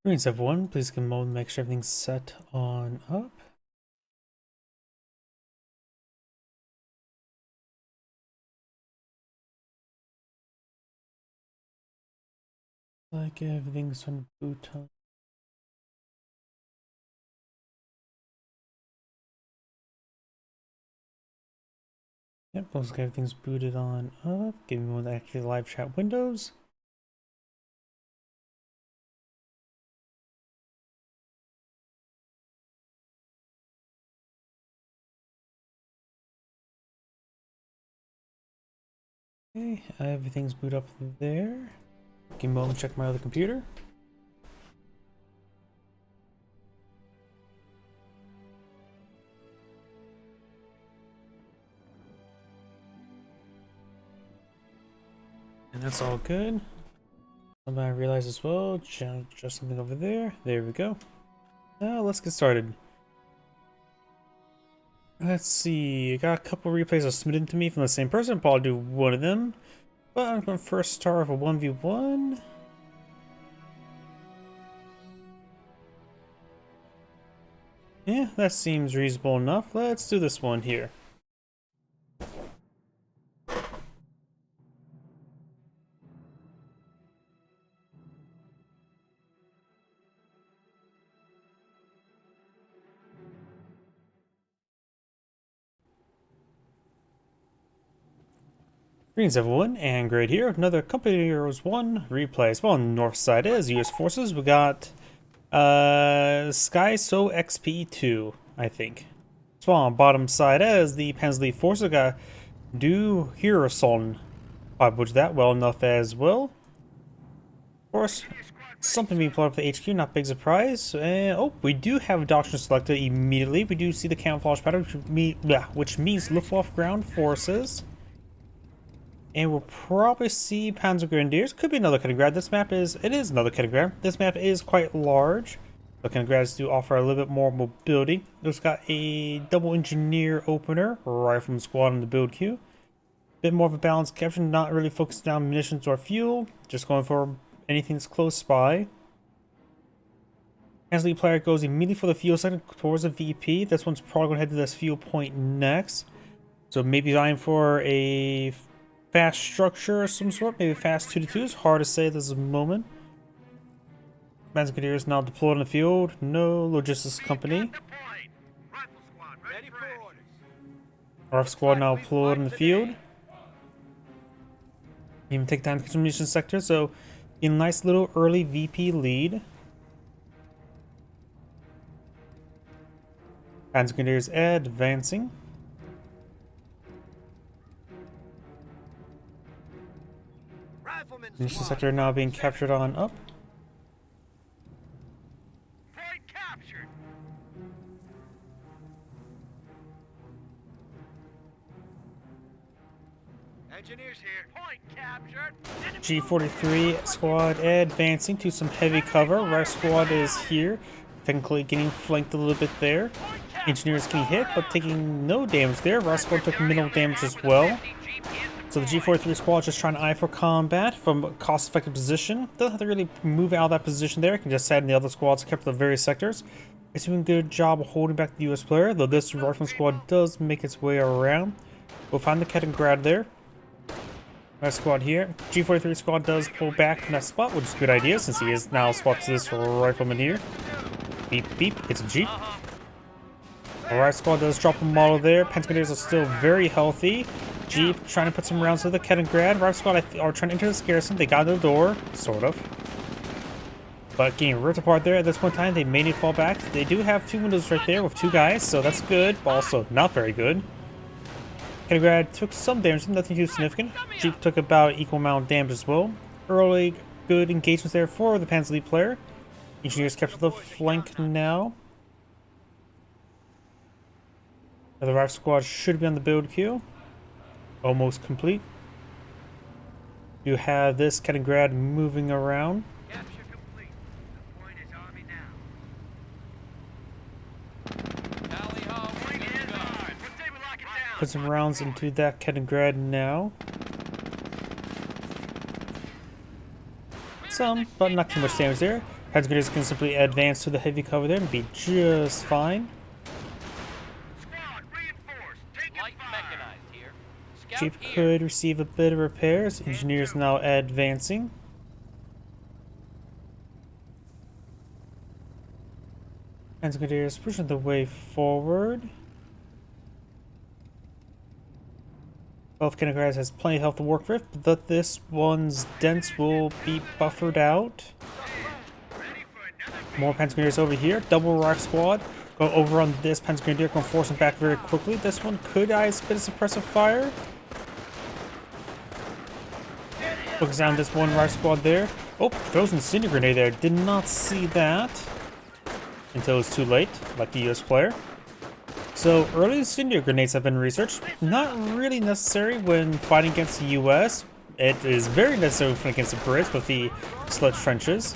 Greetings everyone, please give a moment to make sure everything's set on up. Like everything's on boot on. Yep, looks like everything's booted on up. Give me one to activate live chat windows. Okay, everything's booted up there. Give me a moment to check my other computer. And that's all good. Something I realized as well, just something over there. There we go. Now let's get started. Let's see, I got a couple replays submitted to me from the same person. Probably do one of them. But I'm going to first start with a 1v1. Yeah, that seems reasonable enough. Let's do this one here. Greetings everyone, and Great here. Another Company Heroes 1 replay. Well, on the north side is US Forces. We got Sky So XP2, I think. So on bottom side is the Panzer Forces. We got Du Hirason. I butchered that well enough as well. Of course, something being pulled up the HQ, not big surprise. Oh, we do have a doctrine selected immediately. We do see the camouflage pattern, which means Luftwaffe ground forces. And we'll probably see Panzer Grenadiers. Could be another Kaliningrad. It is another Kaliningrad. This map is quite large. The Kaliningrads do offer a little bit more mobility. It's got a double engineer opener, rifleman squad in the build queue. Bit more of a balanced capture, not really focused on munitions or fuel. Just going for anything that's close by. As lead player goes immediately for the fuel sector towards the VP. This one's probably going to head to this fuel point next. So maybe eyeing for a fast structure of some sort, maybe fast 2-2. It's hard to say at this moment. Panzer Grenadiers now deployed in the field. No logistics company. Rifle squad now deployed in the field. Even take down the munition sector, so a nice little early VP lead. Panzer Grenadiers advancing. Munition sector now being captured on up. Point captured. Engineers here. Point captured. G43 squad advancing to some heavy cover. Right squad is here, technically getting flanked a little bit there. Engineers getting hit, but taking no damage there. Right squad took minimal damage as well. So the G43 squad is just trying to eye for combat from a cost-effective position. Doesn't have to really move out of that position there. It can just send the other squads kept the various sectors. It's doing a good job of holding back the US player, though this rifleman squad does make its way around. We'll find the Kaliningrad there. Nice squad here. G43 squad does pull back from that spot, which is a good idea since he is now spots this rifleman here. Beep beep, it's a Jeep. Alright, squad does drop a model there. Panzer Grenadiers are still very healthy. Jeep trying to put some rounds to the Kaliningrad. Rifle squad are trying to enter this garrison. They got the door, sort of. But getting ripped apart there at this point in time, they may need to fall back. They do have two windows right there with two guys, so that's good, but also not very good. Kaliningrad took some damage, nothing too significant. Jeep took about equal amount of damage as well. Early good engagements there for the Panzer lead player. Engineers capture the flank now. Now the rifle squad should be on the build queue. Almost complete. You have this Kaliningrad moving around. Capture complete. The point is army now. Tally ho, point is on. What say we lock it down? Put some rounds into that Kaliningrad now. Some, but not too much damage there. Panzer Grenadiers can simply advance to the heavy cover there and be just fine. Squad reinforced. Taking light mechanized here. Scout Jeep here. could receive a bit of repairs. Engineers now advancing. Panzer Grenadiers pushing the way forward. Both Kennegras has plenty of health to work with, but this one's dents will be buffered out. More Panzer Grenadiers over here. Double rock squad. Go over on this Panzer Grenadier. Gonna force him back very quickly. This one could ice a bit of suppressive fire. Focus on this one rock squad there. Oh, throws an incendiary grenade there. Did not see that until it's too late, like the US player. So early incendiary grenades have been researched. Not really necessary when fighting against the US. It is very necessary when fighting against the Brits with the sledge trenches.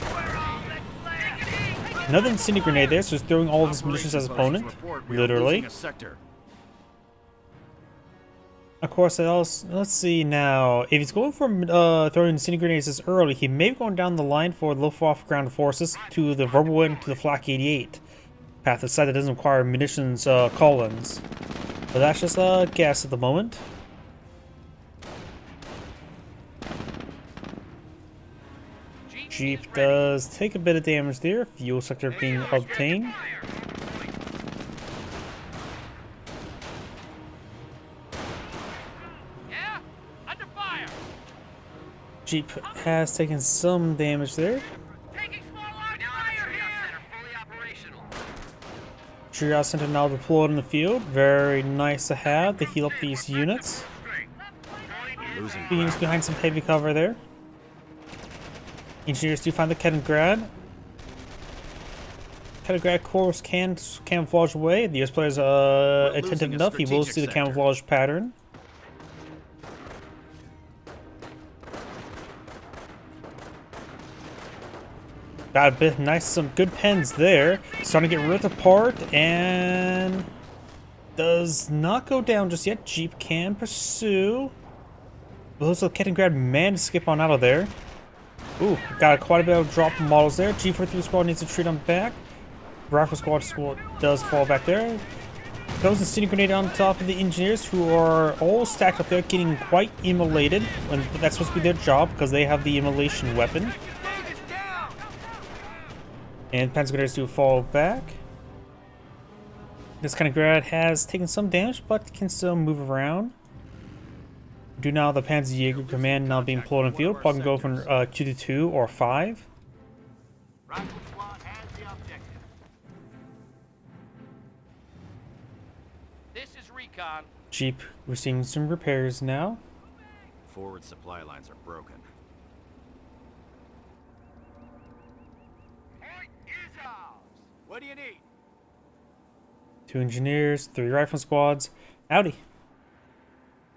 Another incendiary grenade there, so he's throwing all of his munitions at his opponent. Literally. Of course, let's see now. If he's going for throwing incendiary grenades this early, he may be going down the line for the Luftwaffe ground forces to the Verbalwind to the Flak 88 path, the side that doesn't require munitions call-ins. But that's just a guess at the moment. Jeep does take a bit of damage there. Fuel sector being obtained. Yeah? Under fire. Jeep has taken some damage there. Taking small arms fire here. Fully operational. Triage Center now deployed in the field. Very nice to have to heal up these units. Beams behind some heavy cover there. Engineers do find the Kaliningrad. Kaliningrad course can camouflage away. The US player is attentive enough. He will see the camouflage pattern. Got a bit nice, some good pens there. Starting to get ripped apart and does not go down just yet. Jeep can pursue. Looks like Kaliningrad managed to skip on out of there. Ooh, got quite a bit of drop models there. G43 squad needs to retreat on back. Rifle squad does fall back there. Goes incendiary grenade on top of the engineers, who are all stacked up there, getting quite immolated. When that's supposed to be their job because they have the immolation weapon. And Panzer Grenadiers do fall back. This Kaliningrad has taken some damage, but can still move around. Do now the Panzerjäger command now being pulled in field. Probably can go from 2 to 2 or 5. Rifle squad has the objective. This is recon. Jeep, we're seeing some repairs now. Forward supply lines are broken. Point is ours. What do you need? 2 engineers, 3 rifle squads. Howdy.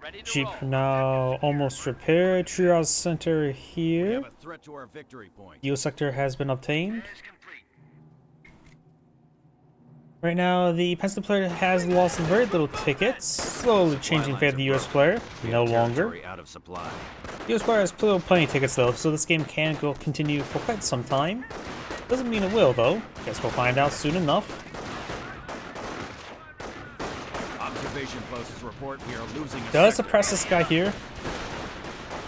Ready to Jeep roll. now almost repaired. Triage Center We here. have a threat to our victory point. Yield sector has been obtained. Is complete. Right now, the Peninsula player has lost very little tickets, slowly changing in favor of the US player. No longer. Territory out of supply. The US player has plenty of tickets though, so this game can continue for quite some time. Doesn't mean it will though. Guess we'll find out soon enough. Observation posts report we are losing a Does sector. suppress this guy here.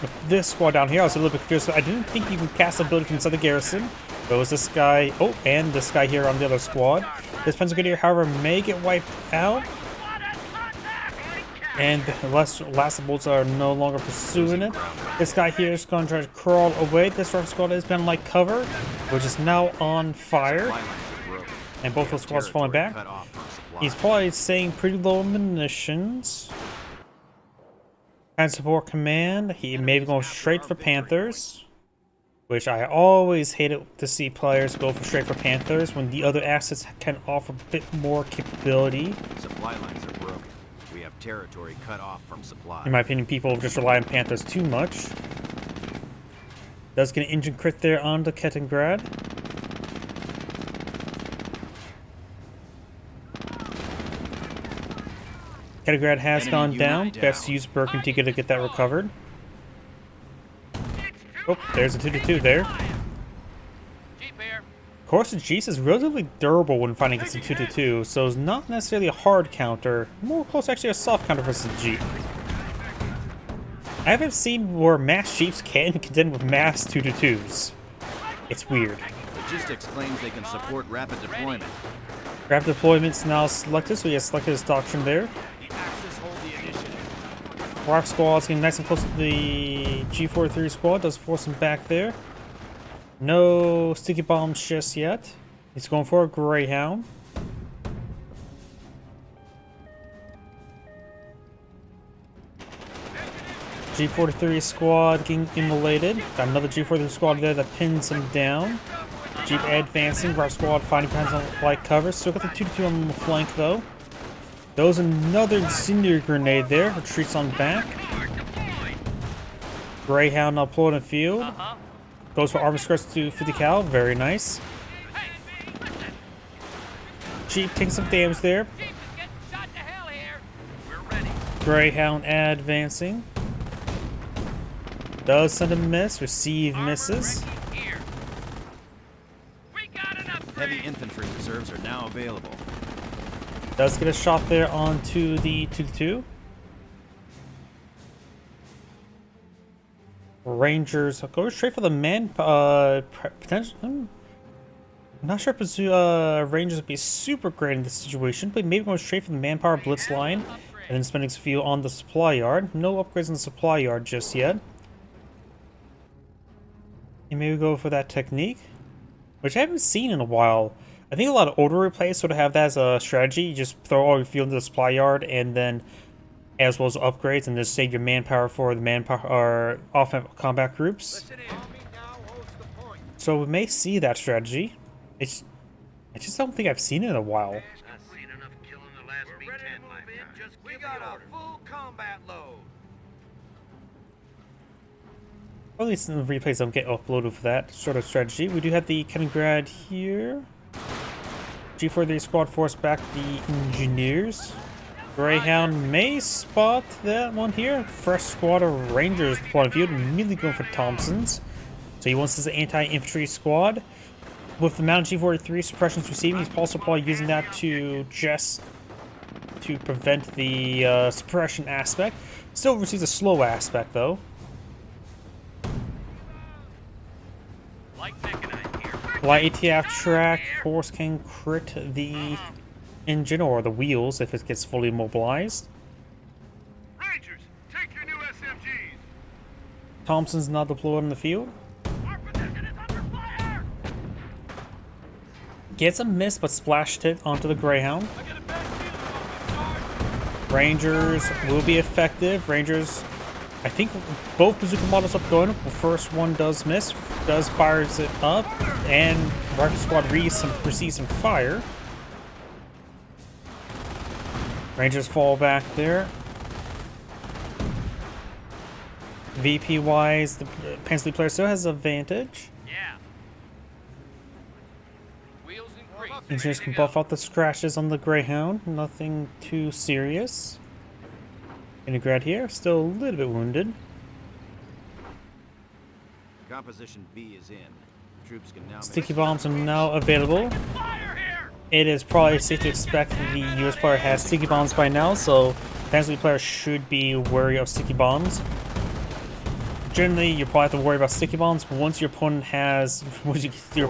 With this squad down here, I was a little bit confused. I didn't think you can cast ability from inside the garrison. There was this guy, oh, and this guy here on the other squad. This Panzer Grenadier, however, may get wiped out. And the last bolts are no longer pursuing it. This guy here is going to try to crawl away. This rifle squad has been like cover, which is now on fire. Supply lines are broken. And both those squads falling back. Territory cut off from supply. He's probably staying pretty low on munitions. And support command, he may be going straight for Panthers. Which I always hate it to see players go for straight for Panthers when the other assets can offer a bit more capability. Supply lines are broken. We have territory cut off from supply. In my opinion, people just rely on Panthers too much. Does get an engine crit there on the Kaliningrad. Kaliningrad has Enemy gone unit down. down. Best use Birkenty to get that recovered. Oh, there's a 2-2 there. Jeep here. course, the Jeep is relatively durable when fighting against a 2-2, so it's not necessarily a hard counter. More close, actually, a soft counter versus the Jeep. I haven't seen where mass Jeeps can contend with mass 2-2s. It's weird. Logistics claims they can support rapid deployment. Rapid deployment's now selected, so he has selected his doctrine there. The Axis hold the initiative. Rock Squad's getting nice and close to the G43 squad, does force him back there. No sticky bombs just yet. He's going for a Greyhound. G43 squad getting immolated. Got another G43 squad there that pins him down. Jeep advancing. Rock Squad finding behind some light cover. Still got the 2-2 on the flank though. Goes another incendiary grenade there. Retreats on back. Greyhound now deployed in the field. Goes for armor skirts to 50 cal. Very nice. Jeep taking some damage there. Greyhound advancing. Does send a miss. Receive misses. Heavy infantry reserves are now available. Does get a shot there onto the 2-2. Rangers go straight for the man. Potential. I'm not sure if Rangers would be super great in this situation, but maybe going straight for the manpower blitz line and then spending some fuel on the supply yard. No upgrades on the supply yard just yet. And maybe go for that technique, which I haven't seen in a while. I think a lot of older replays sort of have that as a strategy. You just throw all your fuel into the supply yard and then, as well as upgrades, and just save your manpower for the manpower or offensive combat groups. So we may see that strategy. I just don't think I've seen it in a while. We got a full combat load. Or at least in the replays don't get uploaded for that sort of strategy. We do have the Kaliningrad here. G43 squad force back the engineers. Greyhound may spot that one here. Fresh squad of Rangers deployed field, immediately going for Thompsons. So he wants his anti-infantry squad. With the mounted G43 suppressions receiving, he's also probably using that to prevent the suppression aspect. Still receives a slow aspect though. Light ATF track, of course, can crit the engine or the wheels if it gets fully mobilized. Rangers, take your new SMGs. Thompson's not deployed in the field. Our position is under fire. Gets a miss, but splashed hit onto the Greyhound. I got a bad feeling about the charge. Rangers will be effective. Rangers, I think both bazooka models up going. The first one does miss, does fires it up, and Rocket Squad receives some fire. Rangers fall back there. VP wise, the Pensley player still has advantage. Yeah. Wheels and grease. Engineers can buff out the scratches on the Greyhound. Nothing too serious. Kaliningrad here, still a little bit wounded. Composition B is in. Troops can now Sticky bombs are now available. Fire here. It is probably safe to expect the US player has sticky bombs by now, so Pensley player should be wary of sticky bombs. Generally, you probably have to worry about sticky bombs once your opponent sees their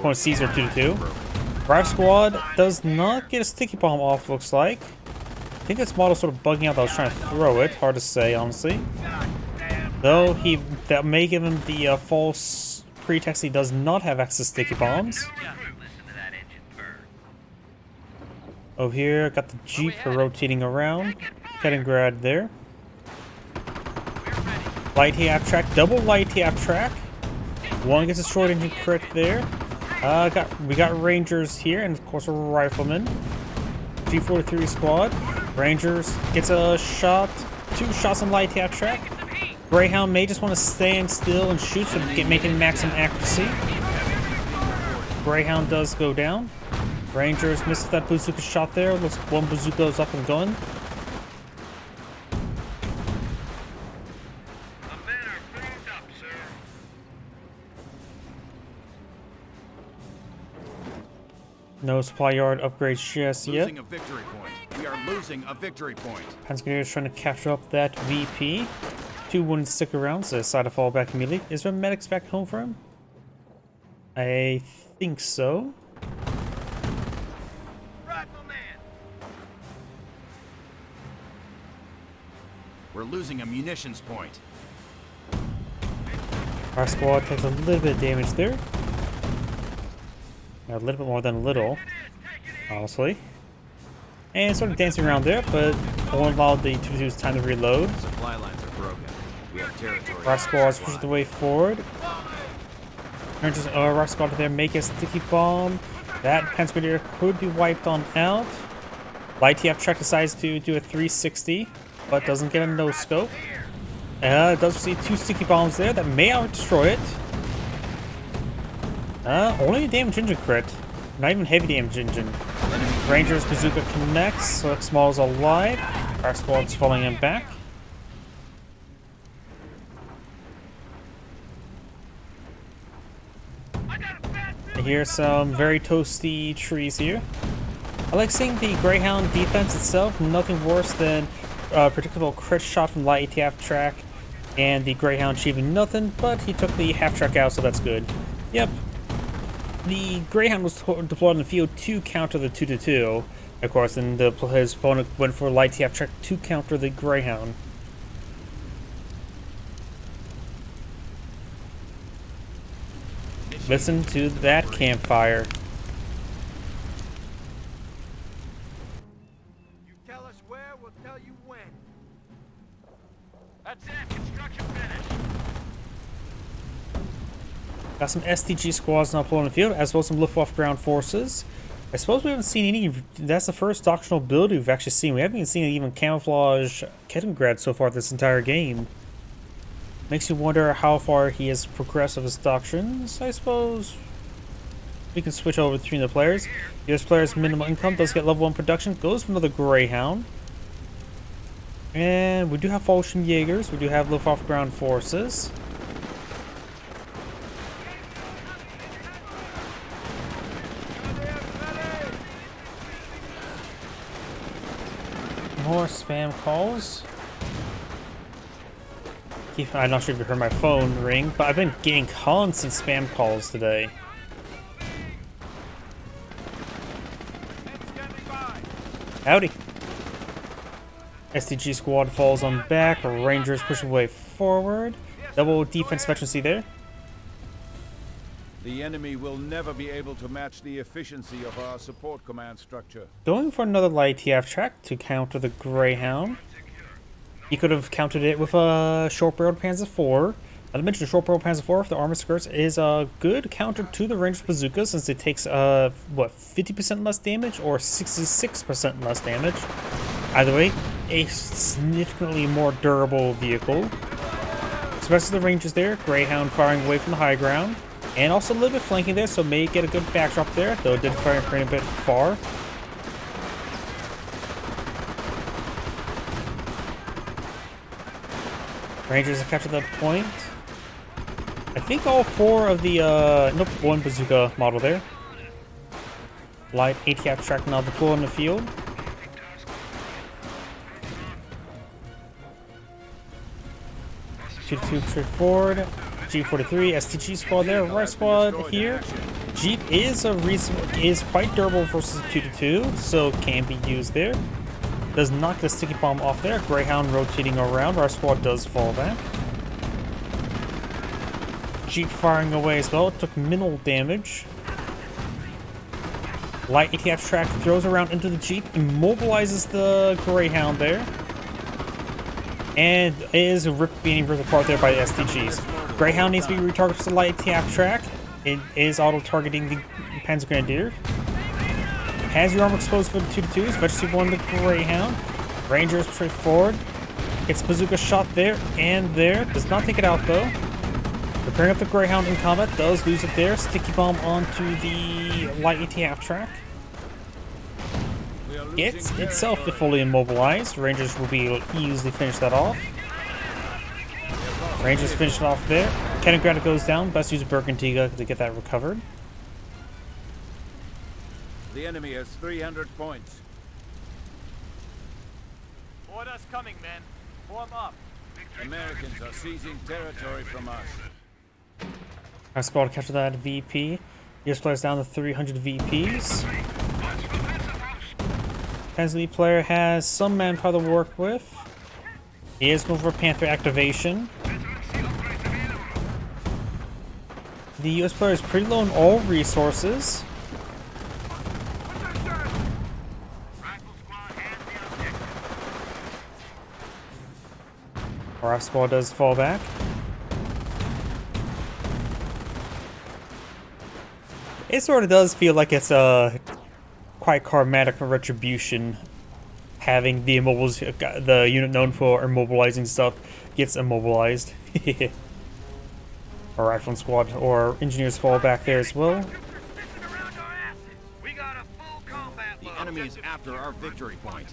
2-2. Rive Squad does not get a sticky bomb off, looks like. I think this model's sort of bugging out that I was trying to throw it. Hard to say, honestly. Though, that may give him the false pretext he does not have access to sticky bombs. Over here, got the Jeep rotating around. Kaliningrad there. Light AF track, double light AF track. One gets destroyed into crit there. We got Rangers here, and of course a rifleman. G43 squad. Rangers gets a shot, 2 shots on light AF track. Greyhound may just want to stand still and shoot, so making maximum accuracy. Greyhound does go down. Rangers missed that bazooka shot there. Looks like one bazooka is up and going. The men are formed up, sir. No supply yard upgrades just yet. Losing a victory point. We are losing a victory point. Panzergrenadiers trying to capture up that VP. 2 wouldn't stick around, so they decide to fall back immediately. Is there medics back home for him? I think so. We're losing a munitions point. Our squad takes a little bit of damage there. A little bit more than a little, honestly. And sort of dancing around there, but won't allow the 2-2's time to reload. Supply lines are broken. We have territory. Our squad's pushed the way forward. Rangers, our squad there make a sticky bomb. That Panzergrenadier could be wiped on out. Light TF Trek decides to do a 360, but doesn't get a no scope. It does see 2 sticky bombs there that may out-destroy it. Only a damage engine crit. Not even heavy damage engine. Ranger's bazooka connects, so Small's alive. Our squad's falling him back. I hear some very toasty trees here. I like seeing the Greyhound defense itself. Nothing worse than a predictable crit shot from light ATF track and the Greyhound achieving nothing, but he took the half track out, so that's good. Yep. The Greyhound was deployed in the field to counter the 2-2, of course, and his opponent went for light TF track to counter the Greyhound. Listen to that campfire. You tell us where, we'll tell you when. That's it. Construction finished. Got some STG squads now pulling the field, as well as some Luftwaffe ground forces. I suppose we haven't seen any. That's the first doctrinal build we've actually seen. We haven't even seen even camouflage Kettengrad so far this entire game. Makes you wonder how far he has progressed with his doctrines. I suppose we can switch over between the players. US player's minimum income does get level 1 production, goes for another Greyhound. And we do have Fallschirm Jaegers, we do have Luftwaffe ground forces. More spam calls. I'm not sure if you heard my phone ring, but I've been getting constant spam calls today. Howdy. STG squad falls on back. Rangers push away forward. Double defense efficiency there. The enemy will never be able to match the efficiency of our support command structure. Going for another light TF track to counter the Greyhound. He could have countered it with a short-barreled Panzer IV. I mentioned short-barreled Panzer IV with the armor skirts is a good counter to the Ranger's bazooka, since it takes what, 50% less damage or 66% less damage. Either way, a significantly more durable vehicle. Especially the Rangers there. Greyhound firing away from the high ground, and also a little bit flanking there, so may get a good backdrop there. Though it did fire a bit far. Rangers have captured that point. I think all 4 of the, nope, 1 bazooka model there. Light ATF track now deployed in the field. Two straight forward. G43, STG squad there, right squad here. Jeep is quite durable versus 2-2, so can be used there. Does not get a sticky bomb off there. Greyhound rotating around. Our squad does fall back. Jeep firing away as well. It took minimal damage. Light ATF track throws around into the Jeep, immobilizes the Greyhound there, and is being ripped apart there by the STGs. Greyhound needs to be retargeted for the light ATF track. It is auto-targeting the Panzergrenadier. Has your armor exposed for the 2-2s, especially one the Greyhound. Rangers straight forward. Gets bazooka shot there and there. Does not take it out though. Preparing up the Greyhound in combat. Does lose it there. Sticky bomb onto the light ATF track. It's itself fully immobilized. Rangers will be able to easily finish that off. Rangers finish it off there. Kettengrad goes down. Best use of Bergantiga to get that recovered. The enemy has 300 points. Order's coming, men. Form up. Americans are seizing territory from us. Our squad capture that VP. US players down to 300 VPs. Pensley player has some manpower to work with. He is going for Panther activation. The US player is pretty low on all resources. Our squad does fall back. It sort of does feel like it's a quite karmatic retribution, having the the unit known for immobilizing stuff gets immobilized. Our rifleman squad or engineers fall back there as well. The enemy is after our victory point.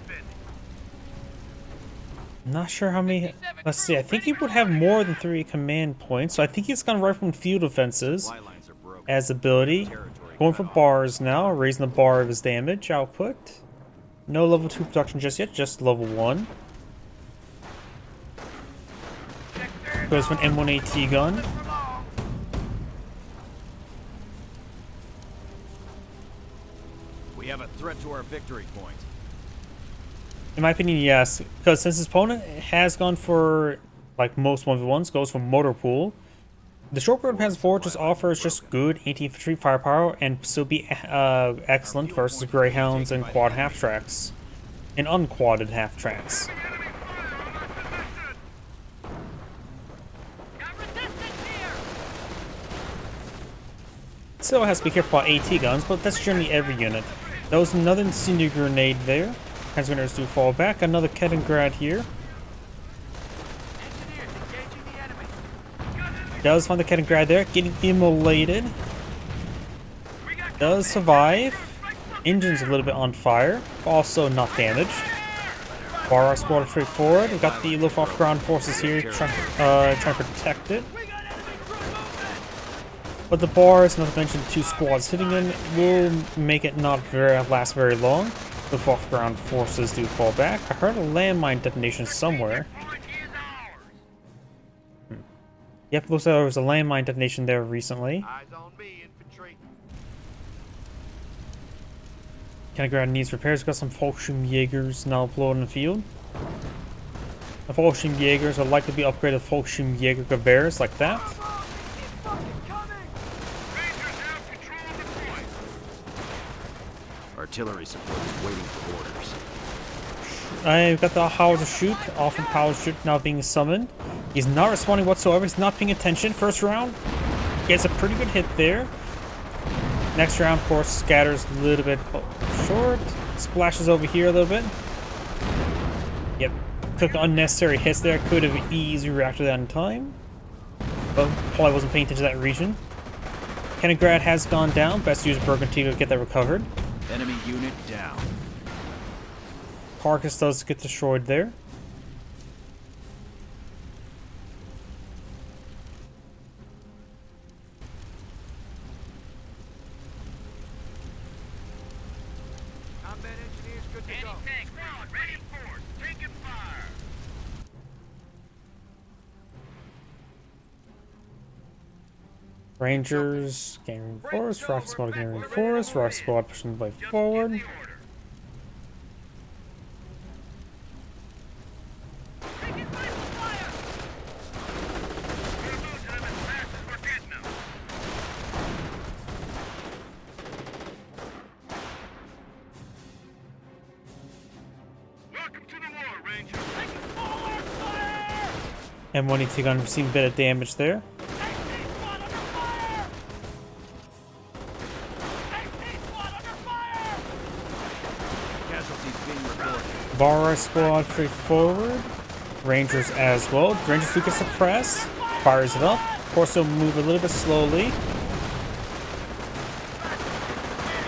Not sure how many. Let's see. I think he would have more than 3 command points, so I think he's gonna rifleman field defenses Supply lines are broken. as ability. Going for bars now, raising the bar of his damage output. No level 2 production just yet, just level 1. Goes for an M1AT gun. We have a threat to our victory point. In my opinion, yes, because since his opponent has gone for, like most 1v1s, goes for motor pool, the short barrel Panzer IV just offers just good anti-infantry firepower and still be excellent versus Greyhounds and quad half-tracks. And unquadded half-tracks. Still has to be careful about AT guns, but that's generally every unit. That was another incendiary grenade there. Transmitters do fall back. Another Kettengrad here. Does find the Kettengrad there, getting immolated. Does survive. Engine's a little bit on fire, also not damaged. Bar our squad straight forward. We've got the Luftwaffe ground forces here trying to protect it. But the bars, not to mention 2 squads hitting in, will make it not last very long. The Luftwaffe ground forces do fall back. I heard a landmine detonation somewhere. Yep, looks like there was a landmine detonation there recently. Eyes on me, infantry. Kettengrad needs repairs. We've got some Fallschirmjägers now deployed in the field. The Fallschirmjägers are likely to be upgraded to Fallschirmjäger Gewehrs like that. Artillery support is waiting for orders. I've got the Howitzer Shoot, often Power Shoot now being summoned. He's not responding whatsoever, he's not paying attention. First round, gets a pretty good hit there. Next round, of course, scatters a little bit short. Splashes over here a little bit. Yep, took unnecessary hits there. Could have easily reacted that in time. But probably wasn't paying attention to that region. Kettengrad has gone down. Best use Burgundy to get that recovered. Enemy unit down. Carcass does get destroyed there. Combat engineers good to go. Anti-tank squad reinforced. Taking fire. Rangers getting reinforced, Rock Squad getting reinforced, Rock Squad pushing the way forward. Welcome to the war, Ranger. M1AT gun receiving a bit of damage there. Casualties being reported. Bar squad straight forward. Rangers as well. Rangers do get suppressed. Fires it up. Of course, they'll move a little bit slowly.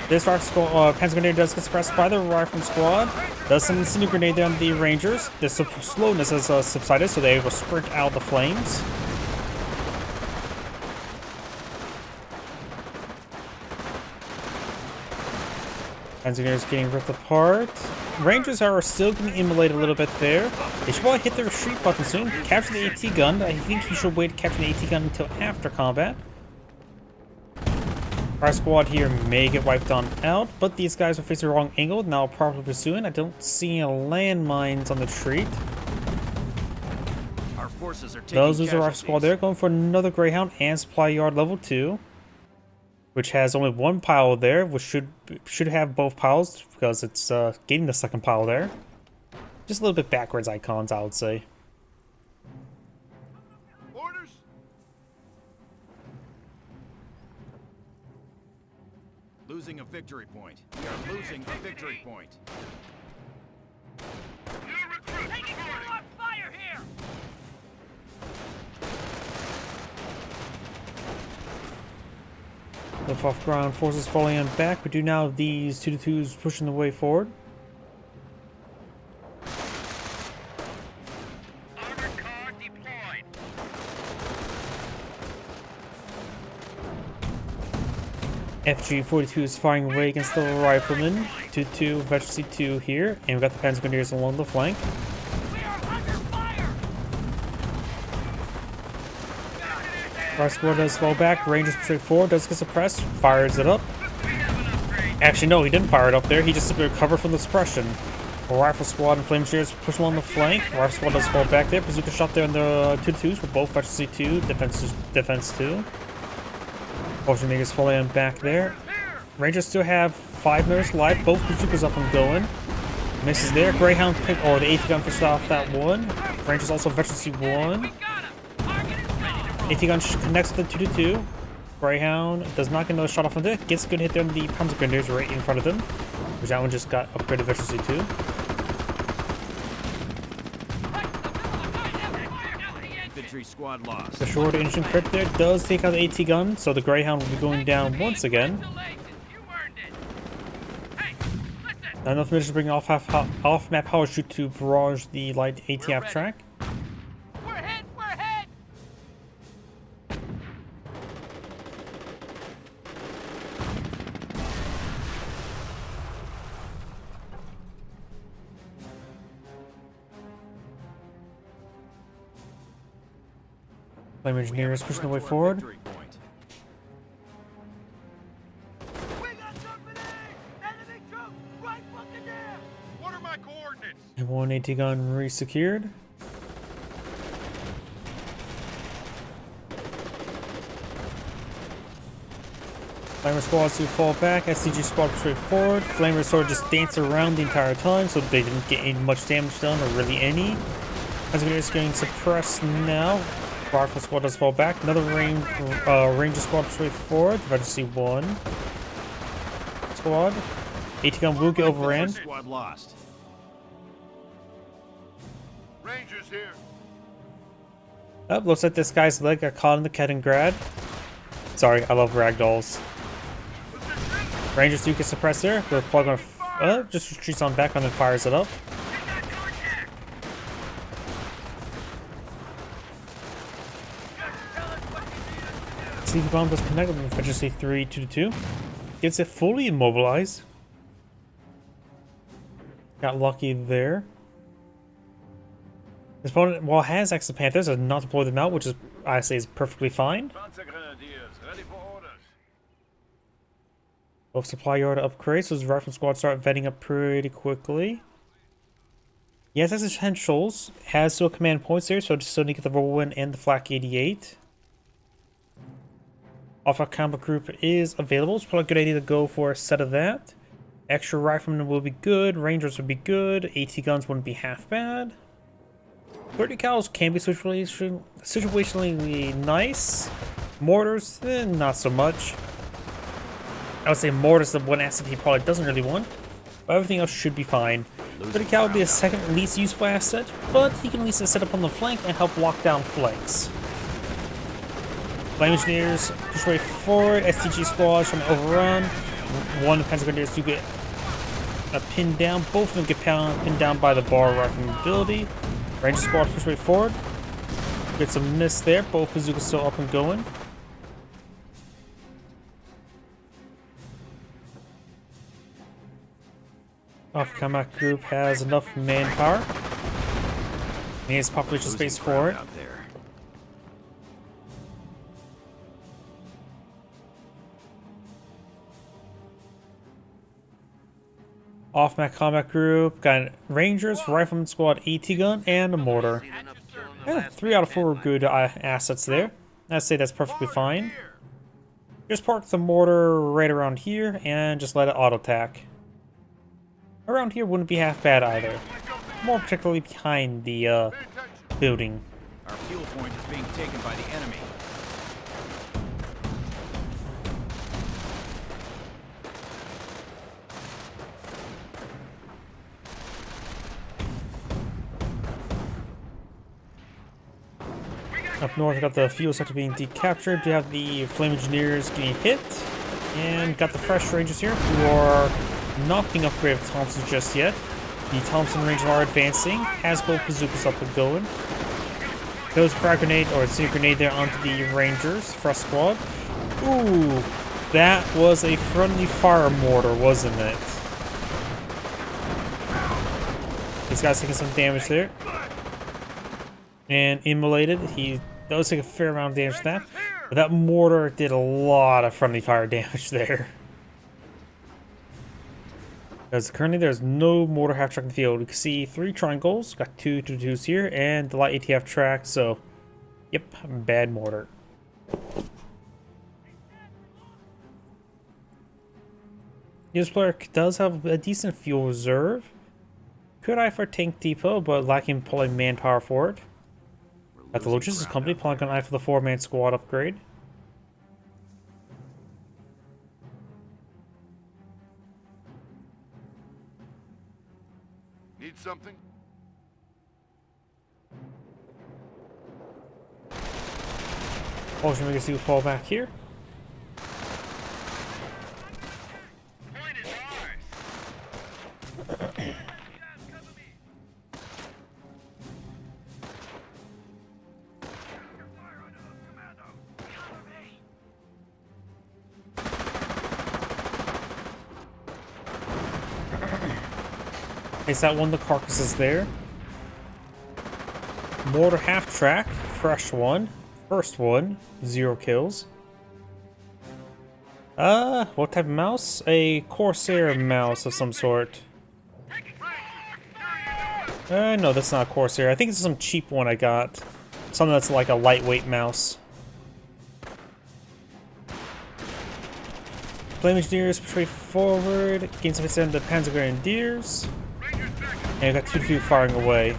This Rock Squad, Panzer Grenadier does get suppressed by the Rifleman Squad. Does send an incendiary grenade down the Rangers. The slowness has subsided, so they will sprint out the flames. Engineers getting ripped apart. Rangers are still getting immolated a little bit there. They should probably hit the retreat button soon. Capture the AT gun. I think you should wait to capture the AT gun until after combat. Our squad here may get wiped on out, but these guys are facing the wrong angle. Now properly pursuing. I don't see any landmines on the retreat. Our forces are taking Those are our casualties. squad there, going for another Greyhound and supply yard level 2. Which has only one pile there, which should have both piles because it's getting the second pile there. Just a little bit backwards icons, I would say. Orders. Losing a victory point. We are losing a victory point. New recruit. Taking fire here. Lift off ground forces falling on back. We do now have these 2-2s pushing the way forward. Armored car deployed. FG-42 is firing away against the riflemen. 2-2, Veteran C2 here. And we've got the Panzer Grenadiers along the flank. We are under fire. Our squad does fall back. Rangers straight forward, does get suppressed, fires it up. Actually, no, he didn't fire it up there. He just recovered from the suppression. A rifle squad and flame engineers push along the flank. Rifle squad does fall back there. Bazooka shot there on the 2-2s with both Veteran C2, defense 2. Potion makers falling on back there. Rangers still have 5 minutes life. Both bazookas up and going. Misses there. Greyhound pick, or the AT gun pushed off that one. Rangers also Veteran C1. AT gun connects to the 2-2. Greyhound does not get another shot off of it. Gets a good hit there on the Panzer Grenadiers right in front of them. Which that one just got upgraded Veteran C2. Infantry squad lost. The short engine crit there does take out the AT gun, so the Greyhound will be going down once again. Not enough minutes to bring off-map power shoot to barrage the light ATF track. We're hit. We're hit. Flame engineers pushing the way forward. Victory point. We got company. Enemy troops right fucking there. What are my coordinates? And one AT gun re-secured. Flamer squads to fall back. SCG squad straight forward. Flamers sort of just dance around the entire time, so they didn't get any much damage done, or really any. As getting suppressed now. Rifle squad does fall back. Another Ranger squad straight forward. Veteran C1 squad. AT gun will get overran. Squad lost. Rangers here. Oh, looks like this guy's leg got caught in the Kettengrad. Sorry, I love ragdolls. Rangers do get suppressed there. The plug on just retreats on back and then fires it up. CV bomb does connect with Veteran C3 2-2. Gets it fully immobilized. Got lucky there. His opponent, while has Exo Panthers, has not deployed them out, which is, I say, is perfectly fine. Panzer Grenadiers, ready for orders. Both supply yard upgrades, so his rifle squad start vetting up pretty quickly. He has essentials, has still command points there, so still need to get the Whirlwind and the Flak 88. Alpha combat group is available. It's probably a good idea to go for a set of that. Extra riflemen will be good. Rangers would be good. AT guns wouldn't be half bad. 30 cals can be situationally nice. Mortars, not so much. I would say mortars the one asset he probably doesn't really want. But everything else should be fine. 30 cal would be a second least useful asset, but he can at least set up on the flank and help lock down flanks. Flame engineers push way forward. STG squads trying to overrun. One of the Panzer Grenadiers do get pinned down. Both of them get pinned down by the bar rifle ability. Ranger squad push way forward. Get some miss there. Both bazookas still up and going. Alpha Combat Group has enough manpower. Needs population Losing space ground for it. out there. Off-map combat group got Rangers, Rifleman Squad, AT gun, and a mortar. Yeah, 3 out of 4 good assets there. I'd say that's perfectly fine. Just park the mortar right around here and just let it auto-attack. Around here wouldn't be half bad either. More particularly behind the building. Our fuel point is being taken by the enemy. Up north, got the fuel sector being decaptured. We have the flame engineers getting hit. And got the fresh rangers here who are not being upgraded with Thompsons just yet. The Thompson Rangers are advancing. Has both bazookas up and going. Goes frag grenade or incendiary grenade there onto the Rangers, first squad. Ooh, that was a friendly fire mortar, wasn't it? This guy's taking some damage there. And immolated, he does take a fair amount of damage to that. But that mortar did a lot of friendly fire damage there. Because currently there's no mortar half track in the field. You can see 3 triangles, got 2 2s here, and the light ATF track, so yep, bad mortar. This player does have a decent fuel reserve. Could eye for a tank depot, but lacking probably manpower for it. At the logistics company, planning an eye for the 4-man squad upgrade. Need something? Also, we can see fall back here. Point is ours. Is that one of the carcasses there? Mortar half track, fresh one. First one, 0 kills. What type of mouse? A Corsair mouse of some sort. No, that's not a Corsair. I think it's some cheap one I got. Something that's like a lightweight mouse. Flame Engineers push forward. Gain some hits on the Panzer Grenadiers. And I got 2 firing away.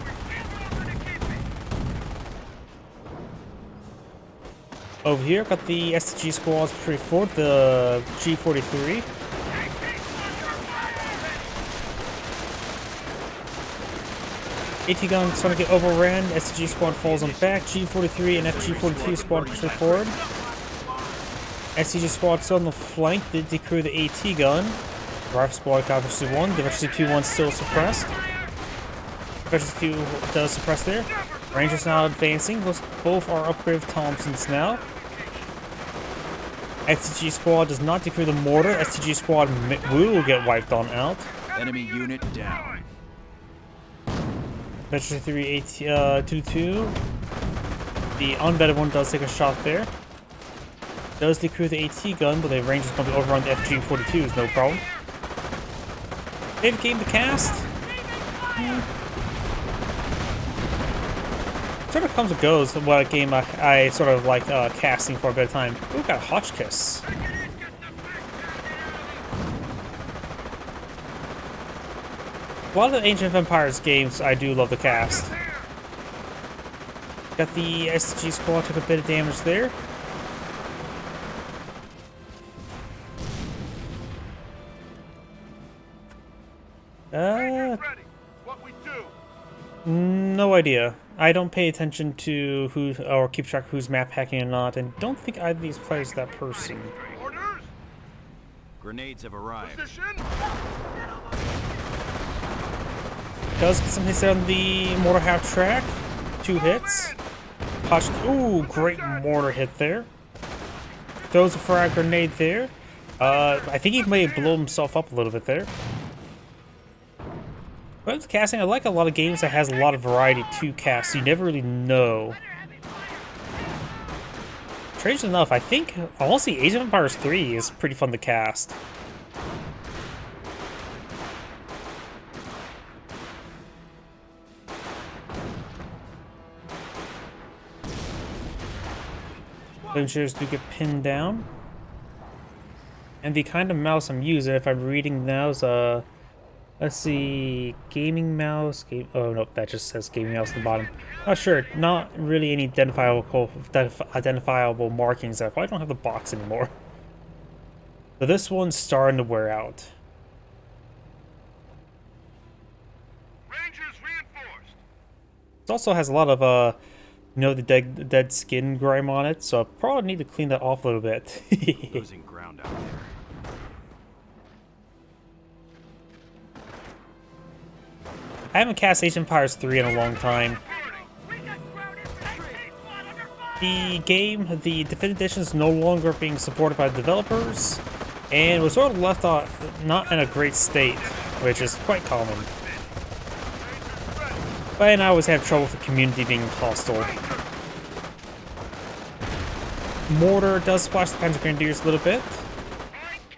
Over here, got the STG squads pretty forward, the G43. AT gun starting to get overran, STG squad falls on back, G43 and FG42 squad pushing forward. STG squad still on the flank, did decrew the AT gun. Rifle squad got versus 1, the Veteran 2-1 still suppressed. Veteran 2 does suppress there. Rangers now advancing, both are upgraded with Thompsons now. STG squad does not decree the mortar. STG squad will get wiped on out. Enemy unit down. Veteran 3 2-2. The unvetted one does take a shot there. Does decree the AT gun, but the range is going to be overrun the FG42s, no problem. Favorite game to cast? Sort of comes and goes what game I sort of like casting for a bit of time. Ooh, got Hotchkiss. A lot of the Ancient of Empires games I do love to cast. Got the SG squad, took a bit of damage there. No idea. I don't pay attention to who or keep track of who's map hacking or not, and don't think either of these players are that person. Orders. Grenades have arrived. Position. Does get some hits on the mortar half track. 2 hits. Ooh, great mortar hit there. Throws a frag grenade there. I think he may blow himself up a little bit there. But with casting, I like a lot of games that has a lot of variety to cast, so you never really know. Strange enough, I think honestly Age of Empires 3 is pretty fun to cast. Adventures do get pinned down. And the kind of mouse I'm using, if I'm reading now, is let's see, gaming mouse. Oh nope, that just says gaming mouse on the bottom. Not sure. Not really any identifiable markings. I probably don't have the box anymore. So this one's starting to wear out. Rangers reinforced. It also has a lot of you know, the dead skin grime on it, so I probably need to clean that off a little bit. Losing ground out there. I haven't cast Age of Empires 3 in a long time. The game, the Definitive Edition, is no longer being supported by the developers, and was sort of left on not in a great state, which is quite common. But I always have trouble with the community being hostile. Mortar does splash the Panzer Grenadiers a little bit.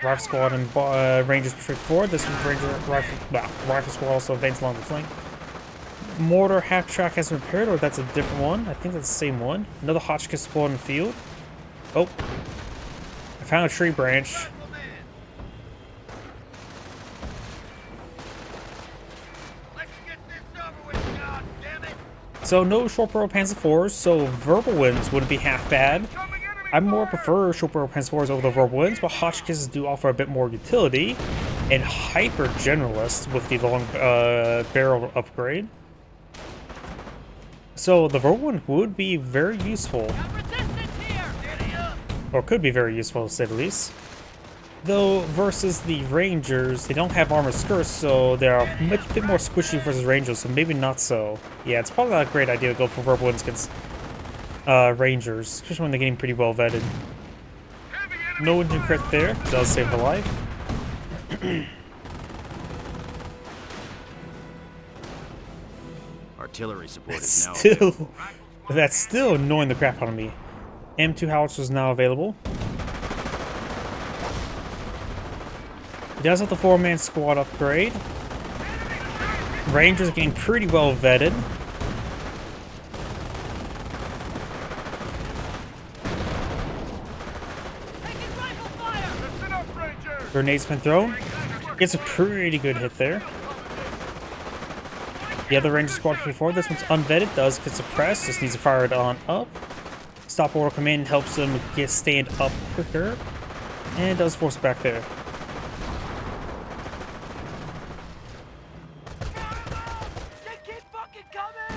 Rifle Squad and Rangers push forward. This one's Rifle Squad also advanced along the flank. Mortar half track has been repaired, or that's a different one. I think that's the same one. Another Hotchkiss squad in the field. Oh, I found a tree branch. Let's get this over with, God damn it! So no short barrel Panzer IVs, so verbal wins wouldn't be half bad. I more prefer short barrel Panzer IVs over the verbal wins, but Hotchkisses do offer a bit more utility, and hyper generalist with the long barrel upgrade. So the verbal one would be very useful, or could be very useful to say the least. Though versus the Rangers, they don't have armored skirts, so they're a bit more squishy versus Rangers, so maybe not so. Yeah, it's probably not a great idea to go for verbal wins against Rangers, especially when they're getting pretty well vetted. No engine crit there, does save the life. Artillery support That's is now still, that's still annoying the crap out of me. M2 howitzer is now available. He does have the 4-man squad upgrade. Rangers are getting pretty well vetted. Grenades been thrown. Gets a pretty good hit there. The other Ranger squad before this one's unvetted, does get suppressed, just needs to fire it on up. Stop order command helps them get stand up quicker, and does force it back there.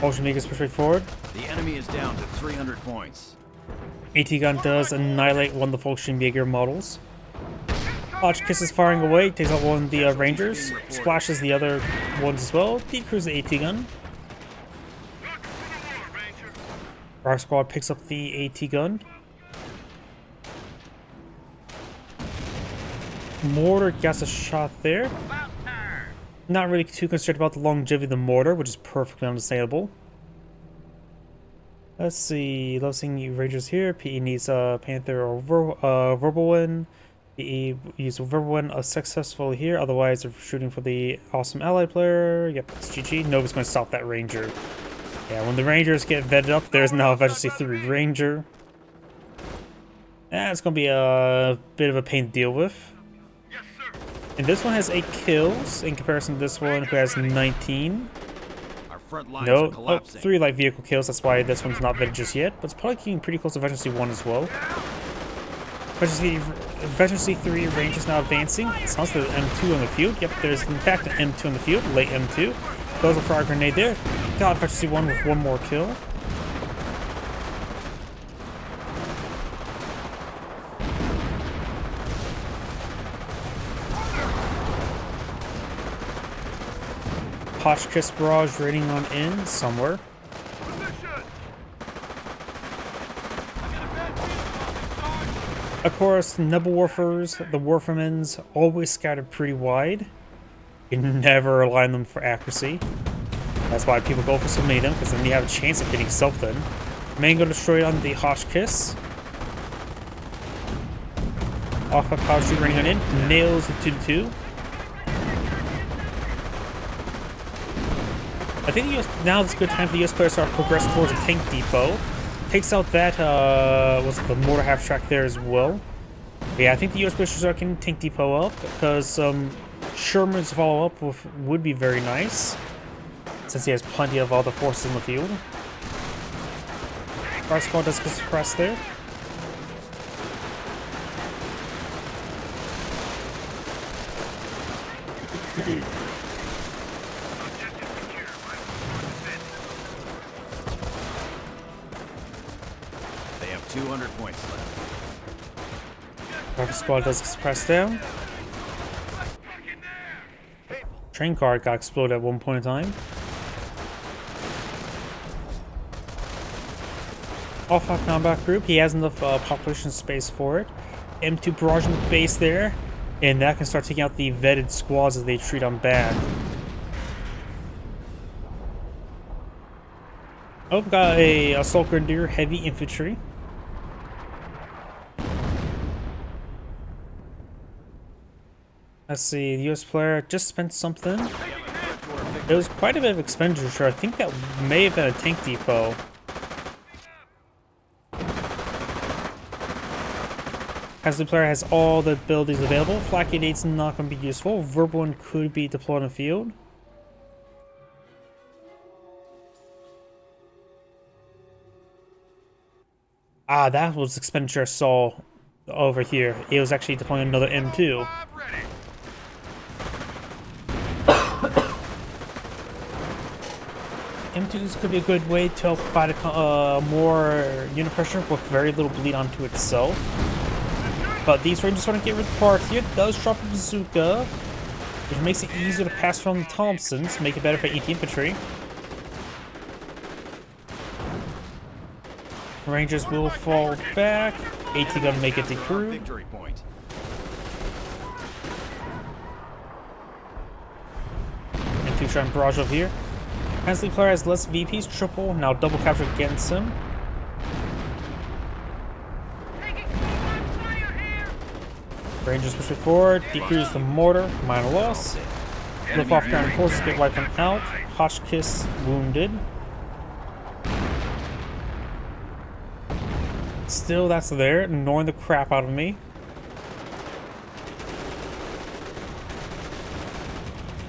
Ocean Makers push right forward. The enemy is down to 300 points. AT gun does annihilate one of the Volkswagen models. Hotchkiss is firing away, takes out one of the Rangers, splashes the other ones as well, decreases the AT gun. Rock Squad picks up the AT gun. Mortar gets a shot there. Not really too concerned about the longevity of the mortar, which is perfectly understandable. Let's see, love seeing you Rangers here. PE needs a Panther or verbal win. PE use a verbal win successful here, otherwise they're shooting for the awesome allied player. Yep, it's GG. Nobody's going to stop that Ranger. Yeah, when the Rangers get vetted up, there's now eventually 3 Ranger. It's going to be a bit of a pain to deal with. And this one has 8 kills in comparison to this one who has 19. Our front lines No, are collapsing. 3 light vehicle kills, that's why this one's not vetted just yet, but it's probably getting pretty close to Veterancy 1 as well. Veterancy 3 range is now advancing. It sounds like there's M2 on the field. Yep, there's in fact an M2 on the field, late M2. Goes a fire grenade there. Got Veterancy 1 with 1 more kill. Hotchkiss barrage raiding on in somewhere. Of course, Nebelwerfers, the Werfermans, always scattered pretty wide. You never align them for accuracy. That's why people go for so many of them, because then you have a chance of getting something. Mango destroyed on the Hotchkiss. Off of power shoot running on in. Nails the 2-2. I think the US, now is a good time for the US players to start progress towards a tank depot. Takes out that, what's it, the mortar half track there as well. Yeah, I think the US players should start getting tank depot up, because Sherman's follow up would be very nice, since he has plenty of other forces in the field. Our squad does get suppressed there. They have 200 points left. Our squad does get suppressed down. Train car got exploded at one point in time. Alpha combat group, he has enough population space for it. M2 barrage in the base there, and that can start taking out the vetted squads as they treat on back. Oh, got a assault grenadier, heavy infantry. Let's see, the US player just spent something. It was quite a bit of expenditure. I think that may have been a tank depot. As the player has all the abilities available, Flak 88's not going to be useful. Verbal one could be deployed on the field. Ah, that was expenditure I saw over here. It was actually deploying another M2. M2s could be a good way to help fight more unit pressure with very little bleed onto itself. But these Rangers want to get rid of the part here. It does drop a bazooka, which makes it easier to pass from the Thompsons, make it better for AT infantry. Rangers will fall back. AT gonna make it decrew. Victory point. M2 trying barrage over here. Hensley player has less VPs, triple, now double capture against him. Rangers push it forward, decrease the mortar, minor loss. Flip off ground forces, get wiped them out. Hotchkiss wounded. Still, that's there, annoying the crap out of me.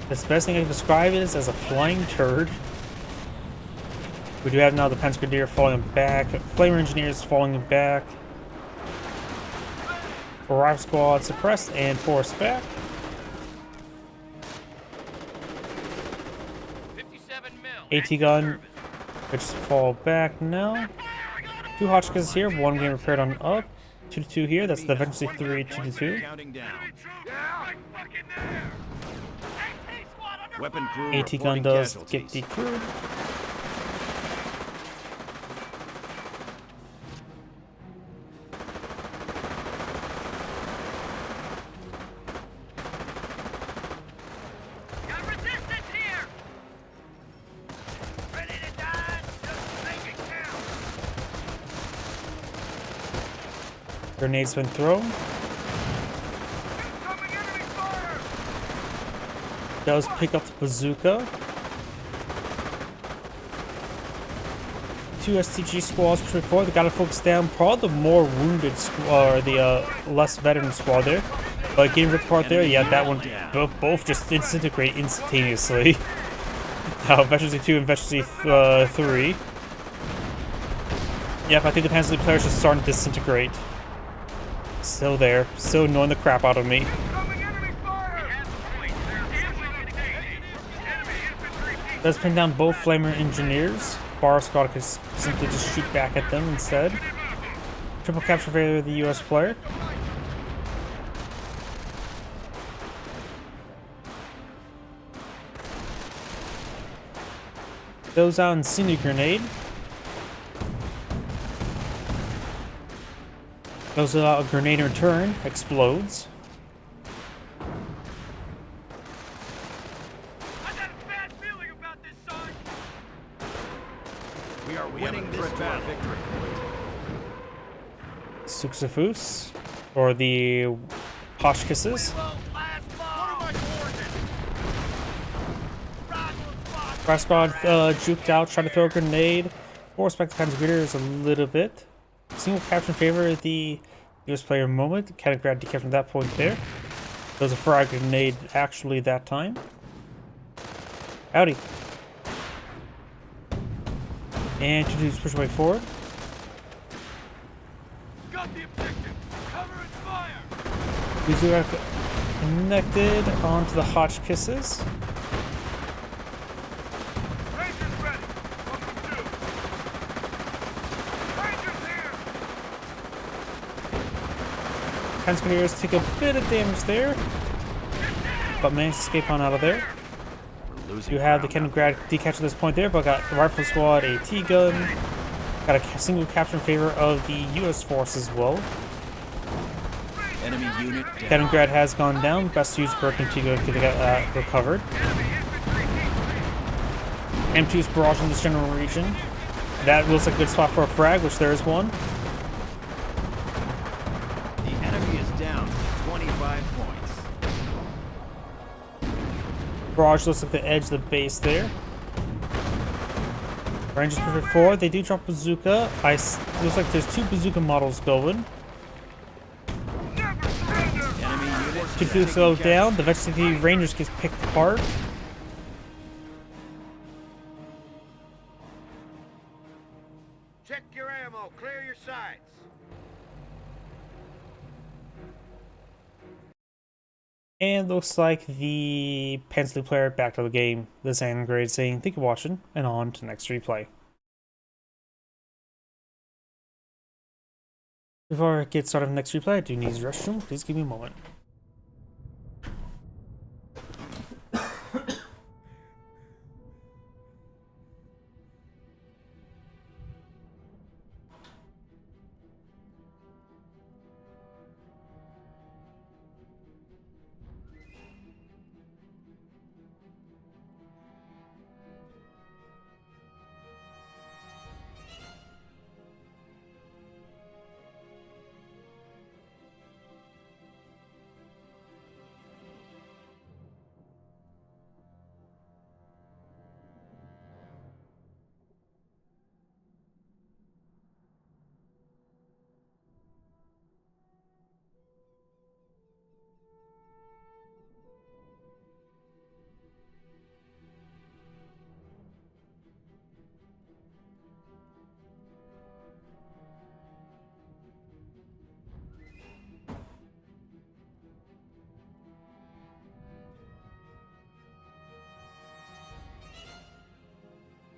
The best thing I can describe it is as a flying turd. We do have now the Pence Grenadier falling back, Flamer Engineers falling back. Arrive squad suppressed and forced back. 57 mil. AT gun, which fall back now. 2 Hotchkisses here, 1 getting repaired on up. 2-2 here, that's the eventually 3-2-2. Counting down. Yeah, Weapon crew AT gun reporting does casualties. get decrewed. got resistance here. Ready to die? Just make it count. Grenades been thrown. Incoming enemy fire. Does pick up the bazooka. 2 STG squads push forward. They gotta focus down probably the more wounded squad, or the less veteran squad there. But getting rid of the part there, yeah, that one both just disintegrate instantaneously. Now, Veterans 2 and Veterans 3. Yep, I think the Panzer League players are starting to disintegrate. Still there, still annoying the crap out of me. Incoming enemy fire. Does pin down both Flamer Engineers. Bar Squad could simply just shoot back at them instead. Triple capture for the US player. Goes out and Incendiary Grenade. Goes out a grenade in return, explodes. our victory point. Suxafus, or the Posh Kisses. Fire Squad juked out, tried to throw a grenade. Force back the kinds of greeters a little bit. Single capture in favor of the US player moment. Kind of grabbed decap from that point there. There was a frag grenade actually that time. Howdy. And to push away forward. Got the objective. Cover and fire. These are connected onto the Hotch Kisses. Rangers ready. Welcome to. Rangers here. Transcritters take a bit of damage there, but managed to escape on out of there. We're losing You have the ground Cannon Grad decapture at this point there, but got the Rifle Squad, a T-gun. Got a single capture in favor of the US force as well. now. Enemy unit down. Cannon Grad has gone down. Best use Birkin T-gun to get recovered. M2's barrage in this general region. That looks like a good spot for a frag, which there is one. The enemy is down to 25 points. Barrage looks like the edge of the base there. Rangers push forward. They do drop bazooka. Looks like there's 2 bazooka models going. Enemy units To do so down, the Vexity Rangers gets picked apart. Check your ammo. Clear your sights. And looks like the Pensley player back to the game. This end grade saying thank you for watching, and on to next replay. Before I get started on the next replay, I do need the restroom. Please give me a moment.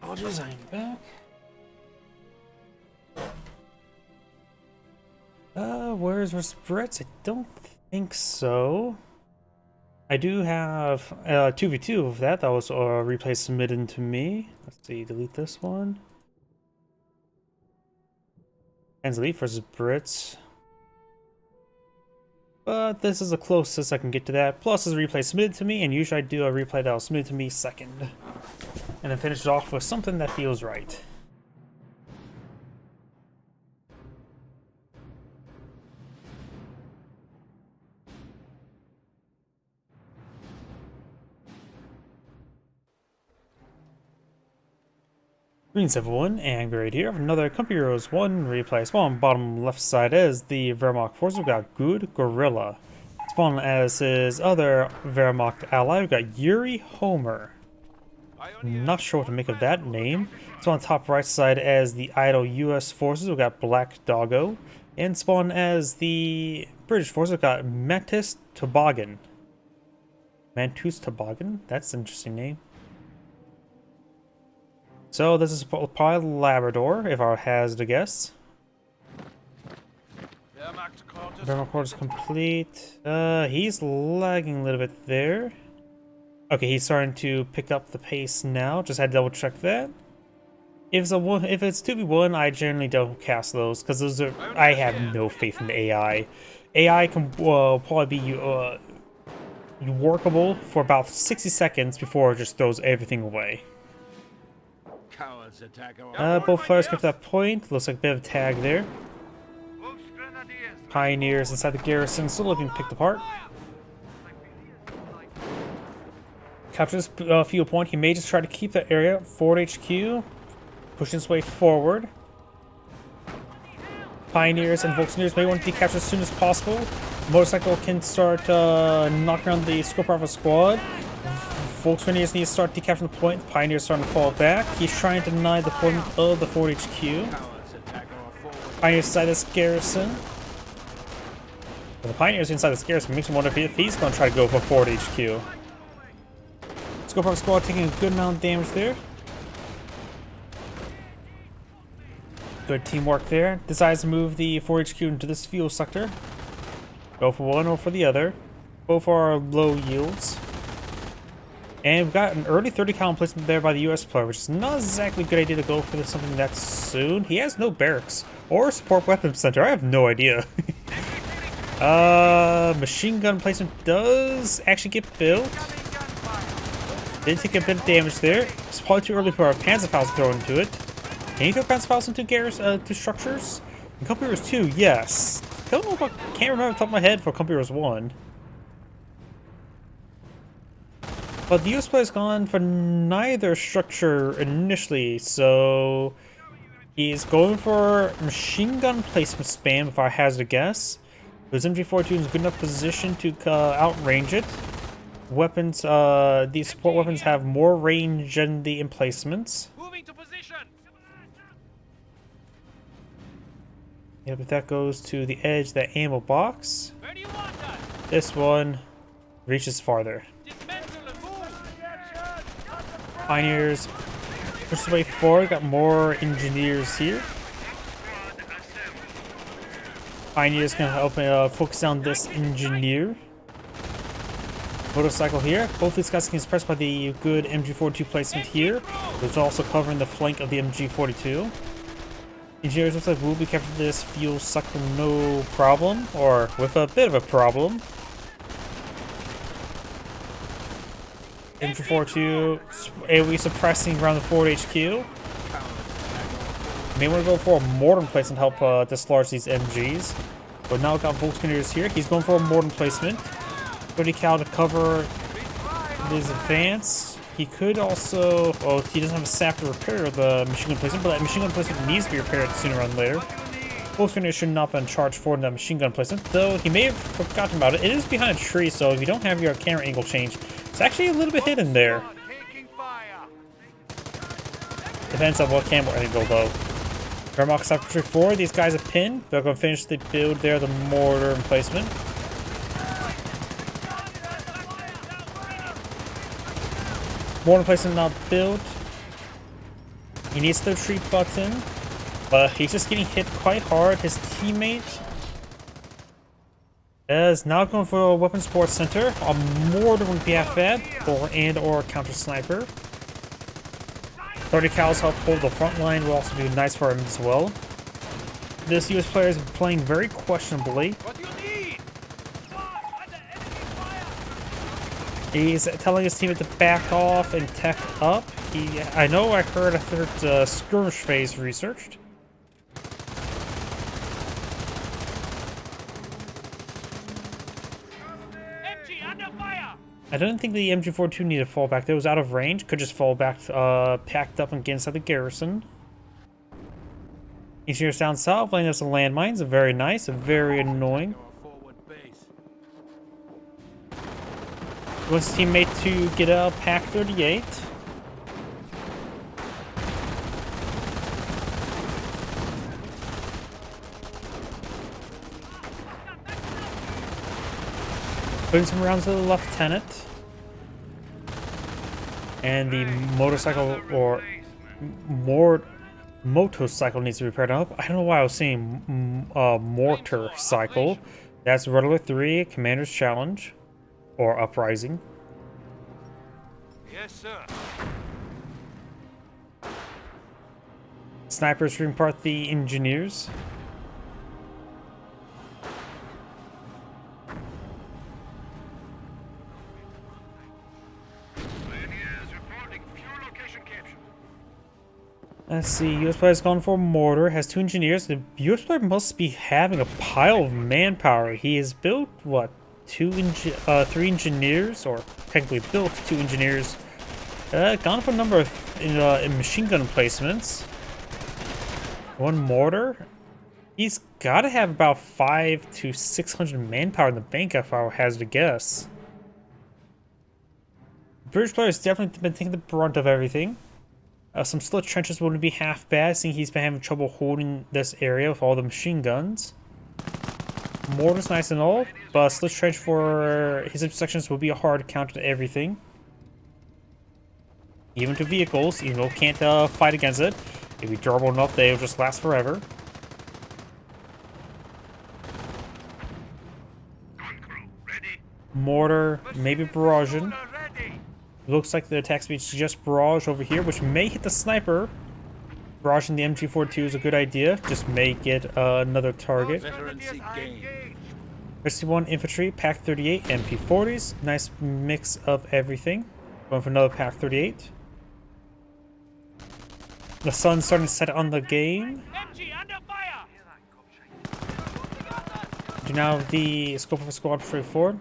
Apologies, I'm back. Where's Brits? I don't think so. I do have 2v2 of that. That was a replay submitted to me. Let's see, delete this one. Ansley versus Brits. But this is the closest I can get to that. Plus, is a replay submitted to me, and usually I do a replay that was submitted to me second. And then finish it off with something that feels right. Greetings everyone, and great here. Another Company Heroes 1 replay. Spawn bottom left side is the Wehrmacht force. We've got Good Gorilla. Spawn as his other Wehrmacht ally. We've got Yuri Homer. Not sure what to make of that name. Spawn top right side as the idle US forces. We've got Black Doggo. And spawn as the British forces. We've got Mantis Toboggan. Mantus Toboggan? That's an interesting name. So this is probably Labrador, if I hazard a guess. Wehrmacht quarters complete. He's lagging a little bit there. Okay, he's starting to pick up the pace now. Just had to double check that. If it's 2v1, I generally don't cast those because those are I have no faith in the AI. AI can probably be workable for about 60 seconds before it just throws everything away. Cowards attack our Both players get to that point. Looks like a bit of a tag there. Pioneers inside the garrison still being picked apart. Captures field point. He may just try to keep that area. Forward HQ. Pushing his way forward. Pioneers and Volkswagens may want to be captured as soon as possible. Motorcycle can start knocking around the scope of a squad. Volkswagens need to start decapturing the point. The Pioneers starting to fall back. He's trying to deny the point of the forward HQ. Pioneers inside this garrison. But the Pioneers inside this garrison makes me wonder if he's going to try to go for forward HQ. Scope of squad taking a good amount of damage there. Good teamwork there. Decides to move the 4HQ into this fuel sector. Go for one or for the other. Both are low yields. And we've got an early 30 cal placement there by the US player, which is not exactly a good idea to go for something that soon. He has no barracks or support weapons center. I have no idea. Machine gun placement does actually get built. Did take a bit of damage there. It's probably too early for our Panzerfaust to throw into it. Can you throw Panzerfaust into to structures? In Company Heroes 2, yes. Don't know if can't remember off the top of my head for Company Heroes 1. But the US player's gone for neither structure initially, so he's going for machine gun placement spam if I hazard a guess. His MG42 is in a good enough position to outrange it. Weapons, these support weapons have more range than the emplacements. Moving to position. Yeah, but that goes to the edge of that ammo box. Where do you want us? This one reaches farther. Dismantle and move. Pioneers push the way forward. Got more engineers here. Pioneers can help focus on this engineer. Motorcycle here. Both these guys can be suppressed by the good MG42 placement here. There's also covering the flank of the MG42. Engineers looks like we'll be capturing this fuel sucker no problem, or with a bit of a problem. MG42 AoE suppressing around the forward HQ. May want to go for a mortar placement to help dislodge these MGs. But now we've got Volkswagens here. He's going for a mortar placement. 30 cal to cover his advance. He could also... Oh, he doesn't have a sap to repair the machine gun placement, but that machine gun placement needs to be repaired sooner rather than later. Volkswagens should not have been charged for that machine gun placement, though he may have forgotten about it. It is behind a tree, so if you don't have your camera angle changed, it's actually a little bit hidden there. Depends on what camera angle, though. Vermox Sector 4, these guys are pinned. They're going to finish the build there, the mortar emplacement. Mortar placement not built. He needs the retreat button, but he's just getting hit quite hard. His teammate is now going for a weapon support center. A mortar would be half bad, or counter sniper. 30 cals help hold the front line will also be nice for him as well. This US player is playing very questionably. What do you need? He's telling his teammate to back off and tech up. I know I heard a third skirmish phase researched. MG under fire. I don't think the MG42 needed to fall back. That was out of range. Could just fall back, packed up and get inside the garrison. Engineers down south, laying up some landmines. Very nice, very annoying. Wants his teammate to get a Pack 38. Putting some rounds to the lieutenant. And the motorcycle, or motorcycle needs to be repaired up. I don't know why I was saying mortar cycle. That's Rudder 3, Commander's Challenge. Or Uprising. Yes, sir. Snipers repart the engineers. Let's see, US player's gone for mortar, has 2 engineers. The US player must be having a pile of manpower. He has built, what, 3 engineers, or technically built 2 engineers. Gone for a number of in machine gun placements. 1 mortar. He's got to have about 500 to 600 manpower in the bank, if I hazard a guess. The British player has definitely been taking the brunt of everything. Some slit trenches wouldn't be half bad, seeing he's been having trouble holding this area with all the machine guns. Mortar's nice and all, but slit trench for his intersections will be a hard counter to everything. Even to vehicles, even though can't fight against it. If you're durable enough, they'll just last forever. Mortar, maybe barraging. Looks like the attack speed suggests barrage over here, which may hit the sniper. Barraging the MG42 is a good idea. Just may get another target. Veterancy gained. 61 infantry, Pack 38, MP40s. Nice mix of everything. Going for another Pack 38. The sun's starting to set on the game. Do now have the scope of a squad straightforward.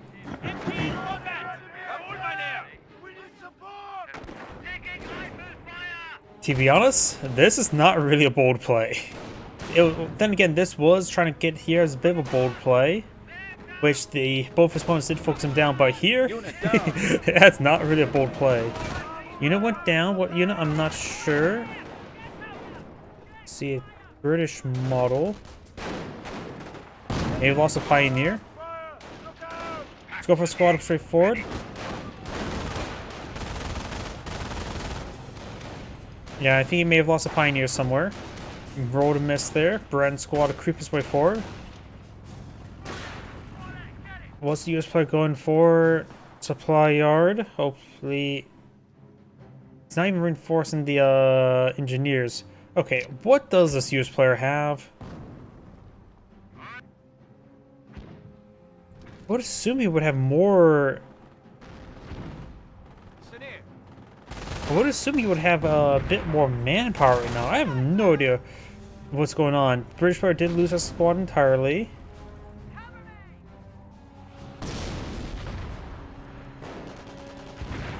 To be honest, this is not really a bold play. Then again, this was trying to get here as a bit of a bold play, which both his opponents did focus him down, but here, that's not really a bold play. Unit went down. What unit? I'm not sure. Let's see, a British model. Maybe lost a Pioneer. Let's go for a squad up straight forward. Yeah, I think he may have lost a Pioneer somewhere. Rolled a miss there. Brand squad to creep his way forward. What's the US player going for? Supply yard. Hopefully. It's not even reinforcing the engineers. Okay, what does this US player have? I would assume he would have more. I would assume he would have a bit more manpower right now. I have no idea what's going on. British player did lose his squad entirely.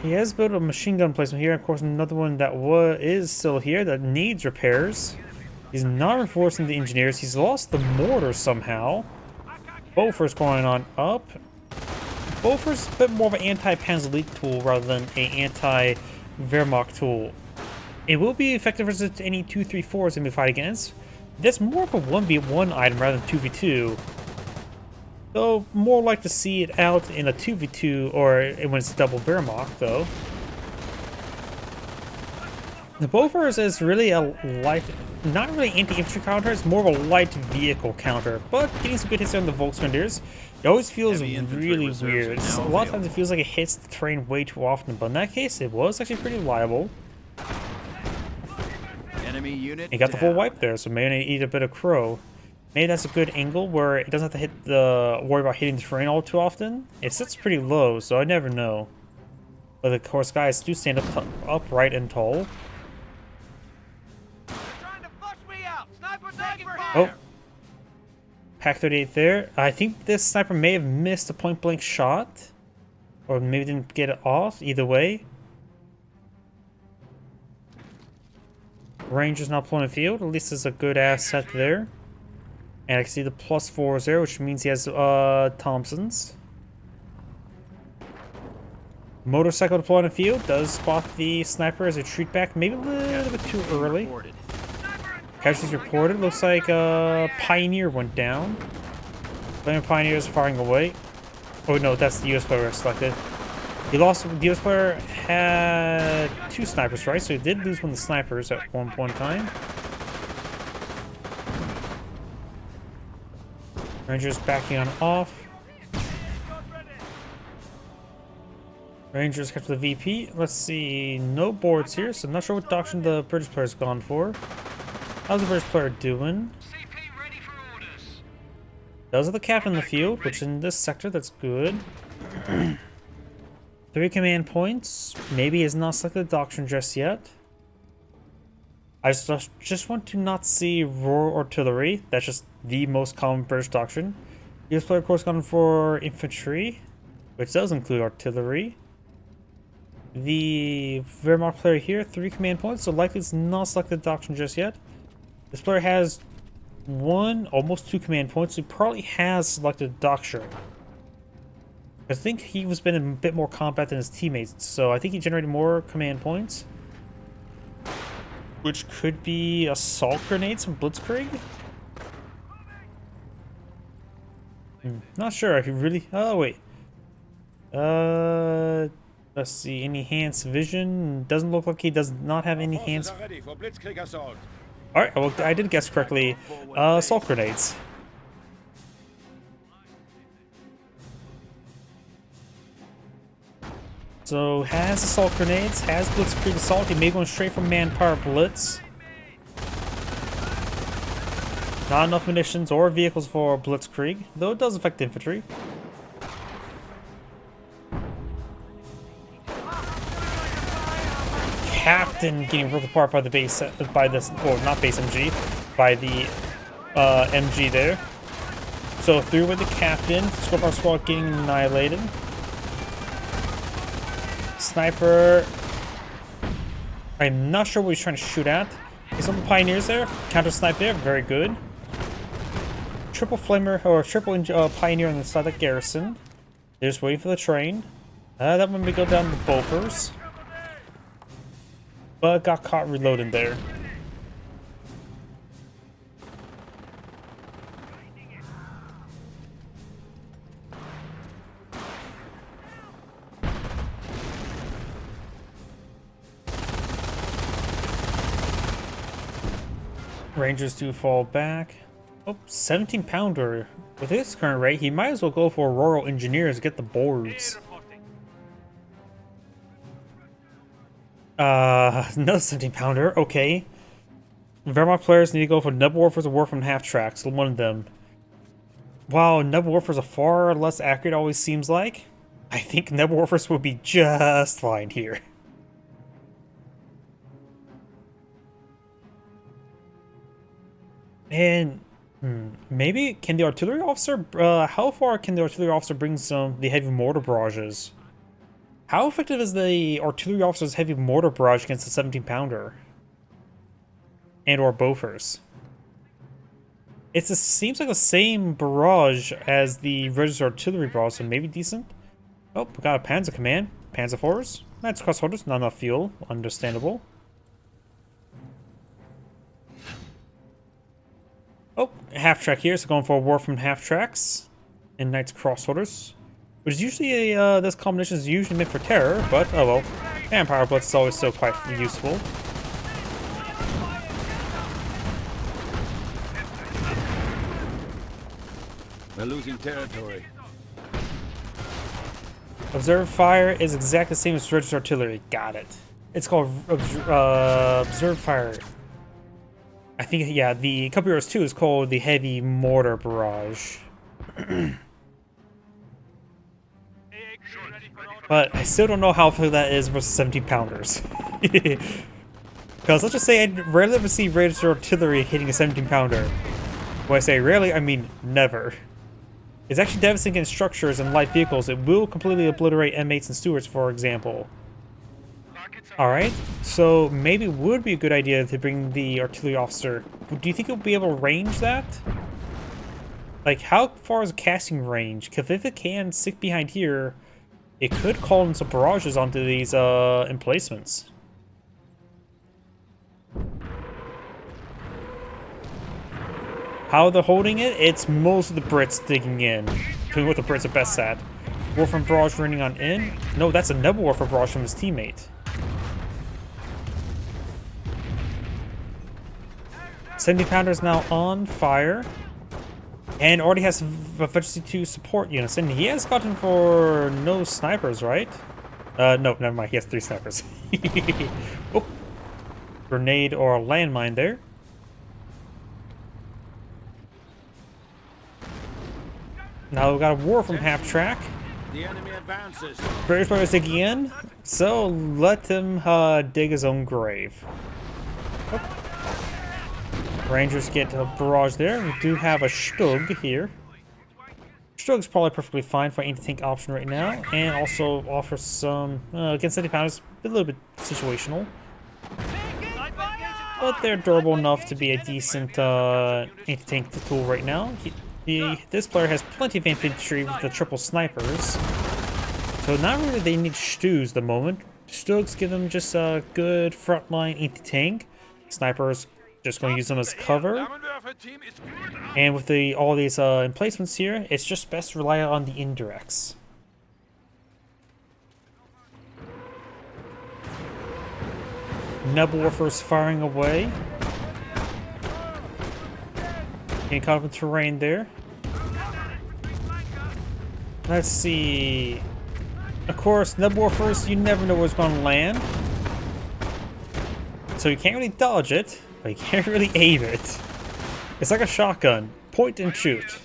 He has built a machine gun placement here. Of course, another one that is still here that needs repairs. He's not reinforcing the engineers. He's lost the mortar somehow. Bofors going on up. Bofors a bit more of an anti-Panzer Elite tool rather than an anti-Wehrmacht tool. It will be effective versus any 234s in we fight against. That's more of a 1v1 item rather than 2v2. Though, more like to see it out in a 2v2 or when it's double Wehrmacht, though. The Bofors is really a light, not really anti-infantry counter, it's more of a light vehicle counter, but getting some good hits on the Volksgrenadiers, it always feels really weird. A lot of times it feels like it hits the terrain way too often, but in that case, it was actually pretty reliable. Enemy unit He got the full wipe there, so maybe eat a bit of crow. Maybe that's a good angle where it doesn't have to worry about hitting the terrain all too often. It sits pretty low, so I never know. But of course, guys do stand upright and tall. Oh, Pack 38 there. I think this sniper may have missed a point-blank shot, or maybe didn't get it off. Either way, Ranger's not pulling a field. At least it's a good asset there. And I can see the +4 there, which means he has Thompsons. Motorcycle deployed on the field does spot the sniper as a retreat back, maybe a little bit too early. Casualties reported. Looks like Pioneer went down. Flaming Pioneer is firing away. Oh no, that's the US player selected. He lost. The US player had 2 snipers, right? So he did lose one of the snipers at one point in time. Rangers backing on off. Rangers capture the VP. Let's see. No boards here, so I'm not sure what doctrine the British player's gone for. How's the British player doing? Those are the captain in the field, which in this sector, that's good. 3 command points. Maybe he has not selected the doctrine just yet. I just want to not see Royal Artillery. That's just the most common British doctrine. US player, of course, gone for infantry, which does include artillery. The Wehrmacht player here, 3 command points, so likely it's not selected doctrine just yet. This player has 1, almost 2 command points, so he probably has selected doctrine. I think he was been in a bit more combat than his teammates, so I think he generated more command points. Which could be assault grenades from Blitzkrieg? Not sure if he really... Oh, wait. Let's see. Enhanced vision. Doesn't look like he does not have any enhanced... Alright, well, I did guess correctly. Assault grenades. So, has assault grenades, has Blitzkrieg assault. He may go straight from manpower blitz. Not enough munitions or vehicles for Blitzkrieg, though it does affect infantry. Captain getting ripped apart by the base, by this, or not base MG, by the MG there. So through with the captain, Scorpion squad getting annihilated. Sniper. I'm not sure what he's trying to shoot at. There's some pioneers there. Counter snipe there, very good. Triple flamer or triple pioneer on the side of the garrison. They're just waiting for the train. That one may go down the Bofors. But got caught reloading there. Rangers do fall back. Oh, 17 pounder. With his current rate, he might as well go for Royal Engineers to get the boards. Another 17 pounder. Okay. Wehrmacht players need to go for Nebelwerfers or War from half tracks. One of them. Wow, Nebelwerfers are far less accurate, always seems like. I think Nebelwerfers will be just fine here. And maybe can the artillery officer? How far can the artillery officer bring the heavy mortar barrages? How effective is the artillery officer's heavy mortar barrage against the 17 pounder? And or Bofors? Seems like the same barrage as the registered artillery barrage, so maybe decent. Oh, we got a Panzer command, Panzer fours. That's crossholders, not enough fuel, understandable. Oh, half track here, so going for a war from half tracks and Knights crossholders, which is usually this combination is usually meant for terror, but oh well. Manpower blitz is always so quite useful. We're losing territory. Observe fire is exactly the same as registered artillery. Got it. It's called observe fire. I think, yeah, the Couple Heroes 2 is called the Heavy Mortar Barrage. But I still don't know how effective that is versus 17 pounders. Because let's just say I rarely ever see registered artillery hitting a 17 pounder. When I say rarely, I mean never. It's actually devastating against structures and light vehicles. It will completely obliterate M8s and Stuarts, for example. Alright, so maybe it would be a good idea to bring the artillery officer. Do you think he'll be able to range that? Like, how far is a casting range? Because if it can stick behind here, it could call in some barrages onto these emplacements. How they're holding it? It's most of the Brits digging in. Doing what the Brits are best at. Warframe barrage running on in. No, that's a Nebelwerfer barrage from his teammate. 70 pounder is now on fire. And already has efficiency 2 support units. And he has gotten for no snipers, right? No, never mind. He has 3 snipers. Oh. Grenade or landmine there. Now we've got a war from half track. The enemy advances. British players digging in, so let him dig his own grave. Oh. Rangers get a barrage there. We do have a Stug here. Stug's probably perfectly fine for anti-tank option right now, and also offers some, against 70 pounders, a little bit situational. But they're durable enough to be a decent anti-tank tool right now. This player has plenty of infantry with the triple snipers, so not really they need Stugs at the moment. Stugs give them just a good frontline anti-tank. Snipers just going to use them as cover. And with all these emplacements here, it's just best to rely on the indirects. Nebelwerfer's firing away. Getting caught up in terrain there. Let's see. Of course, Nebelwerfers, you never know what's going to land. So you can't really dodge it, but you can't really aim it. It's like a shotgun. Point and shoot.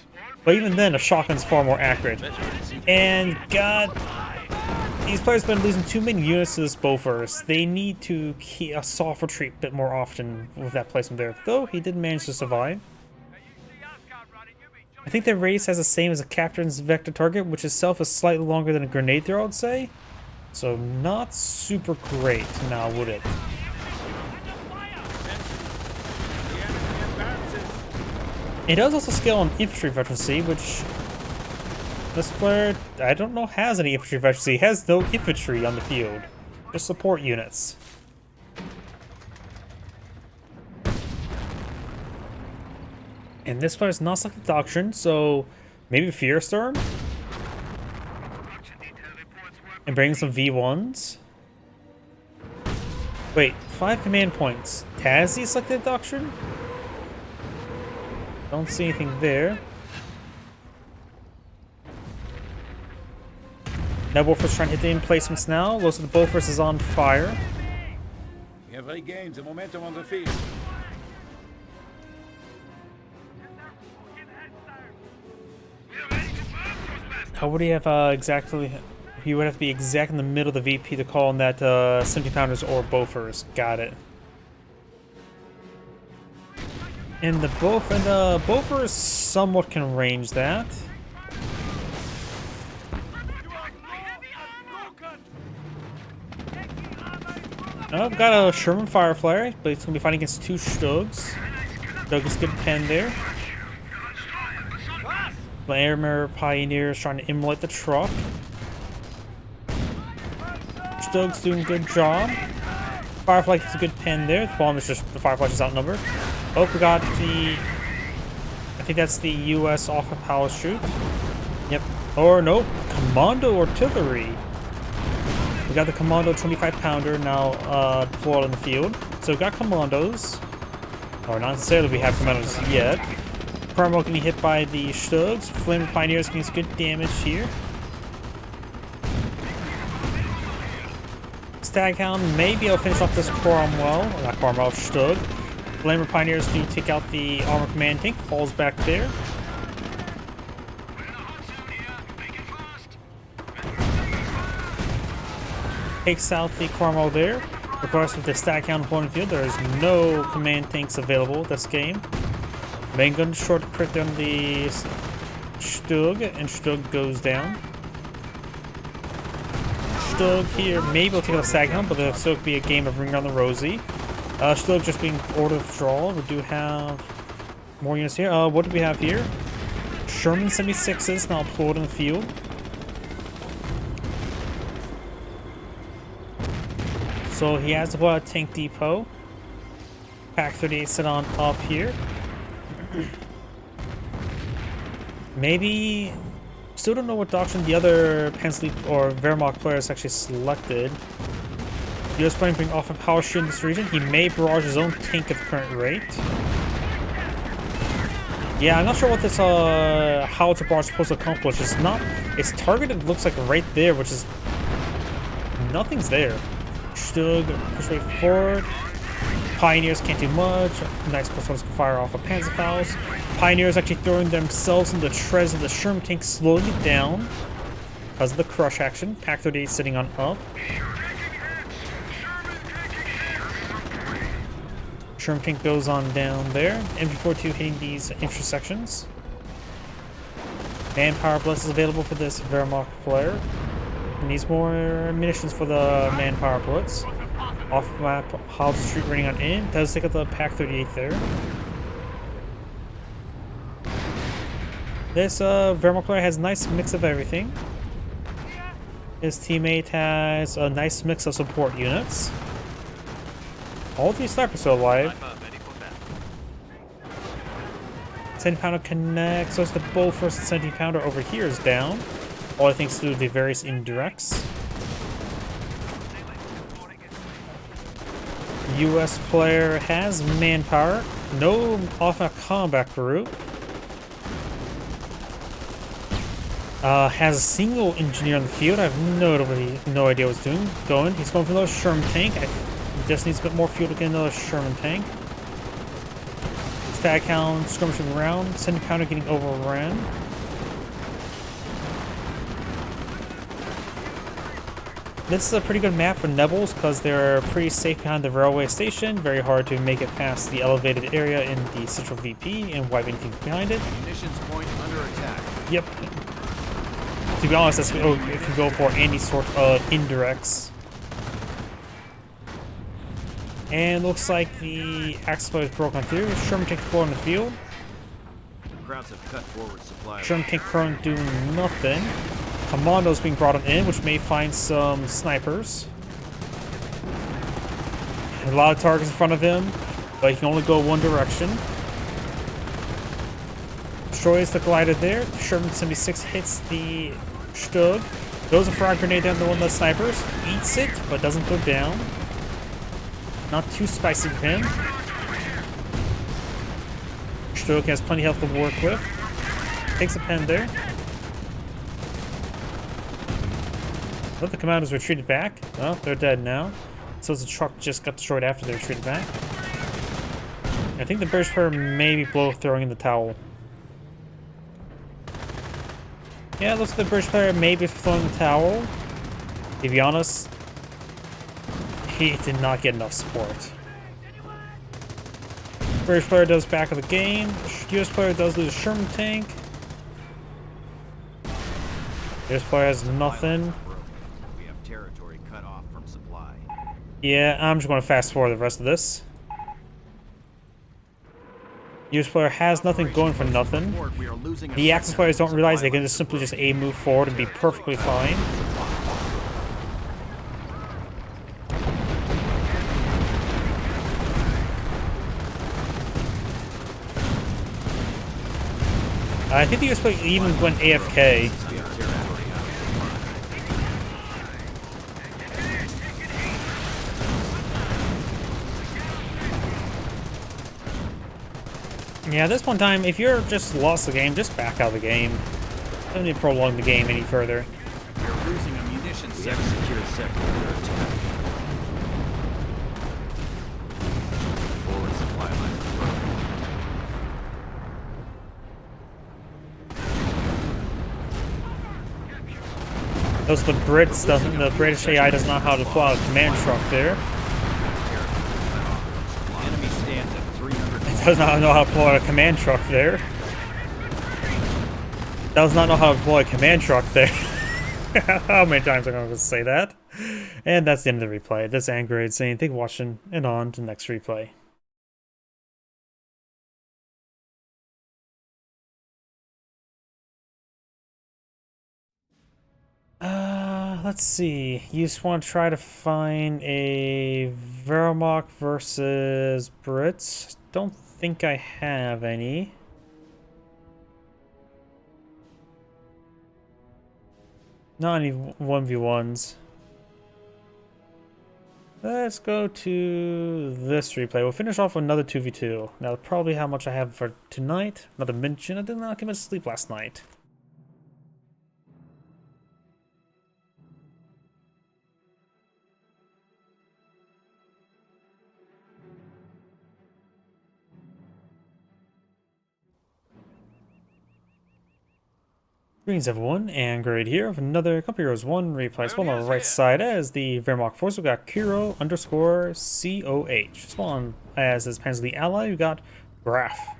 But even then, a shotgun's far more accurate. And God, these players have been losing too many units to this Bofors. They need to keep a soft retreat a bit more often with that placement there. Though, he did manage to survive. I think the radius has the same as a captain's vector target, which itself is slightly longer than a grenade throw, I'd say. So not super great now, would it? It does also scale on infantry veterancy, which this player, I don't know, has any infantry veterancy. He has no infantry on the field, just support units. And this player's not selected Doctrine, so maybe Fear Storm? And bring some V1s? Wait, 5 command points. Has he selected Doctrine? Don't see anything there. Nebelwerfer's trying to hit the emplacements now. Looks like the Bofors is on fire. We have regained the momentum on the field. How would he have exactly... He would have to be exact in the middle of the VP to call on that 70 pounders or Bofors. Got it. And the Bofors somewhat can range that. Oh, got a Sherman Fireflyer, but it's going to be fighting against 2 Stugs. Stug is good pen there. Flamer Pioneers trying to immolate the truck. Stug's doing a good job. Firefly gets a good pen there. The bomb is just, the Firefly's just outnumbered. Oh, we got the... I think that's the US off of parachute. Yep. Or no, Commando Artillery. We got the Commando 25 pounder now deployed in the field. So we got Commandos. Or not necessarily we have Commandos yet. Cromwell getting hit by the Stugs. Flaming Pioneers getting some good damage here. Staghound may be able to finish off this Cromwell. Not Cromwell, Stug. Flamer Pioneers do take out the armor command tank. Falls back there. Takes out the Cromwell there. Of course, with the Staghound opponent field, there is no command tanks available this game. Main gun short crit on the Stug, and Stug goes down. Stug here maybe will take out the Staghound, but it'll still be a game of Ring on the Rosie. Stug just being order of withdrawal. We do have more units here. What do we have here? Sherman 76s now deployed in the field. So he has a tank depot. Pack 38 sit on up here. Maybe... Still don't know what doctrine the other Pansleep or Wehrmacht players actually selected. US planning to bring off a power shoot in this region. He may barrage his own tank at the current rate. Yeah, I'm not sure what this howitzer barrage is supposed to accomplish. It's not... It's targeted, looks like right there, which is... Nothing's there. Stug, push way forward. Pioneers can't do much. Nice plus ones can fire off of Panzerfaust. Pioneers actually throwing themselves in the treads of the Sherman tank, slowing it down because of the crush action. Pack 38 sitting on up. Sherm tank goes on down there. MG42 hitting these intersections. Manpower blitz is available for this Wehrmacht player. Needs more munitions for the manpower blitz. Off map, Hobbs Street running on in. Does take out the Pack 38 there. This Wehrmacht player has a nice mix of everything. His teammate has a nice mix of support units. All three snipers are alive. 70-pounder connects, so the bolt first 70-pounder over here is down. All I think is through the various indirects. US player has manpower, no off-map combat group. Has a single engineer on the field. I have no idea what's going. He's going for another Sherman tank. He just needs a bit more fuel to get another Sherman tank. Stag Hound skirmishing around. 70-pounder getting overrun. This is a pretty good map for Nebels because they're pretty safe behind the railway station. Very hard to make it past the elevated area in the central VP and wipe anything behind it. Munitions point under attack. Yep. To be honest, that's what you can go for any sort of indirects. And looks like the Axis player is broken through. Sherman tank deployed on the field. Crowds have cut forward supply. Sherman tank current doing nothing. Commandos being brought in, which may find some snipers. A lot of targets in front of him, but he can only go one direction. Destroys the glider there. Sherman 76 hits the Stug. Throws a frag grenade down to one of the snipers. Eats it, but doesn't go down. Not too spicy for him. Stug has plenty of health to work with. Takes a pen there. Let the commandos retreated back. Well, they're dead now. So the truck just got destroyed after they retreated back. I think the British player may be throwing in the towel. Yeah, it looks like the British player may be throwing the towel. To be honest, he did not get enough support. British player does back of the game. US player does lose a Sherman tank. US player has nothing. We have territory cut off from supply. Yeah, I'm just going to fast forward the rest of this. US player has nothing going for nothing. The Axis players don't realize they can just simply just move forward and be perfectly fine. I think the US player even went AFK. Yeah, at this point in time, if you're just lost the game, just back out of the game. Don't need to prolong the game any further. We're losing a munitions sector. Secured sector under attack. Forward supply line is broken. Those the Brits doesn't. The British AI does not know how to plow a command truck there. Enemy stands at 300. It does not know how to deploy a command truck there. Does not know how to deploy a command truck there. How many times am I going to say that? And that's the end of the replay. This is Angrade saying thank you for watching, and on to the next replay. Let's see. You just want to try to find a Wehrmacht versus Brits. Don't think I have any. Not any 1v1s. Let's go to this replay. We'll finish off with another 2v2. Now, probably how much I have for tonight. Not to mention, I did not get much sleep last night. Greens have one, and Grade here with another Company Heroes 1 replay. Spawn on the right side as the Wehrmacht force, we got Kiro _ COH. Spawn as his Panzer ally, we got Graf.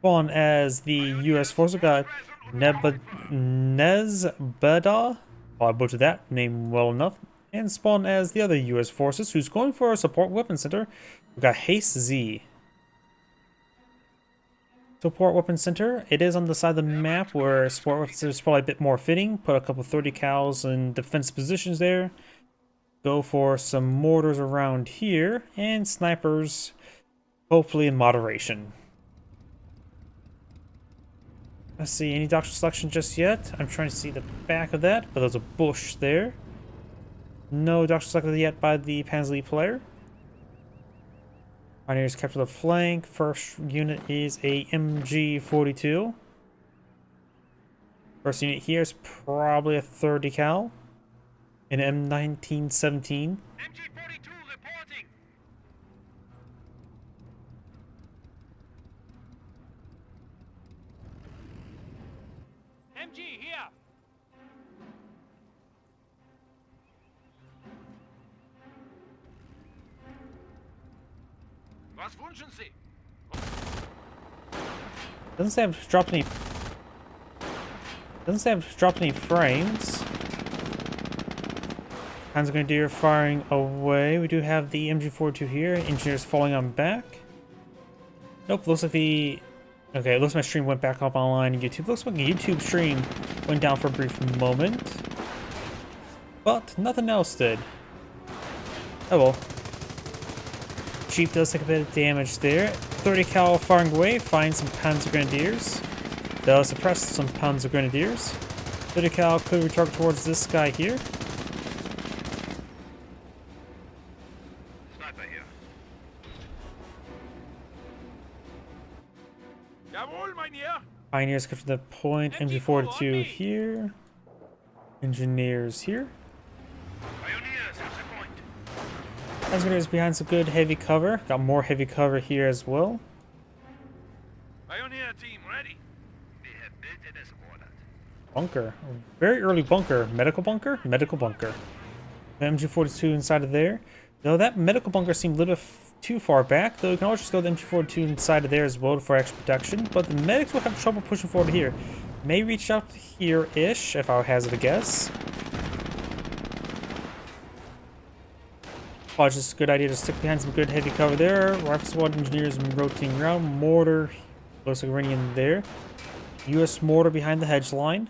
Spawn as the US force, we got Nezbeda. Well, I butchered that name well enough. And spawn as the other US forces, who's going for a support weapon center, we got Haste Z. Support weapon center. It is on the side of the map where support weapon center is probably a bit more fitting. Put a couple 30 cals in defense positions there. Go for some mortars around here and snipers, hopefully in moderation. Let's see, any doctor selection just yet? I'm trying to see the back of that, but there's a bush there. No doctor selected yet by the Panzer player. Pioneers capture the flank. First unit is a MG42. First unit here is probably a 30 cal. An M1917. MG42 reporting. MG here. Was wünschen Sie? Doesn't say I've dropped any. Doesn't say I've dropped any frames. Panzer Grenadier firing away. We do have the MG42 here. Engineers falling on back. Nope. Looks like the. Okay, it looks like my stream went back up online on YouTube. Looks like a YouTube stream went down for a brief moment, but nothing else did. Oh well. Jeep does take a bit of damage there. 30 cal firing away, finds some Panzer Grenadiers. Does suppress some Panzer Grenadiers. 30 cal could retarget towards this guy here. Sniper here. Jawohl, mein Herr! Pioneers capture the point. MG42 here. Engineers here. Pioneers have the point. Panzer Grenadiers behind some good heavy cover. Got more heavy cover here as well. Pioneer team ready. We have built it as ordered. Bunker. Very early bunker. Medical bunker? Medical bunker. The MG42 inside of there. Though that medical bunker seemed a little bit too far back, though you can always just throw the MG42 inside of there as well for extra protection. But the medics will have trouble pushing forward here. May reach out here-ish, if I hazard a guess. Probably just a good idea to stick behind some good heavy cover there. Rifle squad engineers rotating around. Mortar looks like running in there. US mortar behind the hedge line.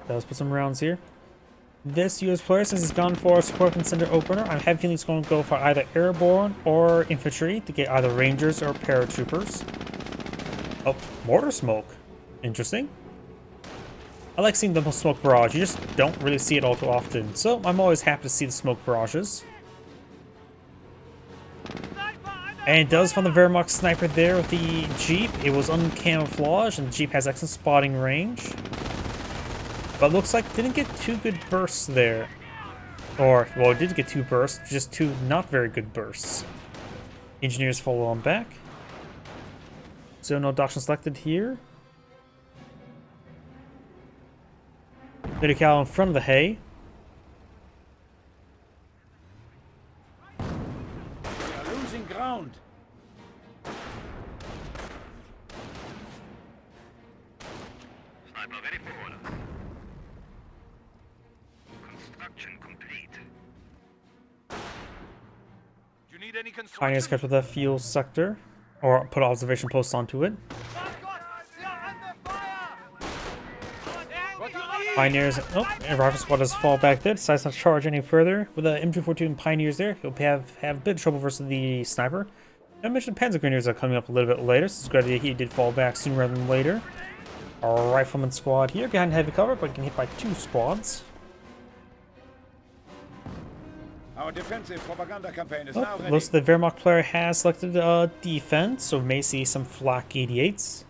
Let's put some rounds here. This US player, since he's gone for a support weapon center opener, I have a feeling he's going to go for either airborne or infantry to get either rangers or paratroopers. Oh, mortar smoke. Interesting. I like seeing the smoke barrage. You just don't really see it all too often. So I'm always happy to see the smoke barrages. And it does find the Wehrmacht sniper there with the Jeep. It was uncamouflaged and the Jeep has excellent spotting range. But looks like didn't get two good bursts there. Or, well, it did get two bursts, just two not very good bursts. Engineers follow on back. So no doctrine selected here. 30 cal in front of the hay. We are losing ground. Sniper ready for orders. Construction complete. Do you need any construction? Pioneers capture the fuel sector. Or put observation posts onto it. Pioneers. Oh, and Rifle Squad does fall back there. Decides not to charge any further. With the MG42 and Pioneers there, he'll have a bit of trouble versus the sniper. I mentioned Panzer Grenadiers are coming up a little bit later, so it's a good idea he did fall back sooner rather than later. Our Rifleman squad here behind heavy cover, but getting hit by two squads. Our defensive propaganda campaign is now ready. Most of the Wehrmacht player has selected defense, so we may see some flak 88s.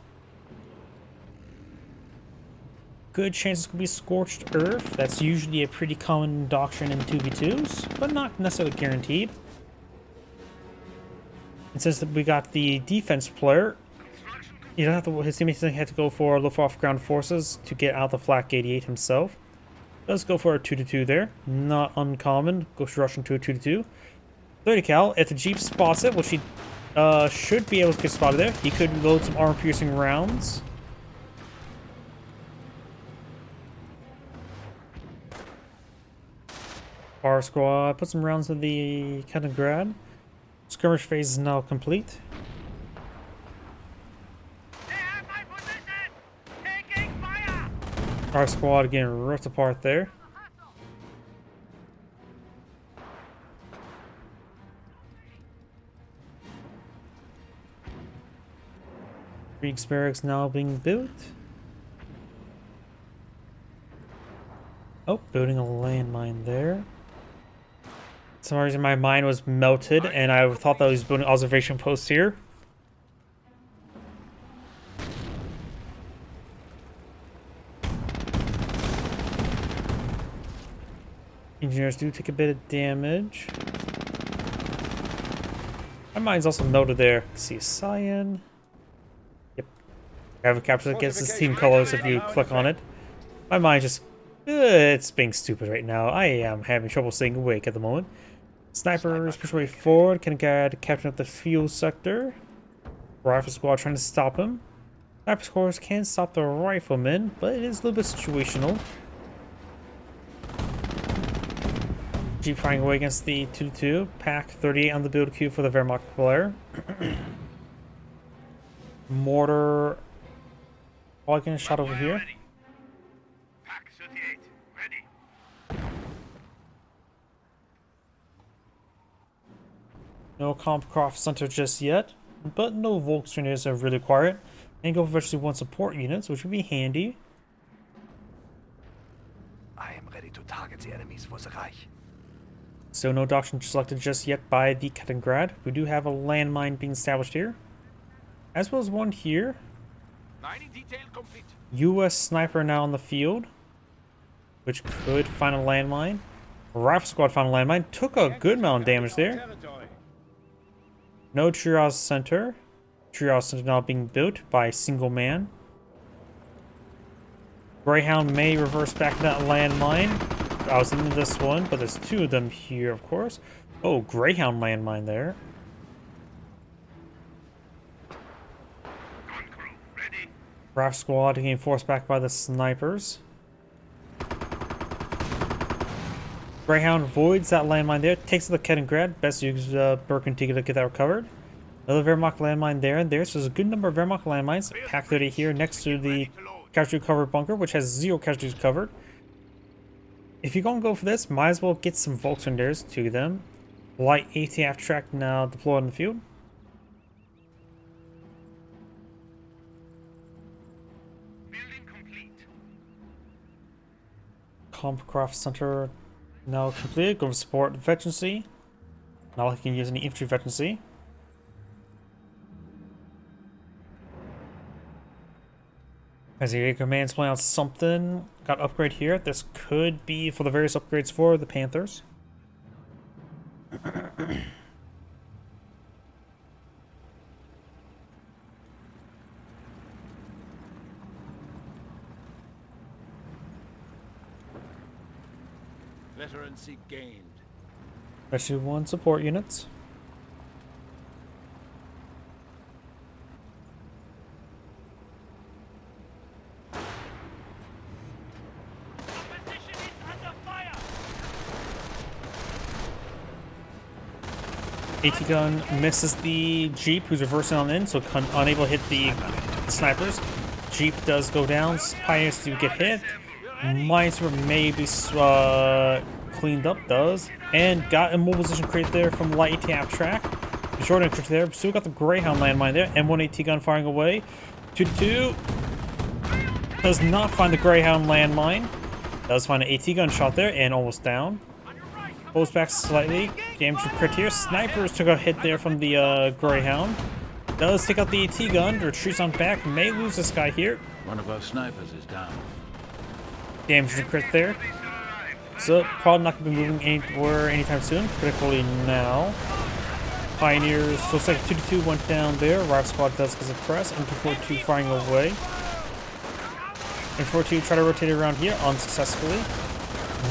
good chance it's going to be Scorched Earth. That's usually a pretty common doctrine in 2v2s, but not necessarily guaranteed. And since we got the defense player, you don't have to. His teammates have to go for low off ground forces to get out the Flak 88 himself. Let's go for a 2-2 there. Not uncommon. Goes rushing to a 2-2. 30 cal. If the Jeep spots it, which he should be able to get spotted there, he could load some armor-piercing rounds. Fire squad, put some rounds in the Kaliningrad. Skirmish phase is now complete. Our squad getting ripped apart there. Greeks barracks now being built. Oh, building a landmine there. For some reason my mind was melted and I thought that I was building observation posts here. Engineers do take a bit of damage. My mind's also melted there. See cyan. Yep. I have a capture that gets this team colors if you click on it. My mind just it's being stupid right now. I am having trouble staying awake at the moment. Snipers push way forward. Can get captain up the fuel sector. Rifle squad trying to stop him. Sniper squads can stop the riflemen, but it is a little bit situational. Jeep firing away against the 2-2. Pack 38 on the build queue for the Wehrmacht player. Mortar. All getting shot over here. Pack 38, ready. No Compcroft Center just yet, but no Volkswagens are really required. And go for virtually one support units, which would be handy. I am ready to target the enemies for the Reich. So no doctrine selected just yet by the Kaliningrad. We do have a landmine being established here, as well as one here. Mining detail complete. U.S. sniper now on the field, which could find a landmine. Rifle squad found a landmine. Took a good amount of damage there. No triage center. Triage center now being built by a single man. Greyhound may reverse back that landmine. I was in this one, but there's two of them here, of course. Oh, Greyhound landmine there. Raft squad getting forced back by the snipers. Greyhound voids that landmine there, takes the Kaliningrad. Best use Burgundy to get that recovered. Another Wehrmacht landmine there and there, so there's a good number of Wehrmacht landmines. Pack 30 here next to the casualty covered bunker, which has 0 casualties covered. If you're gonna go for this, might as well get some Volkswagers to them. Light ATF track now deployed in the field. Building complete. Compcroft Center now completed. Go for support veterancy. Not like you can use any infantry veterancy. As the command's playing out something, got upgrade here. This could be for the various upgrades for the Panthers. Veterancy gained. Especially 1 support units. AT gun misses the Jeep, who's reversing on in, so unable to hit the snipers. Jeep does go down. Pioneers do get hit. Minesweeper may be cleaned up, does, and got a mobilization crate there from light ATF track. Short entrance there. Still got the Greyhound landmine there. M1 AT gun firing away. 2-2 does not find the Greyhound landmine. Does find an AT gun shot there and almost down. Pulls back slightly. Damage crit here. Snipers took a hit there from the Greyhound. Does take out the AT gun. Retreats on back. May lose this guy here. One of our snipers is down. Damage and crit there. So probably not going to be moving anywhere anytime soon, particularly now. Pioneers, so it's like 2-2 went down there. Rival squad does get suppressed. MP42 firing away. MP42 try to rotate around here unsuccessfully.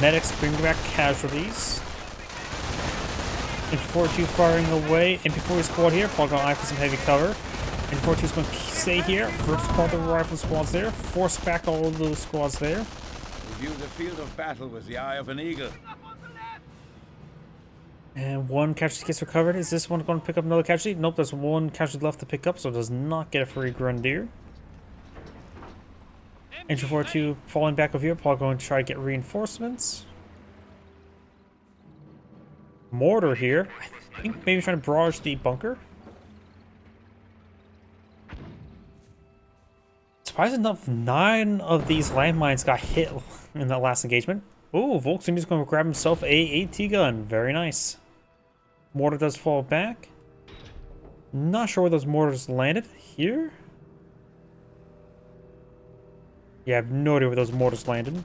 Medics bring back casualties. MP42 firing away. MP40 squad here, probably going to eye for some heavy cover. MP42 is going to stay here. First part of the rifle squads there. Force back all of those squads there. View the field of battle with the eye of an eagle. And one casualty gets recovered. Is this one going to pick up another casualty? Nope, there's one casualty left to pick up, so it does not get a free Grenadier. Entry 42 falling back over here, probably going to try to get reinforcements. Mortar here. I think maybe trying to barrage the bunker. Surprisingly enough, 9 of these landmines got hit in that last engagement. Oh, Volkswagen is going to grab himself a AT gun. Very nice. Mortar does fall back. Not sure where those mortars landed. Here? Yeah, I have no idea where those mortars landed.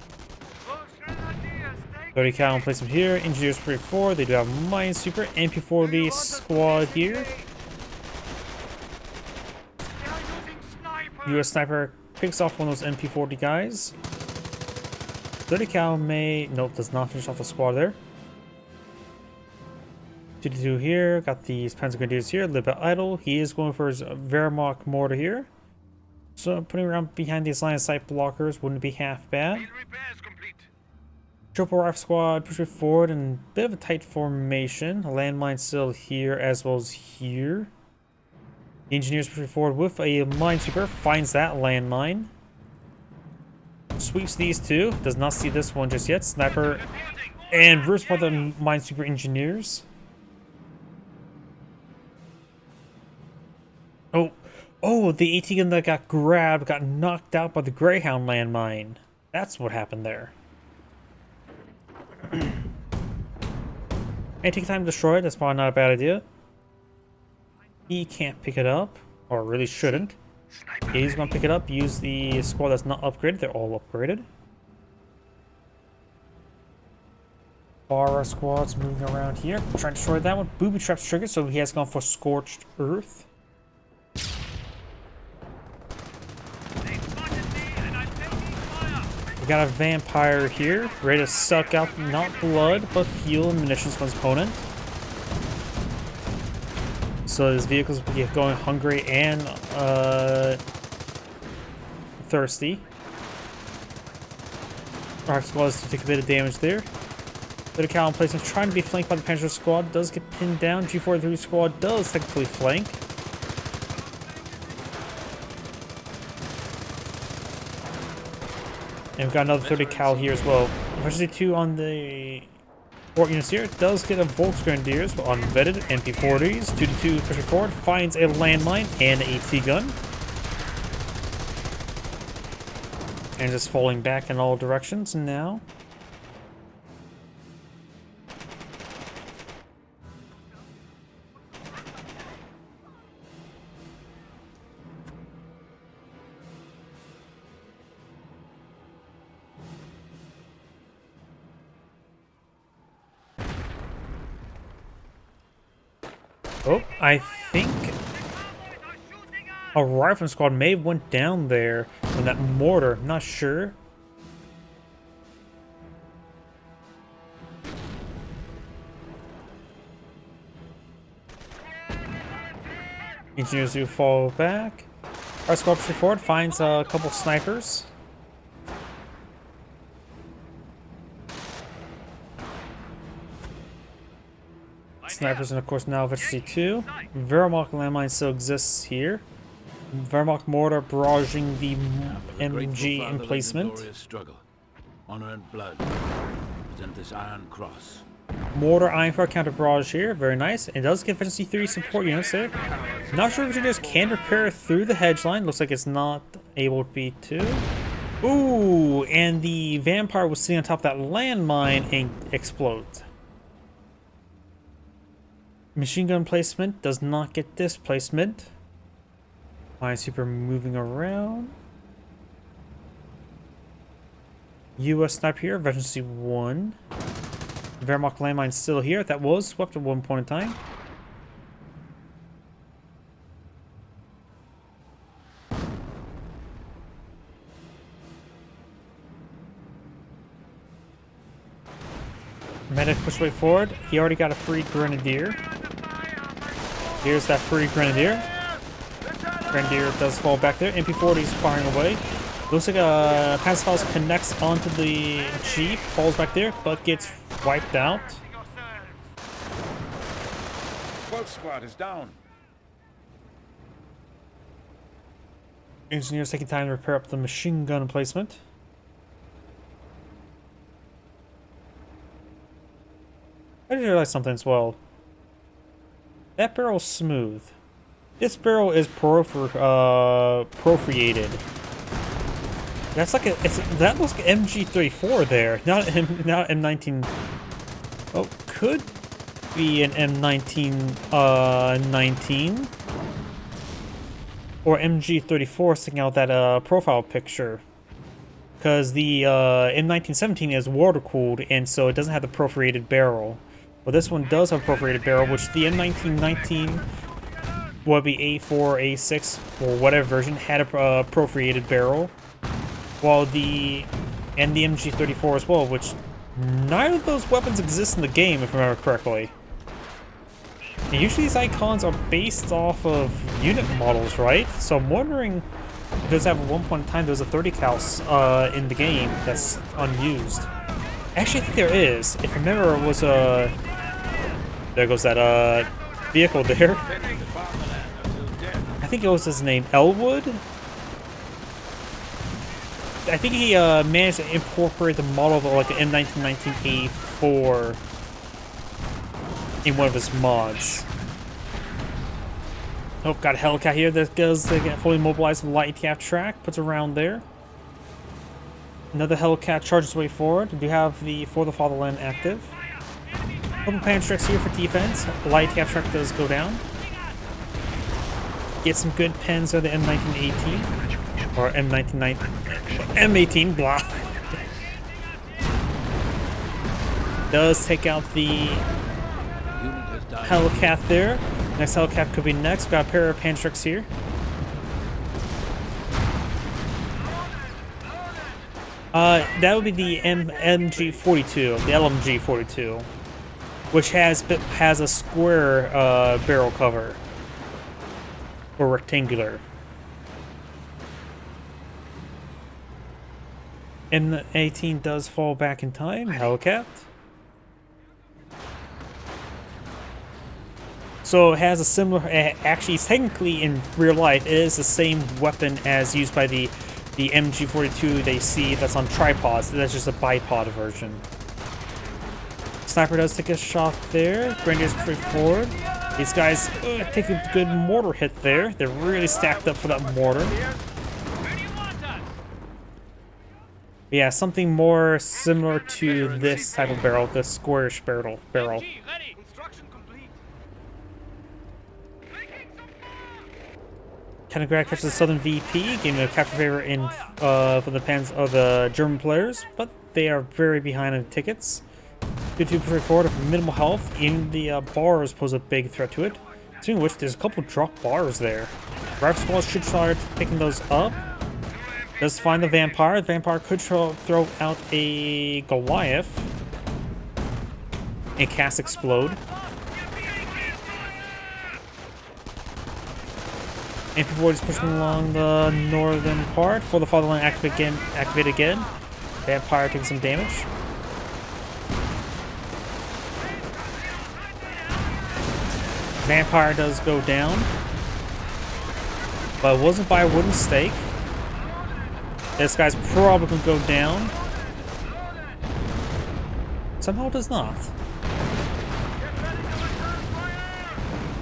30 cal and place them here. Engineers 34. They do have Minesweeper. MP40 squad here. US sniper picks off one of those MP40 guys. 30 cal may... Nope, does not finish off the squad there. 2-2 here. Got these Panzer Grenadiers here. A little bit idle. He is going for his Wehrmacht mortar here. So putting around behind these line of sight blockers wouldn't be half bad. Triple rifle squad pushing forward in a bit of a tight formation. A landmine still here as well as here. The engineers pushing forward with a minesweeper. Finds that landmine. Sweeps these two. Does not see this one just yet. Sniper and rips by the minesweeper engineers. Oh, the AT gun that got grabbed got knocked out by the Greyhound landmine. That's what happened there. And take time to destroy it. That's probably not a bad idea. He can't pick it up, or really shouldn't. He's going to pick it up. Use the squad that's not upgraded. They're all upgraded. Bar squads moving around here. Trying to destroy that one. Booby traps triggered, so he has gone for Scorched Earth. We got a vampire here, ready to suck out not blood, but fuel and munitions from his opponent. So his vehicles will get going hungry and thirsty. Our squad is to take a bit of damage there. Bit of cal in place of trying to be flanked by the Panzer squad. Does get pinned down. G43 squad does technically flank. And we've got another 30 cal here as well. Emergency 2 on the port units here. Does get a Volksgrenadiers, but unvetted MP40s. 2-2 pushing forward. Finds a landmine and an AT gun. And just falling back in all directions now. Oh, I think a rifle squad may have went down there when that mortar. Not sure. Engineers do fall back. Our squad pushes forward, finds a couple snipers. Snipers and of course now Emergency 2. Wehrmacht landmine still exists here. Wehrmacht mortar barraging the MG emplacement. Struggle, honor and blood. Present this iron cross. Mortar iron for counter barrage here, very nice. It does get Emergency 3 support units there. Not sure if engineers can repair through the hedge line. Looks like it's not able to be too. Ooh, and the vampire was sitting on top of that landmine and explodes. Machine gun placement does not get displacement. Minesweeper moving around. US sniper here, emergency 1. Wehrmacht landmine still here. That was swept at one point in time. Medic push way forward. He already got a free grenadier. Here's that free grenadier. Grenadier does fall back there. MP40 is firing away. Looks like a Panzerfaust connects onto the Jeep, falls back there, but gets wiped out. 12th squad is down. Engineers taking time to repair up the machine gun emplacement. I just realized something as well. That barrel's smooth. This barrel is perforated. That's like that looks like MG34 there, not M19. Oh, could be an M19 19 or MG34 sticking out that profile picture. Because the M1917 is water cooled, and so it doesn't have the perforated barrel. But this one does have a perforated barrel, which the M1919 would be A4, A6, or whatever version had a perforated barrel. While the MG34 as well, which neither of those weapons exist in the game, if I remember correctly. And usually these icons are based off of unit models, right? So I'm wondering if there's at one point in time there was a 30 cal in the game that's unused. Actually, I think there is. If I remember, it was a... There goes that vehicle there. I think it was his name, Elwood? I think he managed to incorporate the model of like the M1919A4 in one of his mods. Oh, got a Hellcat here that goes to get fully mobilized with light ATF track, puts around there. Another Hellcat charges way forward. We do have the For the Fatherland active. Couple pan tracks here for defense. Light ATF track does go down. Get some good pens of the M1918 or M1919. M18, blah. Does take out the Hellcat there. Next Hellcat could be next. Got a pair of Pantrix here. That would be the MG42, the LMG42, which has a square barrel cover or rectangular. M18 does fall back in time. Hellcat. So it has a similar. Actually, technically in real life, it is the same weapon as used by the MG42 they see that's on tripods. That's just a bipod version. Sniper does take a shot there. Grenadiers pretty forward. These guys take a good mortar hit there. They're really stacked up for that mortar. Yeah, something more similar to this type of barrel, the squarish barrel. Kaliningrad catches the Southern VP, giving a capture favor in for the pans of the German players, but they are very behind on tickets. 2-2 push forward with minimal health. Even the bars pose a big threat to it. Speaking of which, there's a couple drop bars there. Rifle squad should start picking those up. Does find the Vampire. The Vampire could throw out a Goliath. A cast explode. MP40 is pushing along the northern part. For the Fatherland activate again. Vampire taking some damage. Vampire does go down. But it wasn't by a wooden stake. This guy's probably going to go down. Somehow it does not.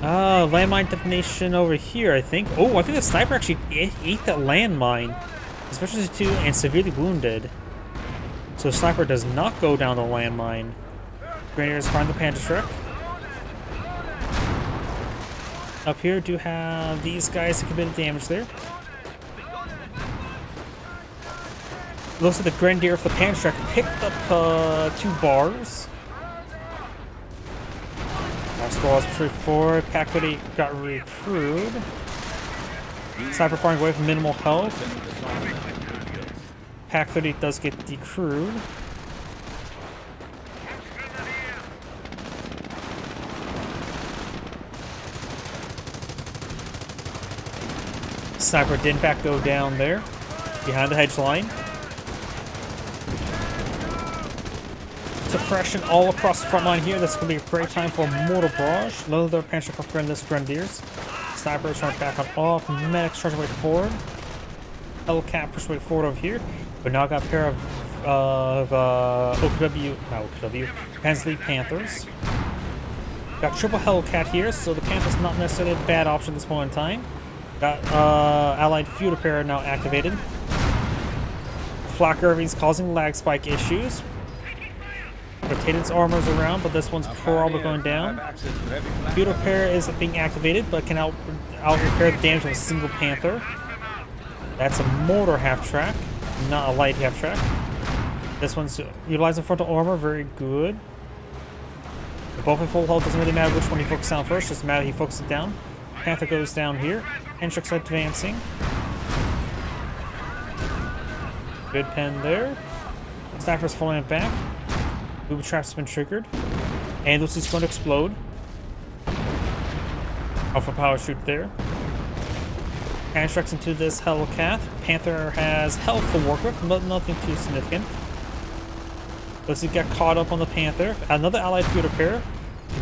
Landmine detonation over here, I think. Oh, I think the sniper actually ate that landmine. Especially 2 and severely wounded. So the sniper does not go down the landmine. Grenadiers find the Panther truck. Up here do have these guys that commit damage there. Looks like the Grenadier of the Panzer picked up 2 bars. Our squad's pushed forward. Pack 30 got recruited. Sniper firing away from minimal health. Pack 30 does get decrewed. Sniper did in fact go down there, behind the hedge line. Suppression all across the front line here. This is going to be a great time for a mortar barrage. None of their Panzer Corps this Grenadiers. Sniper is trying to back on off. Medics trying to way forward. Hellcat push way forward over here. But now got a pair of Panzer Panthers. Got triple Hellcat here, so the Panther's not necessarily a bad option at this point in time. Got Allied Field Repair now activated. Flak Irving's causing lag spike issues. Rotating its armors around, but this one's probably going down. Field Repair is being activated, but can out repair the damage of a single Panther. That's a mortar half-track, not a light half-track. This one's utilizing frontal armor, very good. Both at full health, doesn't really matter which one he focuses on first, just matter he focuses it down. Panther goes down here. Hendrix advancing. Good pen there. Sniper's falling back. Booby trap's been triggered. And this is going to explode. Alpha power shoot there. Hendrix into this Hellcat. Panther has health to work with, but nothing too significant. Let's see, get caught up on the Panther. Another allied field repair,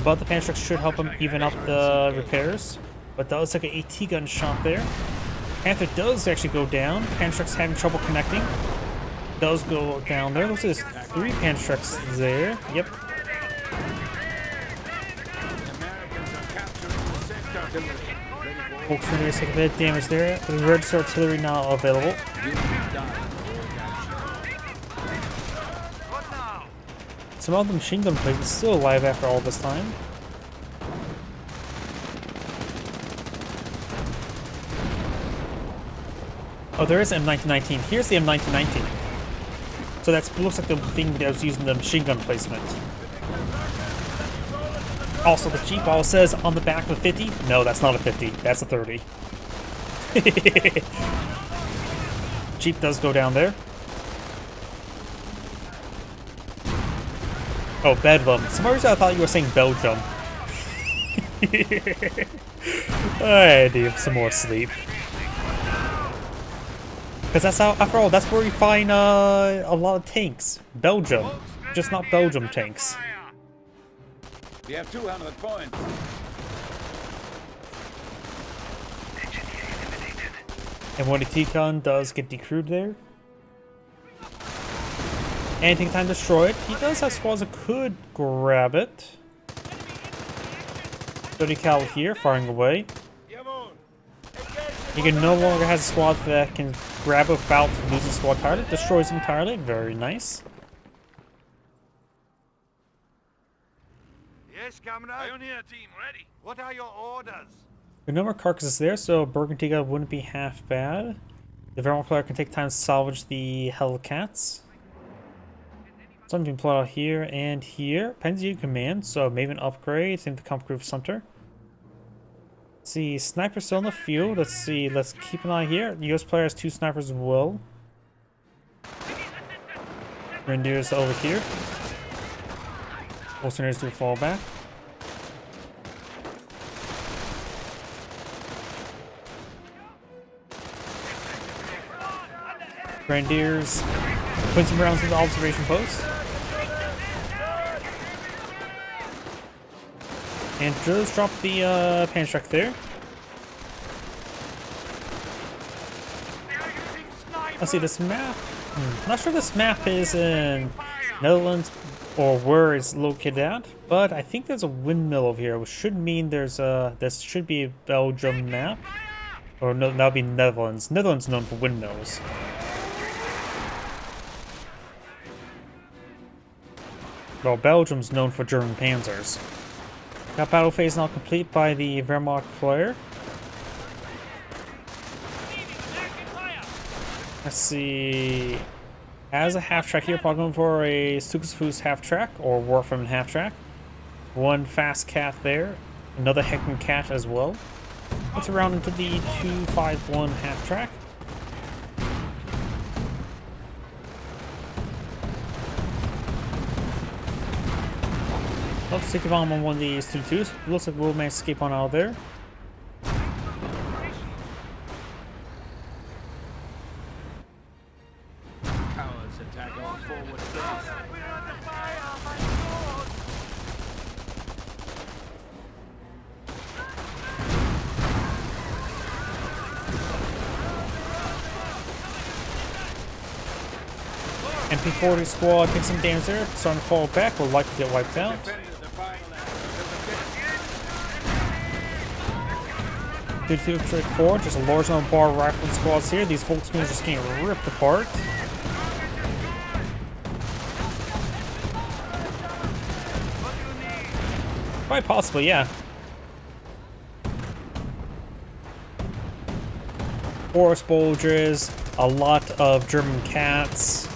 but the Panzer should help him even up the repairs. But that was like an AT gun shot there. Panther does actually go down. Panzer's having trouble connecting. Does go down there. Looks like there's 3 Panzers there. Yep. Folks are taking a bit of damage there. The red artillery now available. Some of the machine gun plate is still alive after all this time. Oh, there is M1919. Here's the M1919. So that looks like the thing that was using the machine gun placement. Also, the Jeep all says on the back of a 50. No, that's not a 50. That's a 30. Jeep does go down there. Oh, Bedlam. For some reason I thought you were saying Belgium. I need some more sleep. Because that's how, after all, that's where you find a lot of tanks. Belgium. Just not Belgium tanks. We have 200 points. And when the T-Con does get decrewed there. And take time to destroy it. He does have squads that could grab it. 30 cal here, firing away. He can no longer has a squad that can grab it without losing squad target. Destroys entirely. Very nice. Yes, Commander. Pioneer team ready. What are your orders? The number of carcasses there, so Burgundiga wouldn't be half bad. The Vermont player can take time to salvage the Hellcats. Something being plotted out here and here. Penziu command, so maybe an upgrade. Same with the comp group Sumter. Let's see, sniper still in the field. Let's see, let's keep an eye here. The US player has 2 snipers as well. Grenadiers over here. Bolsters do fall back. Grenadiers put some rounds in the observation post. And just drop the Panzerstruck there. Let's see this map. I'm not sure this map is in Netherlands or where it's located at, but I think there's a windmill over here, which should mean there's a this should be a Belgium map, or no, that'll be Netherlands. Netherlands is known for windmills. Well, Belgium's known for German panzers. That battle phase now complete by the Wehrmacht player. Let's see. As a half track here, probably going for a Sukasfus half track or Warframe half track. One fast cat there, another Hecken cat as well. Let's around into the 251 half track. Let's take a bomb on one of these 2-2s. Looks like we'll manage to escape on out of there. Cowards attack our forward base. We're under fire, my sword! MP40 squad takes some damage there. Starting to fall back. Will likely get wiped out. Defended the final area. 2-2 straight forward. Just a large number of bar rifling squads here. These Volkswagens are just getting ripped apart. Quite possibly, yeah. Forest bulges, a lot of German cats.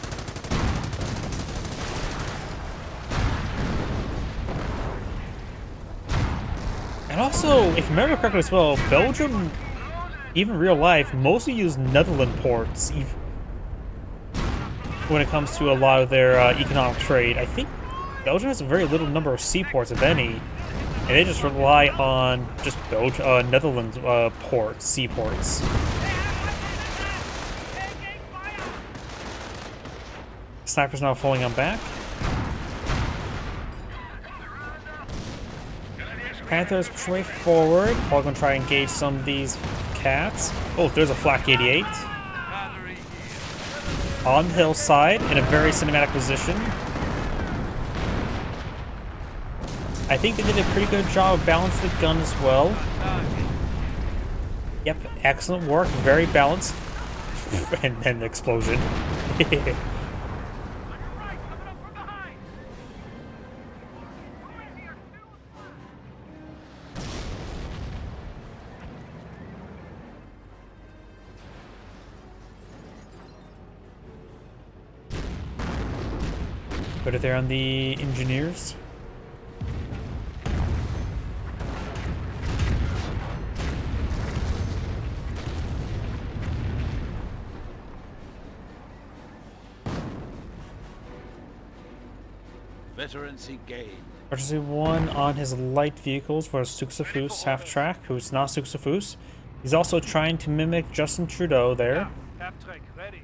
And also, if you remember correctly as well, Belgium, even real life, mostly use Netherlands ports when it comes to a lot of their economic trade. I think Belgium has a very little number of seaports, if any, and they just rely on just Netherlands ports, seaports. Sniper's now falling on back. Panthers push forward. Probably gonna try and engage some of these cats. Oh, there's a flak 88 on the hillside in a very cinematic position. I think they did a pretty good job of balancing the gun as well. Yep, excellent work, very balanced. And then the explosion. Put it there on the engineers. Veterancy gained. Emergency 1 on his light vehicles for Sukasfus half track, who's not Sukasfus. He's also trying to mimic Justin Trudeau there. Half track, ready.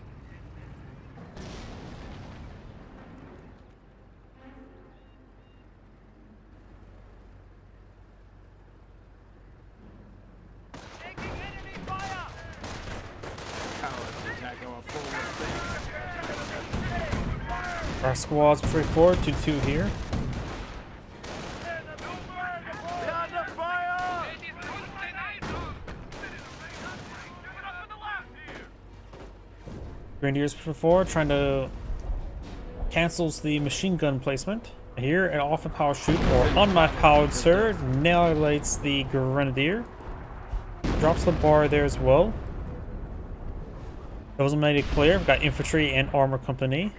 Taking enemy fire! Cowards attack our forward base. Our squad's straight forward, 2-2 here. We're under fire! Grenadiers push forward, trying to cancels the machine gun placement. Here, an off-powered shoot or unpowered surge annihilates the Grenadier. Drops the bar there as well. That wasn't made it clear. We've got infantry and armor company.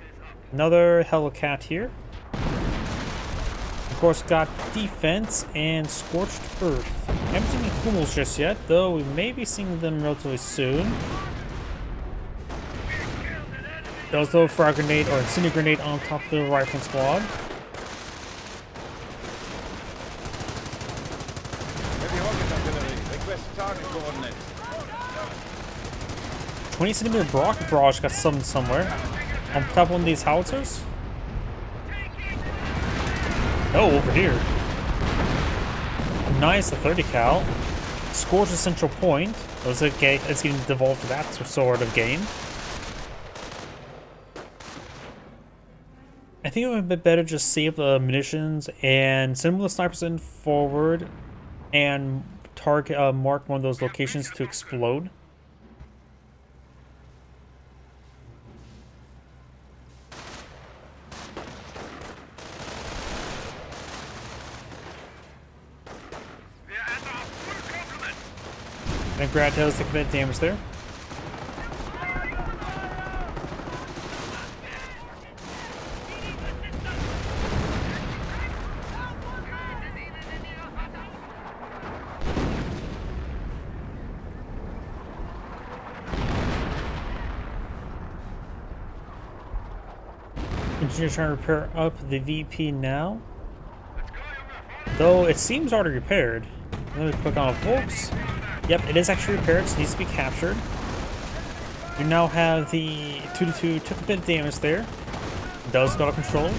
Another Hellcat here. Of course, got defense and scorched earth. Haven't seen any Hummels just yet, though we may be seeing them relatively soon. Those though frag grenade or incendiary grenade on top of the rifle squad. Heavy rocket artillery. Request target coordinates. 20 centimeter rocket barrage got summoned somewhere. On top of one of these howitzers? Oh, over here. Nice, the 30 cal. Scores a central point. Looks like it's getting devolved to that sort of game. I think it would be better just save the munitions and send the snipers in forward and target mark one of those locations to explode. And Grad taking a bit of damage there. Engineers trying to repair up the VP now. Though it seems already repaired. Let me click on Volks. Yep, it is actually repaired, so it needs to be captured. You now have the 2-2, took a bit of damage there. Does got control.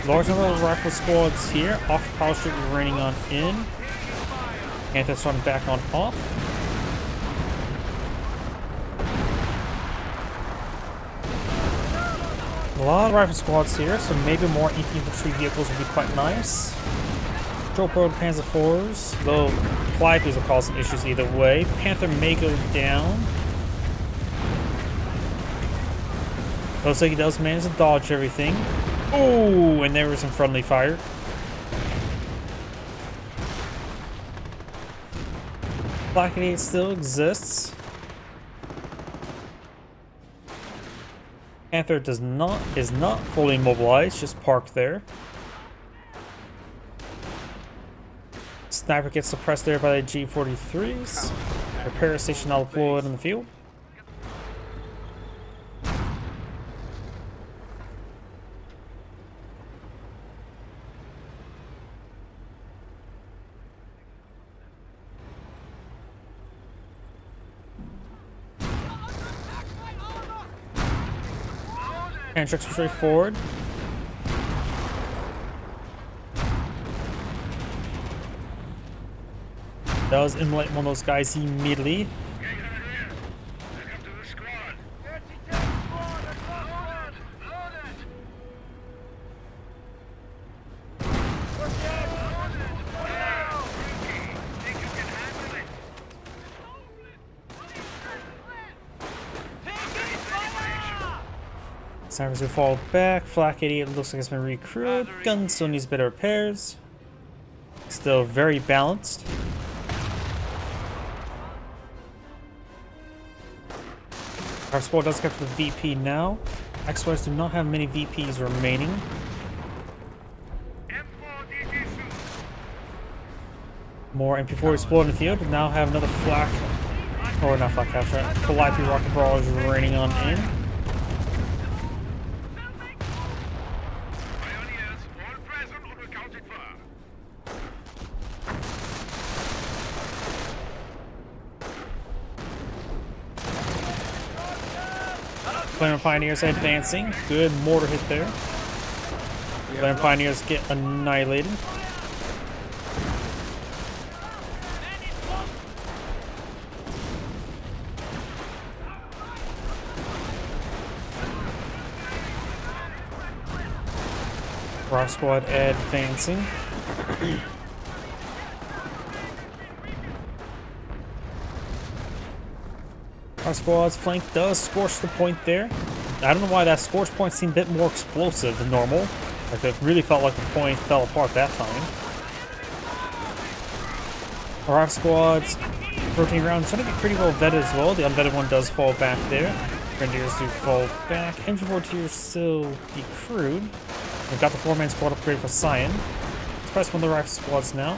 Large number of rifle squads here. Off Powell Street raining on in. Panther starting back on off. A lot of rifle squads here, so maybe more infantry vehicles would be quite nice. Patrol Panzer IVs, though Clype's will cause some issues either way. Panther may go down. Looks like he does manage to dodge everything. Ooh, and there was some friendly fire. Black 88 still exists. Panther is not fully immobilized, just parked there. Sniper gets suppressed there by the G43s. Repair station now deployed in the field. And trucks straight forward. Does immolate one of those guys immediately. Snipers will fall back. Flak 88 looks like it's been recruited. Gun still needs better repairs. Still very balanced. Our squad does get to the VP now. X-Wars do not have many VPs remaining. More MP4 explode in the field. Now have another flak, or not flak capture. Calliope rocket brawlers raining on in. Flame Pioneers advancing. Good mortar hit there. Flame Pioneers get annihilated. Rock Squad advancing. Our squad's flank does scorch the point there. I don't know why that scorch point seemed a bit more explosive than normal. Like it really felt like the point fell apart that time. Our squads rotating around, trying to get pretty well vetted as well. The unvetted one does fall back there. Grenadiers do fall back. MG42 still be crewed. We've got the 4-man squad upgrade for Cyan. Let's press one of the rifle squads now.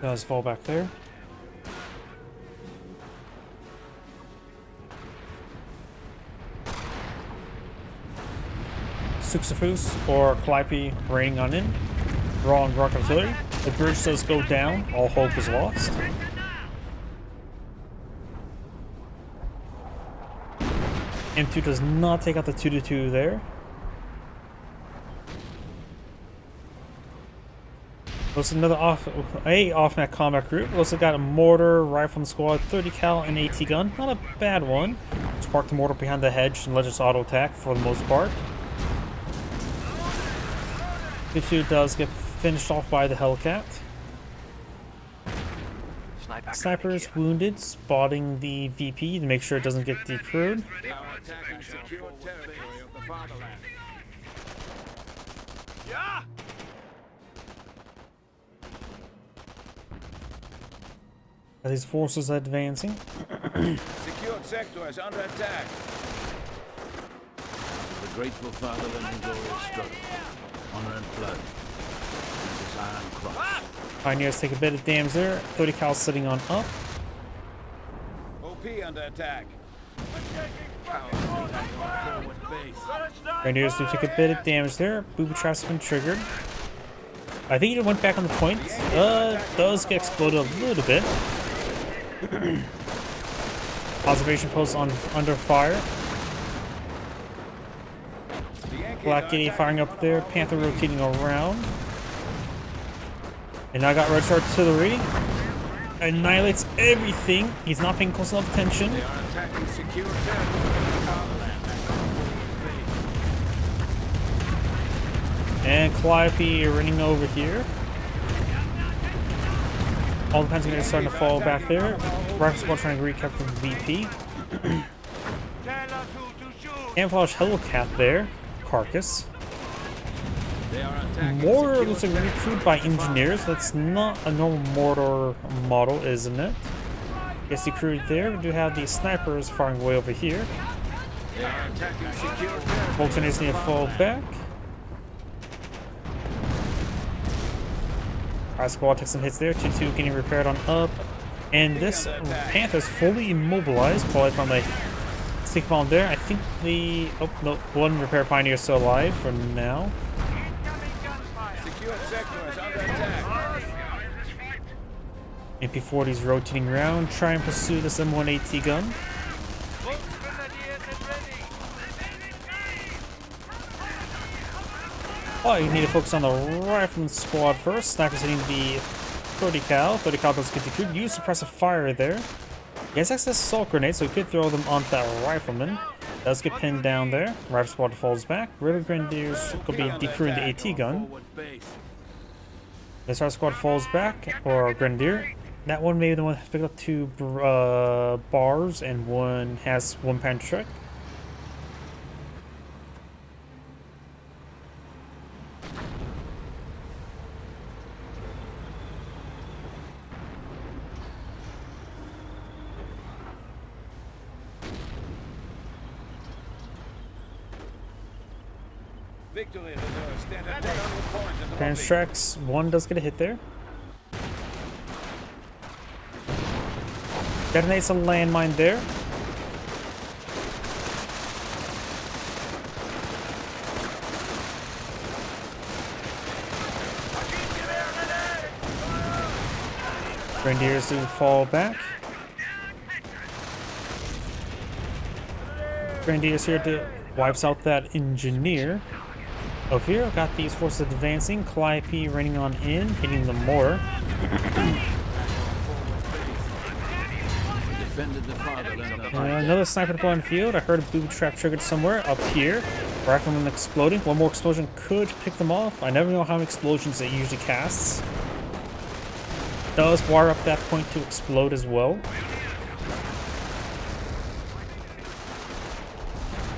Does fall back there. Suxafus or Calliope raining on in. Wrong rock artillery. The bridge does go down. All hope is lost. M2 does not take out the 2-2 there. Looks another off-net combat group. Also got a mortar, rifle squad, 30 cal, and AT gun. Not a bad one. Just park the mortar behind the hedge and let us auto attack for the most part. 2 does get finished off by the Hellcat. Snipers wounded, spotting the VP to make sure it doesn't get decrewed. Yeah! These forces advancing. Secured sector is under attack. The grateful fatherland and glorious struggle. Honor and blood. Man crushed. Pioneers take a bit of damage there. 30 cal sitting on up. OP under attack. Grenadiers do take a bit of damage there. Booby traps have been triggered. I think it went back on the point. Does get exploded a little bit. Observation post on under fire. Black Giddy firing up there. Panther rotating around. And now I got Red Star Artillery. Annihilates everything. He's not paying close enough attention. They are attacking secure territory. And Calliope running over here. All the Pentagon are starting to fall back there. Rifle Squad trying to recapture the VP. Camouflage Hellcat there. Carcass. They are attacking Mortar looks like recruited by engineers. That's not a normal mortar model, isn't it? Yes, the crew there. We do have the snipers firing way over here. They are attacking secure territory. Volkswagens need to fall back. Our squad takes some hits there. 2-2 getting repaired on up. And this Panther's fully immobilized. Probably from a stick bomb there. I think the... Oh, no. One repair pioneer is still alive for now. Secure sector is under attack. MP-40's rotating around. Try and pursue this M1AT gun. Oh, you need to focus on the rifleman squad first. Snipers hitting the 30 cal. 30 cal does get decreed. Use suppressive fire there. He has access to assault grenades, so he could throw them onto that rifleman. Does get pinned down there. Rifle squad falls back. Riddle Grenadiers could be decrewing the AT gun. The SR squad falls back, or Grenadier. That one may be the one that picked up 2 bars, and one has 1 pan trick. Victory reserve. Stand at their own point in the Trans tracks, 1 does get a hit there. Detonates a landmine there. Grenadiers do fall back. Grenadiers here to wipes out that engineer. Over here, I've got these forces advancing. Calliope raining on in, hitting the mortar. Another sniper deployed in the field. I heard a booby trap triggered somewhere up here. Rifleman exploding. One more explosion could pick them off. I never know how many explosions it usually casts. Does wire up that point to explode as well.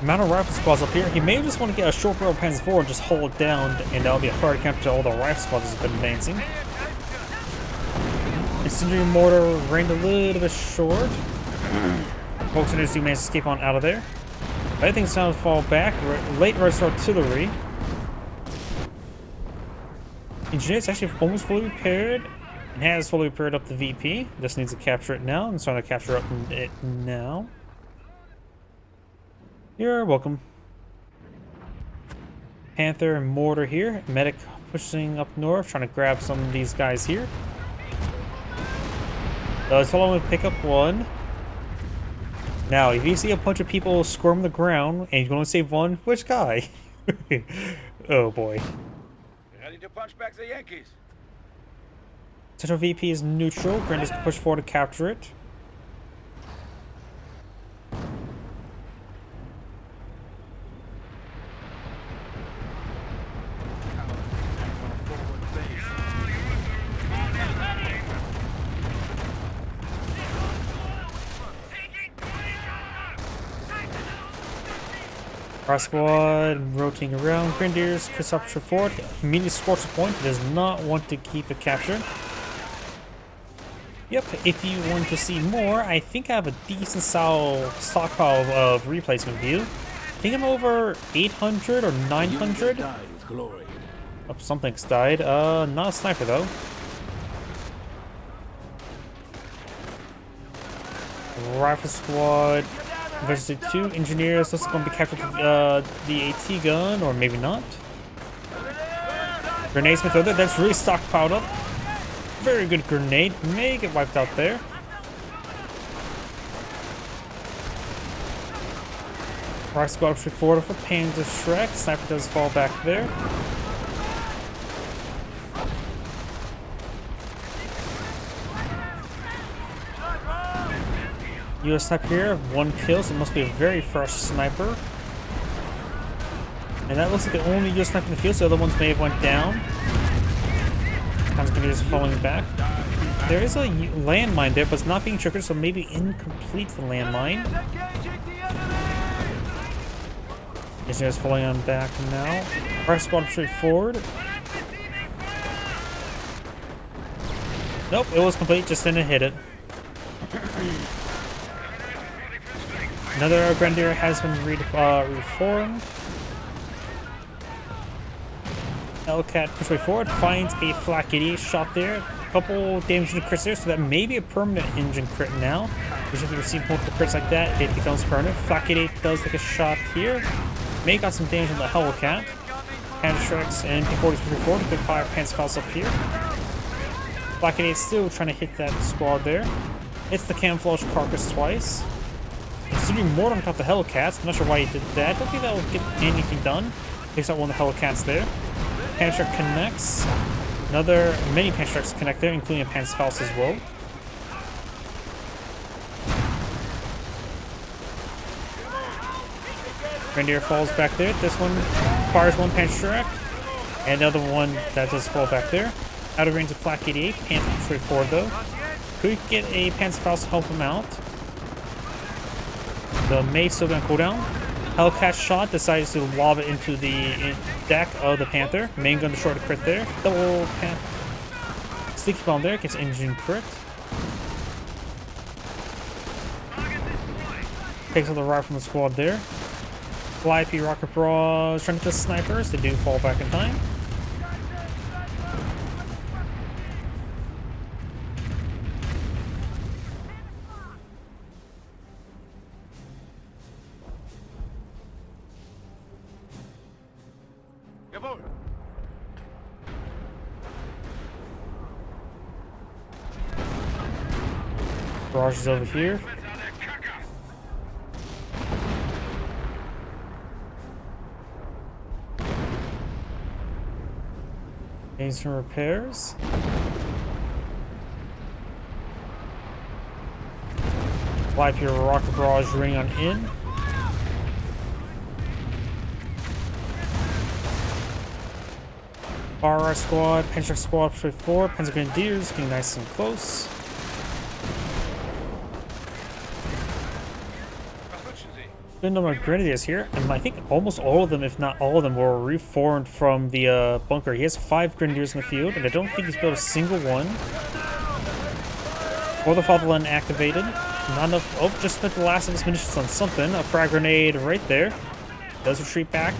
Amount of rifle squads up here. He may just want to get a short barrel Panzer IV and just hold it down, and that'll be a hard counter to all the rifle squads that's been advancing. Incendiary mortar rained a little bit short. Folks do manage to escape on out of there. Everything's time to fall back. Late Red Artillery. Engineer's actually almost fully repaired. And has fully repaired up the VP. Just needs to capture it now. I'm trying to capture up it now. You're welcome. Panther and Mortar here. Medic pushing up north, trying to grab some of these guys here. Let's follow him and pick up 1. Now, if you see a bunch of people squirm the ground and you can only save 1, which guy? Oh boy. Ready to punch back the Yankees. Central VP is neutral. Grenadiers can push forward to capture it. Our squad rotating around. Grenadiers, Chris up to forward. Immediately scorch the point. Does not want to keep it captured. Yep, if you want to see more, I think I have a decent stockpile of replacement view. I think I'm over 800 or 900. Oh, something's died. Not a sniper though. Rifle squad versus 2 engineers. Looks like going to be captured with the AT gun, or maybe not. Grenades with other. That's really stockpiled up. Very good grenade. May get wiped out there. Rifle squad push forward for Panzer Shrek. Sniper does fall back there. US sniper here, 1 kill, so it must be a very fresh sniper. And that looks like the only US sniper in the field, so the other ones may have went down. Just falling back. There is a landmine there, but it's not being triggered, so maybe incomplete the landmine. Engineers falling on back now. Our squad straight forward. Nope, it was complete, just didn't hit it. Another Grenadier has been reformed. Hellcat pushes way forward, finds a flak 88 shot there. A couple damage to the crits there, so that may be a permanent engine crit now. Which if you receive multiple crits like that, it becomes permanent. Flak 88 does take a shot here. May got some damage on the Hellcat. Panzerstreks and MP40s pushing forward. Good fire Panzerfaust up here. Flak 88 still trying to hit that squad there. It's the camouflage carcass twice. Considering more on top of the Hellcats, I'm not sure why he did that. I don't think that will get anything done. Takes out one of the Hellcats there. Panzerstrek connects. Many Panzerstreks connect there, including a Panzerfaust as well. Grenadier falls back there. This one fires 1 Panzerstrek. And another one that does fall back there. Out of range of Flak 88. Panzer straight forward though. Could get a Panzerfaust to help him out. The Maid's still gonna cool down. Hellcat shot decides to lob it into the deck of the Panther. Main gun to short a crit there. Double Sticky bomb there, gets engine crit. Takes out the rifle from the squad there. Fly-P rocket barrage trying to hit the snipers. They do fall back in time. Barrage is over here. Needs some repairs. Wipe your rocket barrage ring on in. RR squad, Panzer squad straight forward. Panzer Grenadiers getting nice and close. Good number of Grenadiers here, and I think almost all of them, if not all of them, were reformed from the bunker. He has 5 Grenadiers in the field, and I don't think he's built a single one. Or the Fatherland activated. Not enough. Oh, just spent the last of his munitions on something. A frag grenade right there. Does retreat back.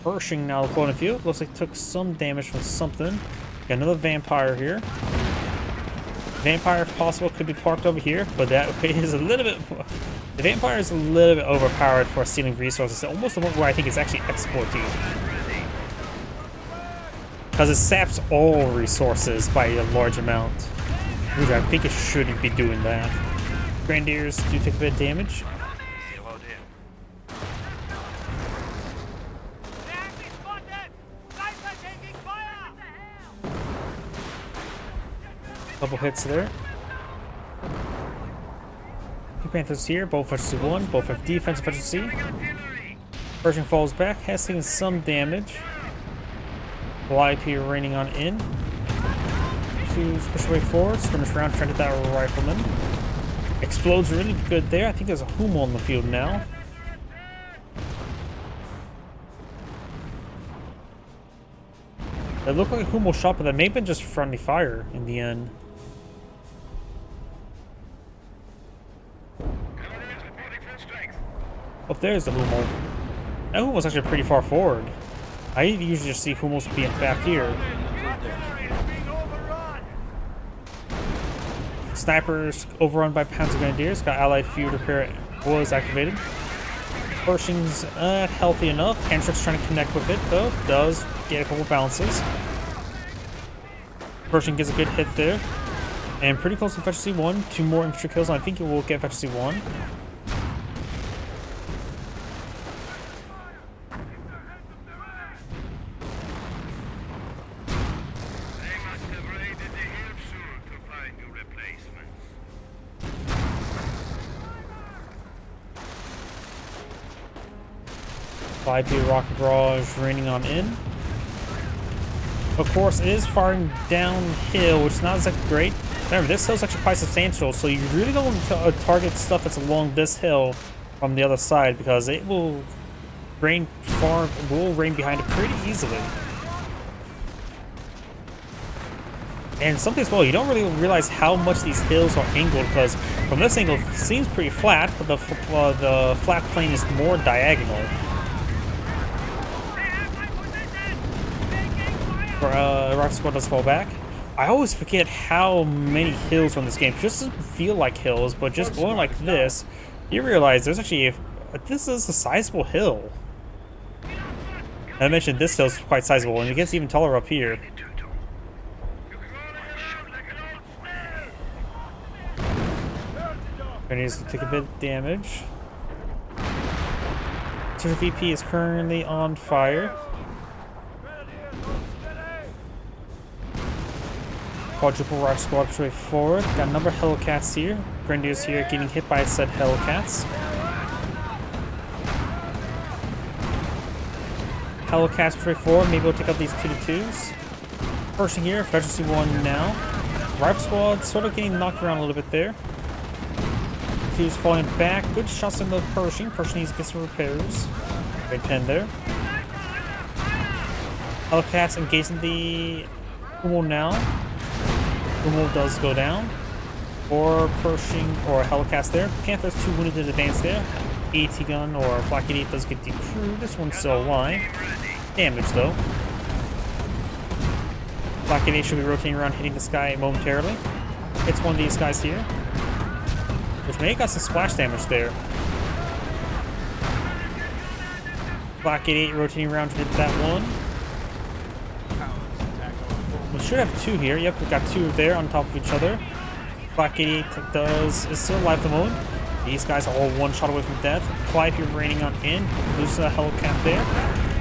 Pershing now deployed in the field. Looks like took some damage from something. Got another Vampire here. Vampire, if possible, could be parked over here, but that is a little bit... The Vampire is a little bit overpowered for stealing resources. Almost the one where I think it's actually exporting. Because it saps all resources by a large amount. Which I think it shouldn't be doing that. Grenadiers do take a bit of damage. Couple hits there. 2 Panthers here, both efficiency 1, both have defense efficiency. Pershing falls back, has taken some damage. Fly-P raining on in. To push away forward, skirmish around, trying to hit that rifleman. Explodes really good there. I think there's a Hummel in the field now. It looked like a Hummel shot, but that may have been just friendly fire in the end. Oh, there's the Hummel. That Hummel's actually pretty far forward. I usually just see Hummels being back here. Snipers overrun by Panzer Grenadiers. Got Allied field repair was activated. Pershing's healthy enough. Hendrick's trying to connect with it though. Does get a couple bounces. Pershing gets a good hit there. And pretty close to Efficiency 1. 2 more infantry kills, and I think it will get Efficiency 1. Five-2 rocket barrage raining on in. Of course, it is firing downhill, which is not exactly great. Remember, this hill is actually quite substantial, so you really don't want to target stuff that's along this hill from the other side because it will rain behind it pretty easily. And something as well, you don't really realize how much these hills are angled because from this angle it seems pretty flat, but the flat plane is more diagonal. Rocket Squad does fall back. I always forget how many hills on this game. It just doesn't feel like hills, but just going like this, you realize there's actually this is a sizable hill. And I mentioned this hill is quite sizable, and it gets even taller up here. And needs to take a bit of damage. So the VP is currently on fire. Quadruple Rocket Squad straight forward. Got a number of Hellcats here. Grenadiers here getting hit by said Hellcats. Hellcats straight forward. Maybe we'll take out these 2-2s. Pershing here. Efficiency 1 now. Rifle Squad sort of getting knocked around a little bit there. He's falling back. Good shots in the Pershing. Pershing needs to get some repairs. Great 10 there. Hellcats engaging the Hummel now. Hummel does go down. Or Pershing or Hellcats there. Panther's 2 wounded in advance there. AT gun or Flak 88 does get decrewed. This one's still alive. Damage though. Flak 88 should be rotating around, hitting this guy momentarily. Hits one of these guys here. Which may have got some splash damage there. Flak 88 rotating around to hit that one. We should have 2 here. Yep, we've got 2 there on top of each other. Flak 88 is still alive at the moment. These guys are all one shot away from death. Clive here raining on in. Loses a Hellcat there.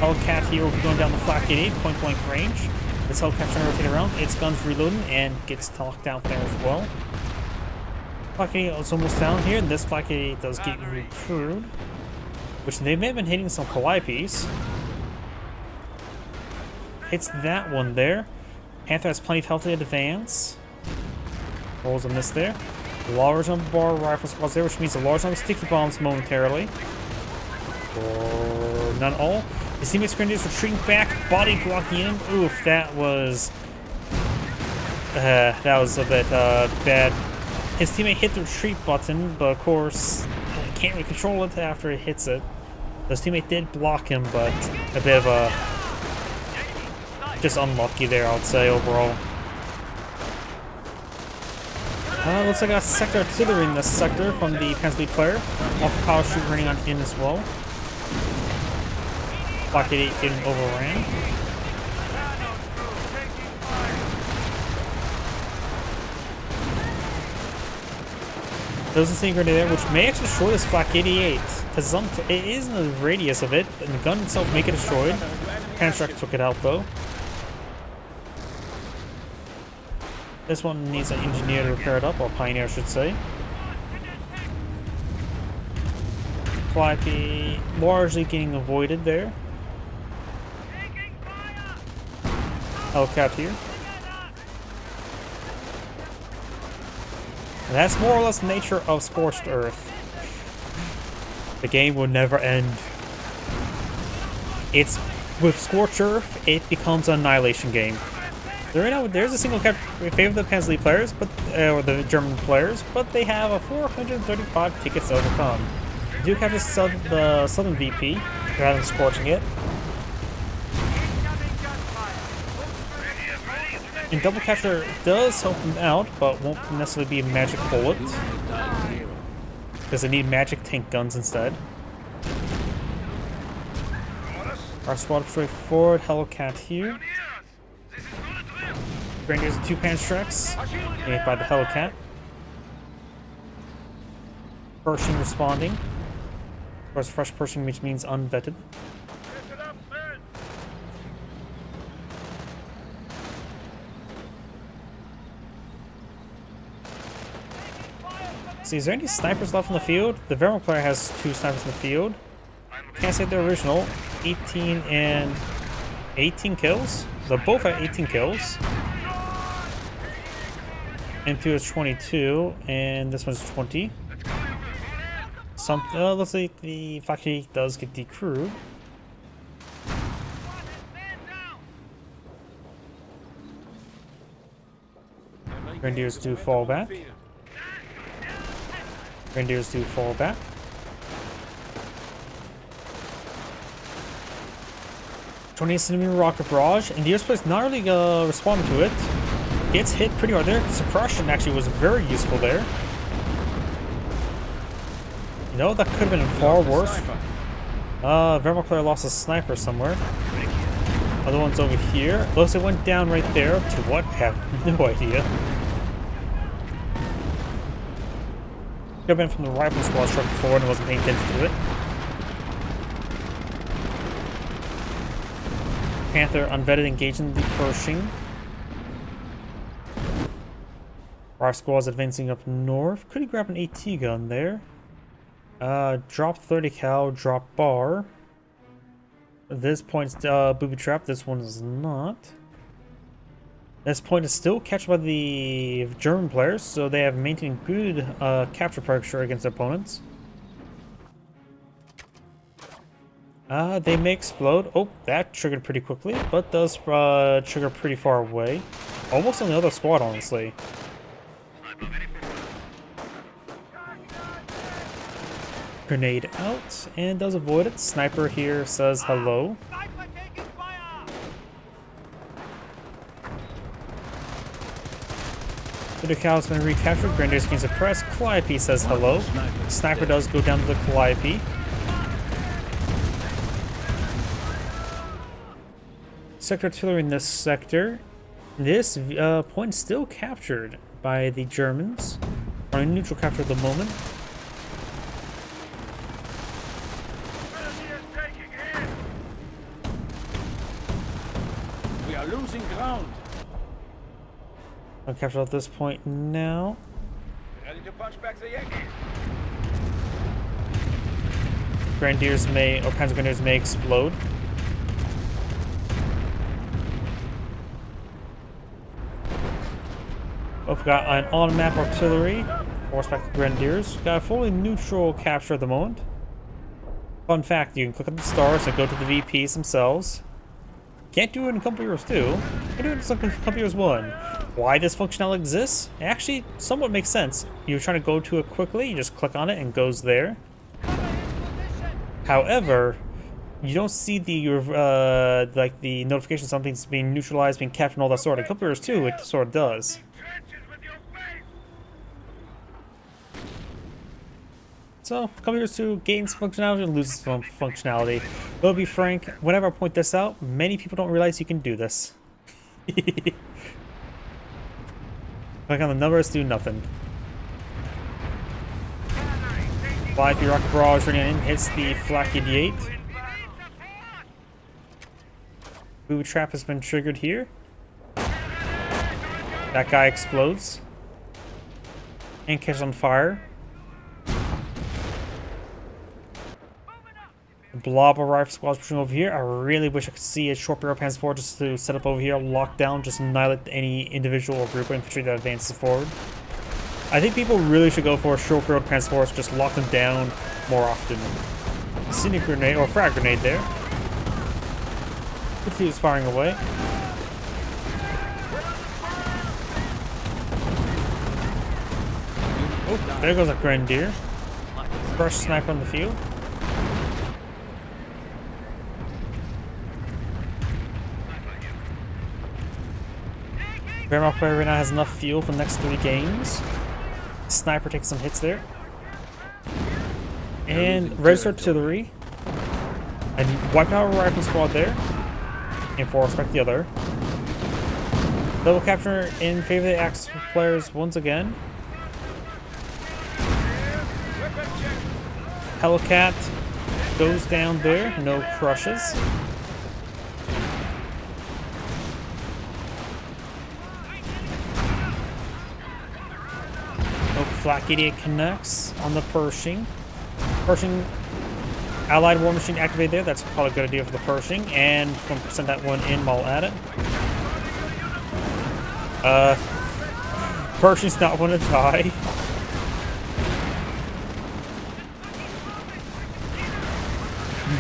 Hellcat here will be going down the Flak 88, point blank range. This Hellcat trying to rotate around. Its gun's reloading and gets knocked out there as well. Flak 88 is almost down here. This Flak 88 does get recruited, which they may have been hitting some Calliope's. Hits that one there. Panther has plenty of health to advance. Rolls a miss there. Large number bar rifle squads there, which means a large number of sticky bombs momentarily. Or none at all. His teammates Grenadiers retreating back, body blocking him. Oof, that was a bit bad. His teammate hit the retreat button, but of course he can't really control it after it hits it. His teammate did block him, but a bit of a just unlucky there, I would say, overall. Looks like I got sector artillery in this sector from the Panzer League player. Off power shoot running on in as well. Flak 88 getting overran. There's a single grenade there, which may actually destroy this Flak 88. Because it is in the radius of it, and the gun itself may get destroyed. Panzerk took it out though. This one needs an engineer to repair it up, or pioneer I should say. Flappy largely getting avoided there. Hellcat here. And that's more or less the nature of Scorched Earth. The game will never end. It's with Scorched Earth, it becomes an annihilation game. Right now, there's a single favor of the Panzer League players, but or the German players, but they have a 435 tickets to overcome. do capture the southern VP rather than scorching it. And double capture does help them out, but won't necessarily be a magic bullet, because they need magic tank guns instead. Our squad straight forward, Hellcat here. Grenadiers and 2-pan tracks, made by the Hellcat. Pershing responding. Of course, fresh Pershing, which means unvetted. See, is there any snipers left in the field? The Vermal player has 2 snipers in the field. Can't say the original. 18 and 18 kills. So both at 18 kills. And 2 is 22, and this one's 20. Let's say the factory does get decrewed. Grenadiers do fall back. Grenadiers do fall back. Enemy rocket barrage, and the US player's not really responding to it. Gets hit pretty hard there. Suppression actually was very useful there. You know, that could have been far worse. Vermal player lost a sniper somewhere. Other one's over here. Looks like it went down right there. To what? I have no idea. Could have been from the rifle squad struck forward and wasn't paying attention to it. Panther unvetted engaging the Pershing. Our squad's advancing up north. Could he grab an AT gun there? Drop 30 cal, drop bar. This point's booby trap. This one is not. This point is still captured by the German players, so they have maintained good capture pressure against opponents. They may explode. Oh, that triggered pretty quickly, but does trigger pretty far away. Almost on the other squad, honestly. Grenade out, and does avoid it. Sniper here says hello. The cow has been recaptured. Grenadiers can suppress. Calliope says hello. Sniper does go down to the Calliope. Sector artillery in this sector. This point is still captured by the Germans. On a neutral capture at the moment. We are losing ground. I'll capture at this point now. Ready to punch back the Yankee. Grenadiers may, or Panzer Grenadiers may explode. We've got an on-map artillery, horseback Grenadiers. Got a fully neutral capture at the moment. Fun fact, you can click on the stars and go to the VPs themselves. Can't do it in Company Heroes 2. Can do it in Company Heroes 1. Why this functionality exists? It actually somewhat makes sense. You're trying to go to it quickly, you just click on it and it goes there. However, you don't see the like the notification something's being neutralized, being captured, and all that sort. In Company Heroes 2, it sort of does. So, Company Heroes 2 gains functionality and loses functionality. But to be frank, whenever I point this out, many people don't realize you can do this. Click on the numbers, do nothing. 5 rocket barrage running in, hits the Flak 88. Booby trap has been triggered here. That guy explodes. And catches on fire. Blob of rifle squads pushing over here. I really wish I could see a short barrel pans forward just to set up over here, lock down, just annihilate any individual or group of infantry that advances forward. I think people really should go for a short barrel pans forward, just lock them down more often. Scenic grenade or frag grenade there. Continues firing away. Oh, there goes a Grenadier. Fresh sniper on the field. Paramount player right now has enough fuel for the next 3 games. Sniper takes some hits there. And register artillery. And wipe out a rifle squad there. And force back the other. Double capture in favor of the Axis players once again. Hellcat goes down there, no crushes. No Flak 88 connects on the Pershing. Pershing, Allied War Machine activated there, that's probably a good idea for the Pershing, and going to send that one in while at it. Pershing's not going to die.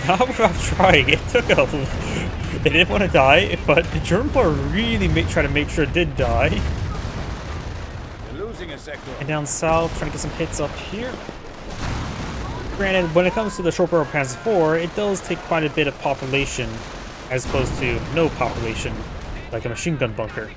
Not without trying. It took a. It didn't want to die, but the German player really tried to make sure it did die. We're losing a sector. And down south, trying to get some hits up here. Granted, when it comes to the short barrel Panzer IV, it does take quite a bit of population, as opposed to no population, like a machine gun bunker.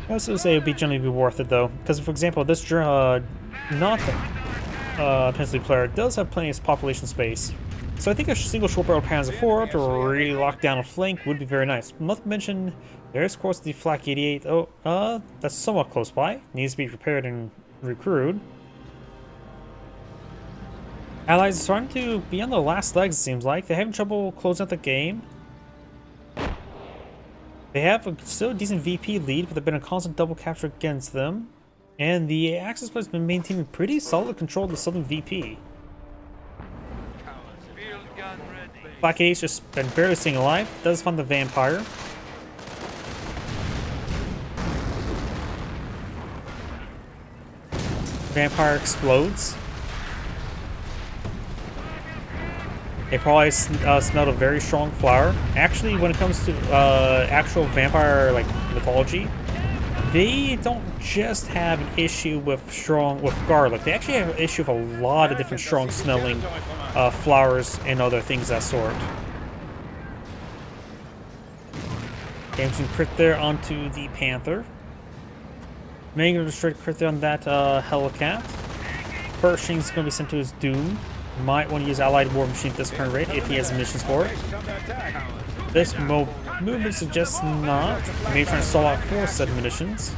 I also say it would generally be worth it though, because for example, this Pensley player does have plenty of population space, so I think a single short barrel Panzer IV to really lock down a flank would be very nice. Not to mention, there's of course the Flak 88. Oh, that's somewhat close by. Needs to be repaired and recruited. Allies are starting to be on the last legs. It seems like they're having trouble closing out the game. They have still a decent VP lead, but they've been a constant double capture against them. And the Axis players have been maintaining pretty solid control of the southern VP. Black 88's just been barely staying alive. Does find the Vampire. Vampire explodes. They probably smelled a very strong flower. Actually, when it comes to actual vampire like mythology, they don't just have an issue with garlic. They actually have an issue with a lot of different strong-smelling flowers and other things of that sort. Damaging crit there onto the Panther. Making a straight crit there on that Hellcat. Pershing's going to be sent to his doom. Might want to use Allied War Machine at this current rate if he has missions for it. This movement suggests not. Maybe trying to stall out 4 set munitions.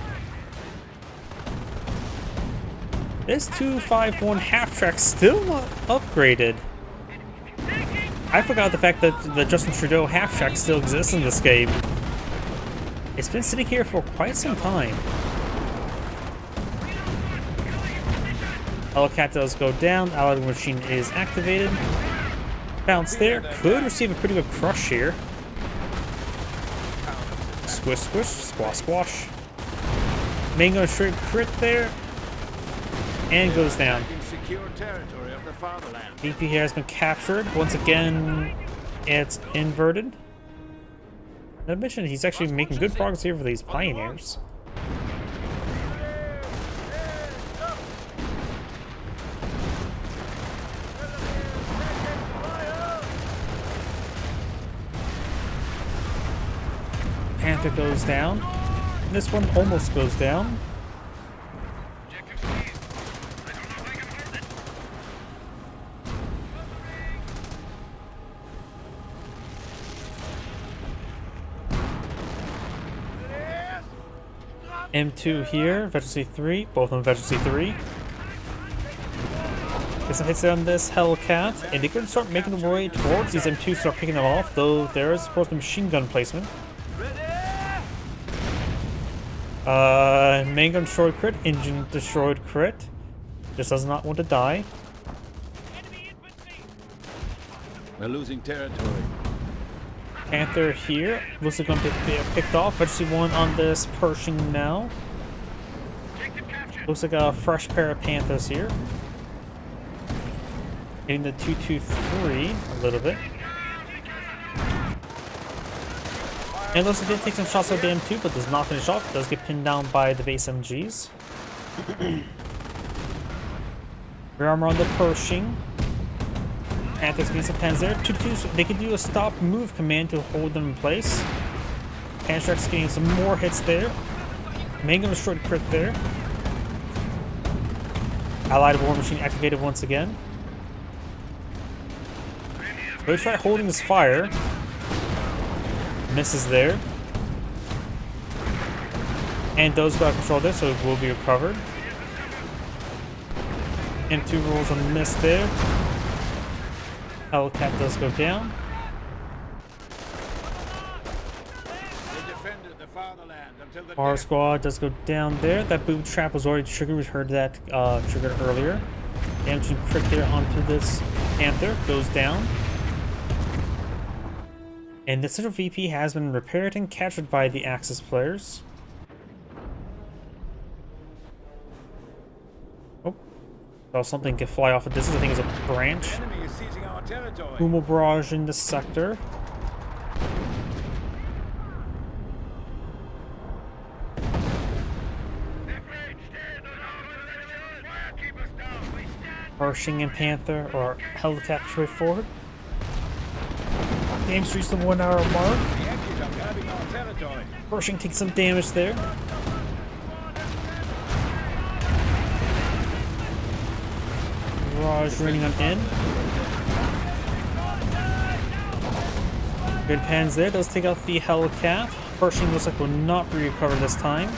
This 251 half-track still not upgraded. I forgot the fact that the Justin Trudeau half-track still exists in this game. It's been sitting here for quite some time. Hellcat does go down. Allied Machine is activated. Bounce there. Could receive a pretty good crush here. Squish, squish. Squash, squash. Mango straight crit there. And goes down. VP here has been captured. Once again, it's inverted. Not to mention, he's actually making good progress here for these pioneers. Panther goes down. This one almost goes down. M2 here, Veteran C3, both on Veteran C3. Get some hits on this Hellcat, and they could start making their way towards these M2s, start picking them off, though there is, of course, the machine gun placement. Main gun destroyed crit, engine destroyed crit. Just does not want to die. We're losing territory. Panther here. Looks like going to get picked off. Veteran C1 on this Pershing now. Looks like a fresh pair of Panthers here. Hitting the 223 a little bit. And looks like they take some shots at the M2, but does not finish off. Does get pinned down by the base MGs. Rear armor on the Pershing. Panthers getting some pens there. 2-2s, they can do a stop move command to hold them in place. Panzer's getting some more hits there. Mangum destroyed crit there. Allied War Machine activated once again. They try holding his fire. Misses there. And those got control there, so it will be recovered. M2 rolls a miss there. Hellcat does go down. They defended the fatherland until the Our death. squad does go down there. That boom trap was already triggered. We heard that triggered earlier. Damaging crit there onto this Panther. Goes down. And the central VP has been repaired and captured by the Axis players. Oh. Saw something could fly off of this. I think it's a branch. Enemy is seizing our territory. Humo barrage in the sector. Pershing and Panther or Hellcat straight forward. Game's reached the 1 hour mark. The Yankees are grabbing our territory. Pershing takes some damage there. Barrage running on in. Good pens there. Does take out the Hellcat. Pershing looks like will not be recovered this time.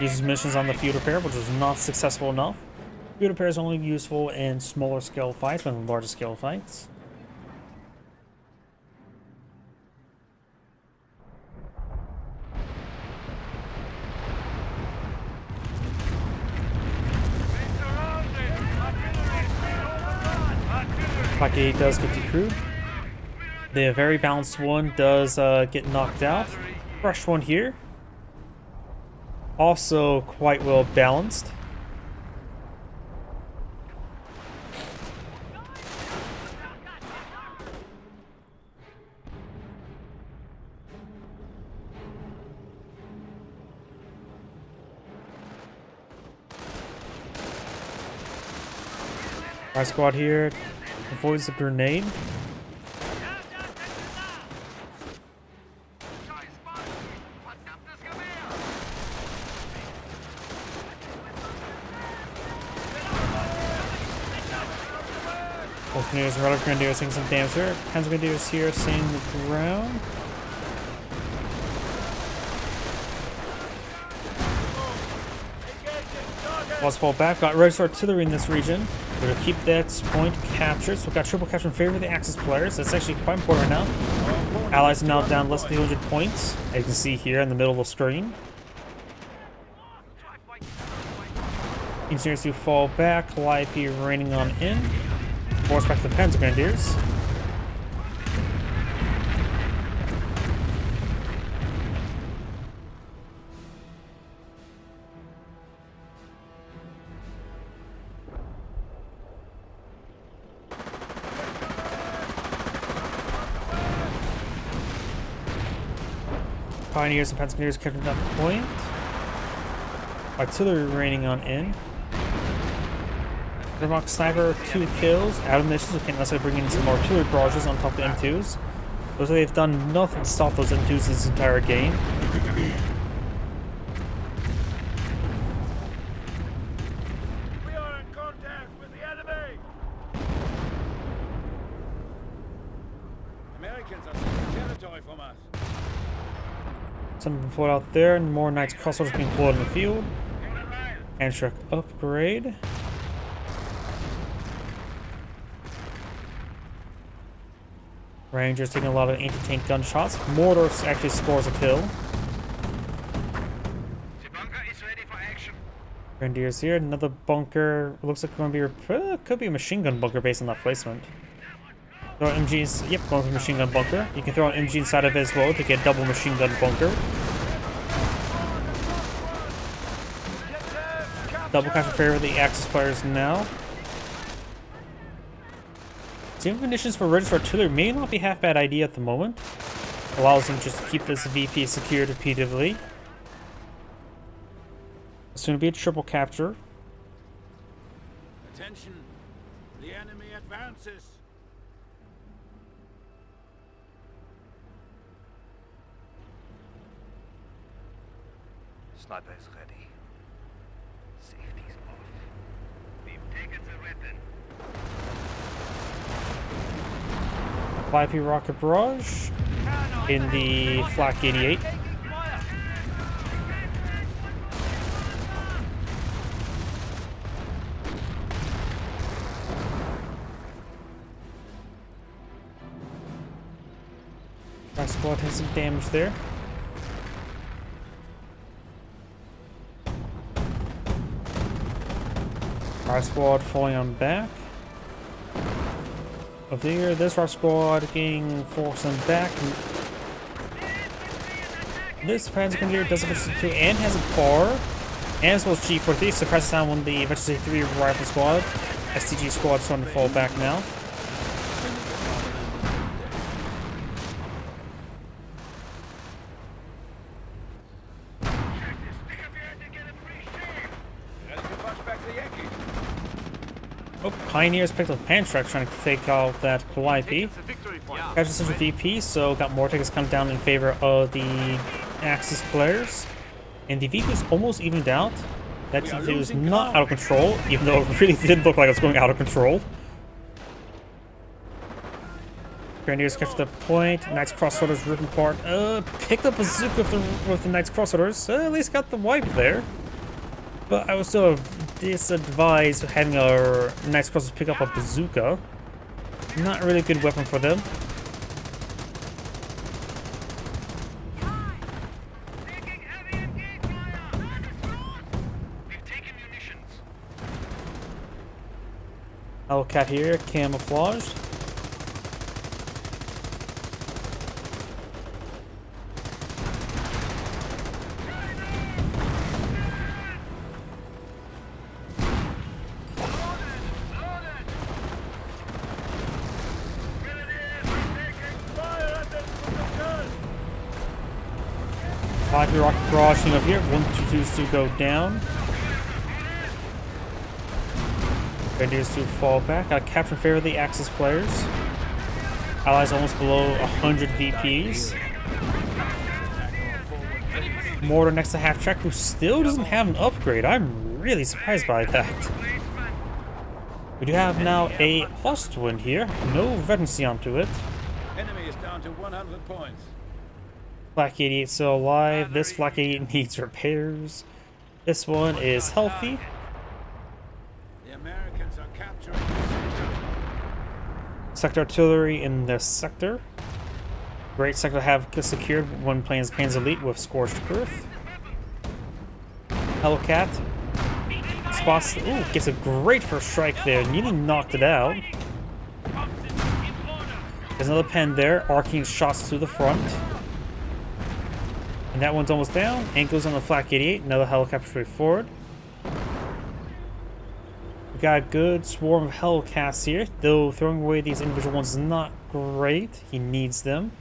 Uses missions on the field repair, which is not successful enough. Field repair is only useful in smaller scale fights than larger scale fights. Pocket 8 does get decrewed. The very balanced one does get knocked out. Fresh one here. Also quite well balanced. Our squad here avoids the grenade. Both Grenadiers and Relic Grenadiers taking some damage here. Panzer Grenadiers here seeing the ground. Let's fall back. Got registered artillery in this region. We're going to keep that point captured. So we've got triple capture in favor of the Axis players. That's actually quite important right now. Allies are now down less than 200 points, as you can see here in the middle of the screen. Engineers do fall back. Calliope raining on in. Force back to the Panzer Grenadiers. Pioneers and Panzer Grenadiers capturing that point. Artillery raining on in. Dermock Sniper, 2 kills. Out of missions, we can also bring in some artillery barrages on top of the M2s. Looks like they've done nothing to stop those M2s this entire game. We are in contact with the enemy! Americans are seizing territory from us. Some been pulled out there, and more Knights crossovers being pulled in the field. Anstruck upgrade. Rangers taking a lot of anti-tank gunshots. Mortars actually scores a kill. The bunker is ready for action. Grenadiers here, another bunker. Looks like going to be could be a machine gun bunker based on that placement. Throw MGs. Yep, going for machine gun bunker. You can throw an MG inside of it as well to get double machine gun bunker. Double capture favor of the Axis players now. Team conditions for registered artillery may not be half bad idea at the moment. Allows them just to keep this VP secured repeatedly. It's going to be a triple capture. Attention! The enemy advances! Sniper is ready. Safety's off. We've taken the weapon. VIP rocket barrage in the Flak 88. Our squad has some damage there. Our squad falling on back. Up there, this our squad getting forced on back. This Panzer Grenadier does Emergency 2 and has a bar. And as well as G43 suppresses down when the Emergency 3 rifle squad. STG squad starting to fall back now. Oh, Pioneers picked up Pantrack trying to take out that Calliope. Captured Central VP, so got more tickets come down in favor of the Axis players. And the VP is almost evened out. That VP was not out of control, even though it really did look like it was going out of control. Grenadiers captured the point. Knights Crossroaders ripping apart. Picked up Bazooka with the Knights Crossroaders. At least got the wipe there. But I was still disadvised having our Knights Crossroaders pick up a Bazooka. Not really a good weapon for them. Hellcat here, camouflaged. Five rocket barrage up here. 122s to go down. Grenadiers to fall back. Got a capture in favor of the Axis players. Allies almost below 100 VPs. Mortar next to half track, who still doesn't have an upgrade. I'm really surprised by that. We do have now a plus twin here. No veterancy onto it. Enemy is down to 100 points. Flak 88 still alive. This Flak 88 needs repairs. This one is healthy. The Americans are capturing Sector artillery in this sector. Great sector to have secured when playing as Panzer Elite with Scorched Earth. Hellcat spots. Ooh, gets a great first strike there. Nearly knocked it out. There's another pen there. Arcing shots to the front. And that one's almost down. And goes on the Flak 88. Another helicopter straight forward. We got a good swarm of Hellcats here. Though throwing away these individual ones is not great. He needs them.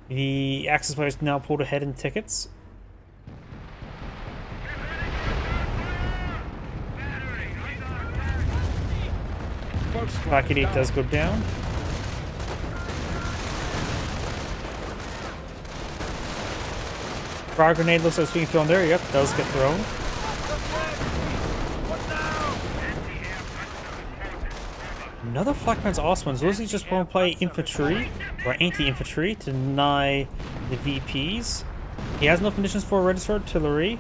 The Axis players now pulled ahead in tickets. Flak 88 does go down. Frog grenade looks like it's being thrown there. Yep, does get thrown. Another Flakman's awesome one. Those just want to play infantry or anti-infantry to deny the VPs. He has no conditions for registered artillery.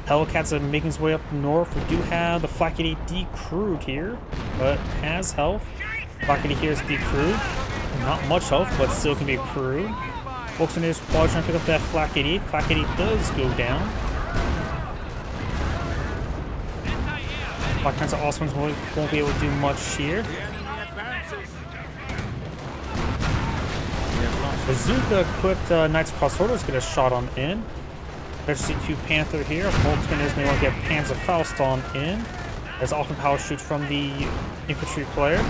Hellcats are making his way up north. We do have the Flak 88 decrewed here, but has health. Flak 88 here is decrewed. Not much health, but still can be crewed. Folks in this squad trying to pick up that Flak 88. Flak 88 does go down. Flakman's awesome ones won't be able to do much here. Bazooka equipped Knights Crossroaders get a shot on in. There's C2 Panther here. Volkswagen may want to get Panzer Faust on in. There's often power shoot from the infantry player.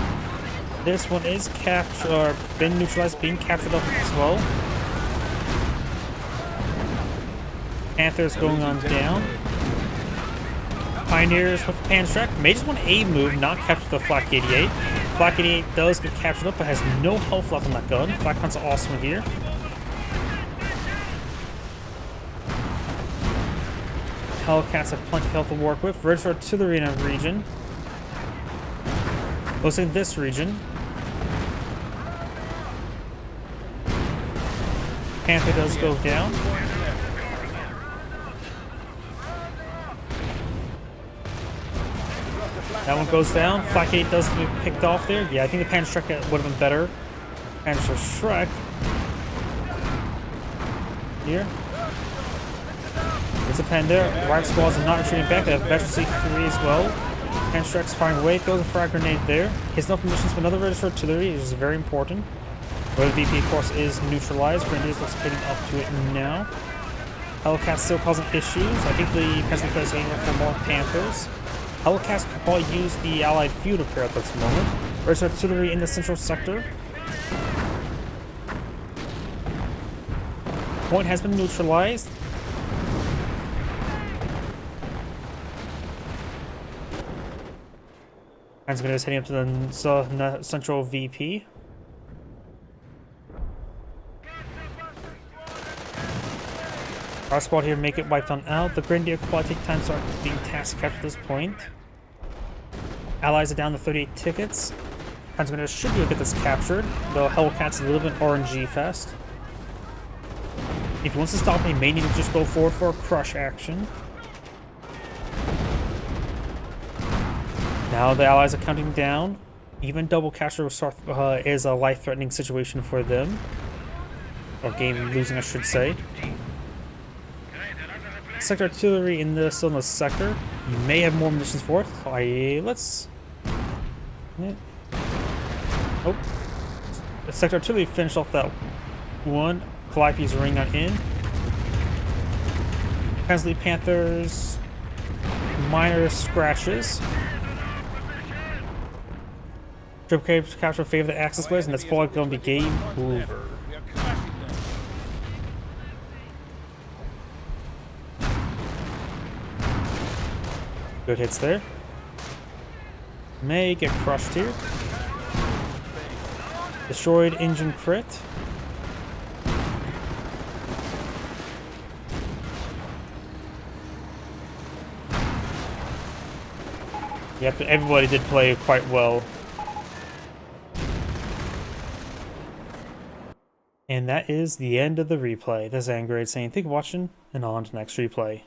This one is captured, been neutralized, being captured up as well. Panthers going on down. Pioneers with Panstrike may just want a move, not capture the Flak 88. Flak 88 does get captured up, but has no health left on that gun. Flak Hunt's awesome here. Hellcats have plenty of health to work with. British artillery in a region. Looks like this region. Panther does go down. That one goes down. Flak 8 does get picked off there. Yeah, I think the Panstrike would have been better. Panstrike here. It's a Panda. Riot squads are not retreating back. They have Veteran C3 as well. Panstrike's firing away. Throws a frag grenade there. He has enough munitions for another British artillery, which is very important. Where the VP, of course, is neutralized. Grenadiers looks getting up to it now. Hellcats still causing issues. I think the President is going for more Panthers. Hellcats could probably use the Allied field repair at this moment. British artillery in the central sector. Point has been neutralized. Hands is heading up to the central VP. Our squad here make it wiped on out. The Grenadier quad take time to start being task kept at this point. Allies are down to 38 tickets. Hands should be able to get this captured, though Hellcat's a little bit RNG fest. If he wants to stop, he may need to just go forward for a crush action. Now the Allies are counting down. Even double capture is a life-threatening situation for them. Or game losing, I should say. Sector artillery still in the sector. You may have more munitions for it. Let's... Oh. The sector artillery finished off that one. Calliope's ring on in. Pensley Panthers... minor scratches. Triple capture favor the Axis players, and that's probably going to be game over. Good hits there. May get crushed here. Destroyed engine crit. Yep, everybody did play quite well. And that is the end of the replay. This is Angrade saying thank you for watching, and on to the next replay.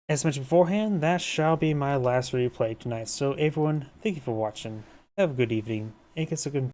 As mentioned beforehand, that shall be my last replay tonight. So everyone, thank you for watching. Have a good evening, and get some good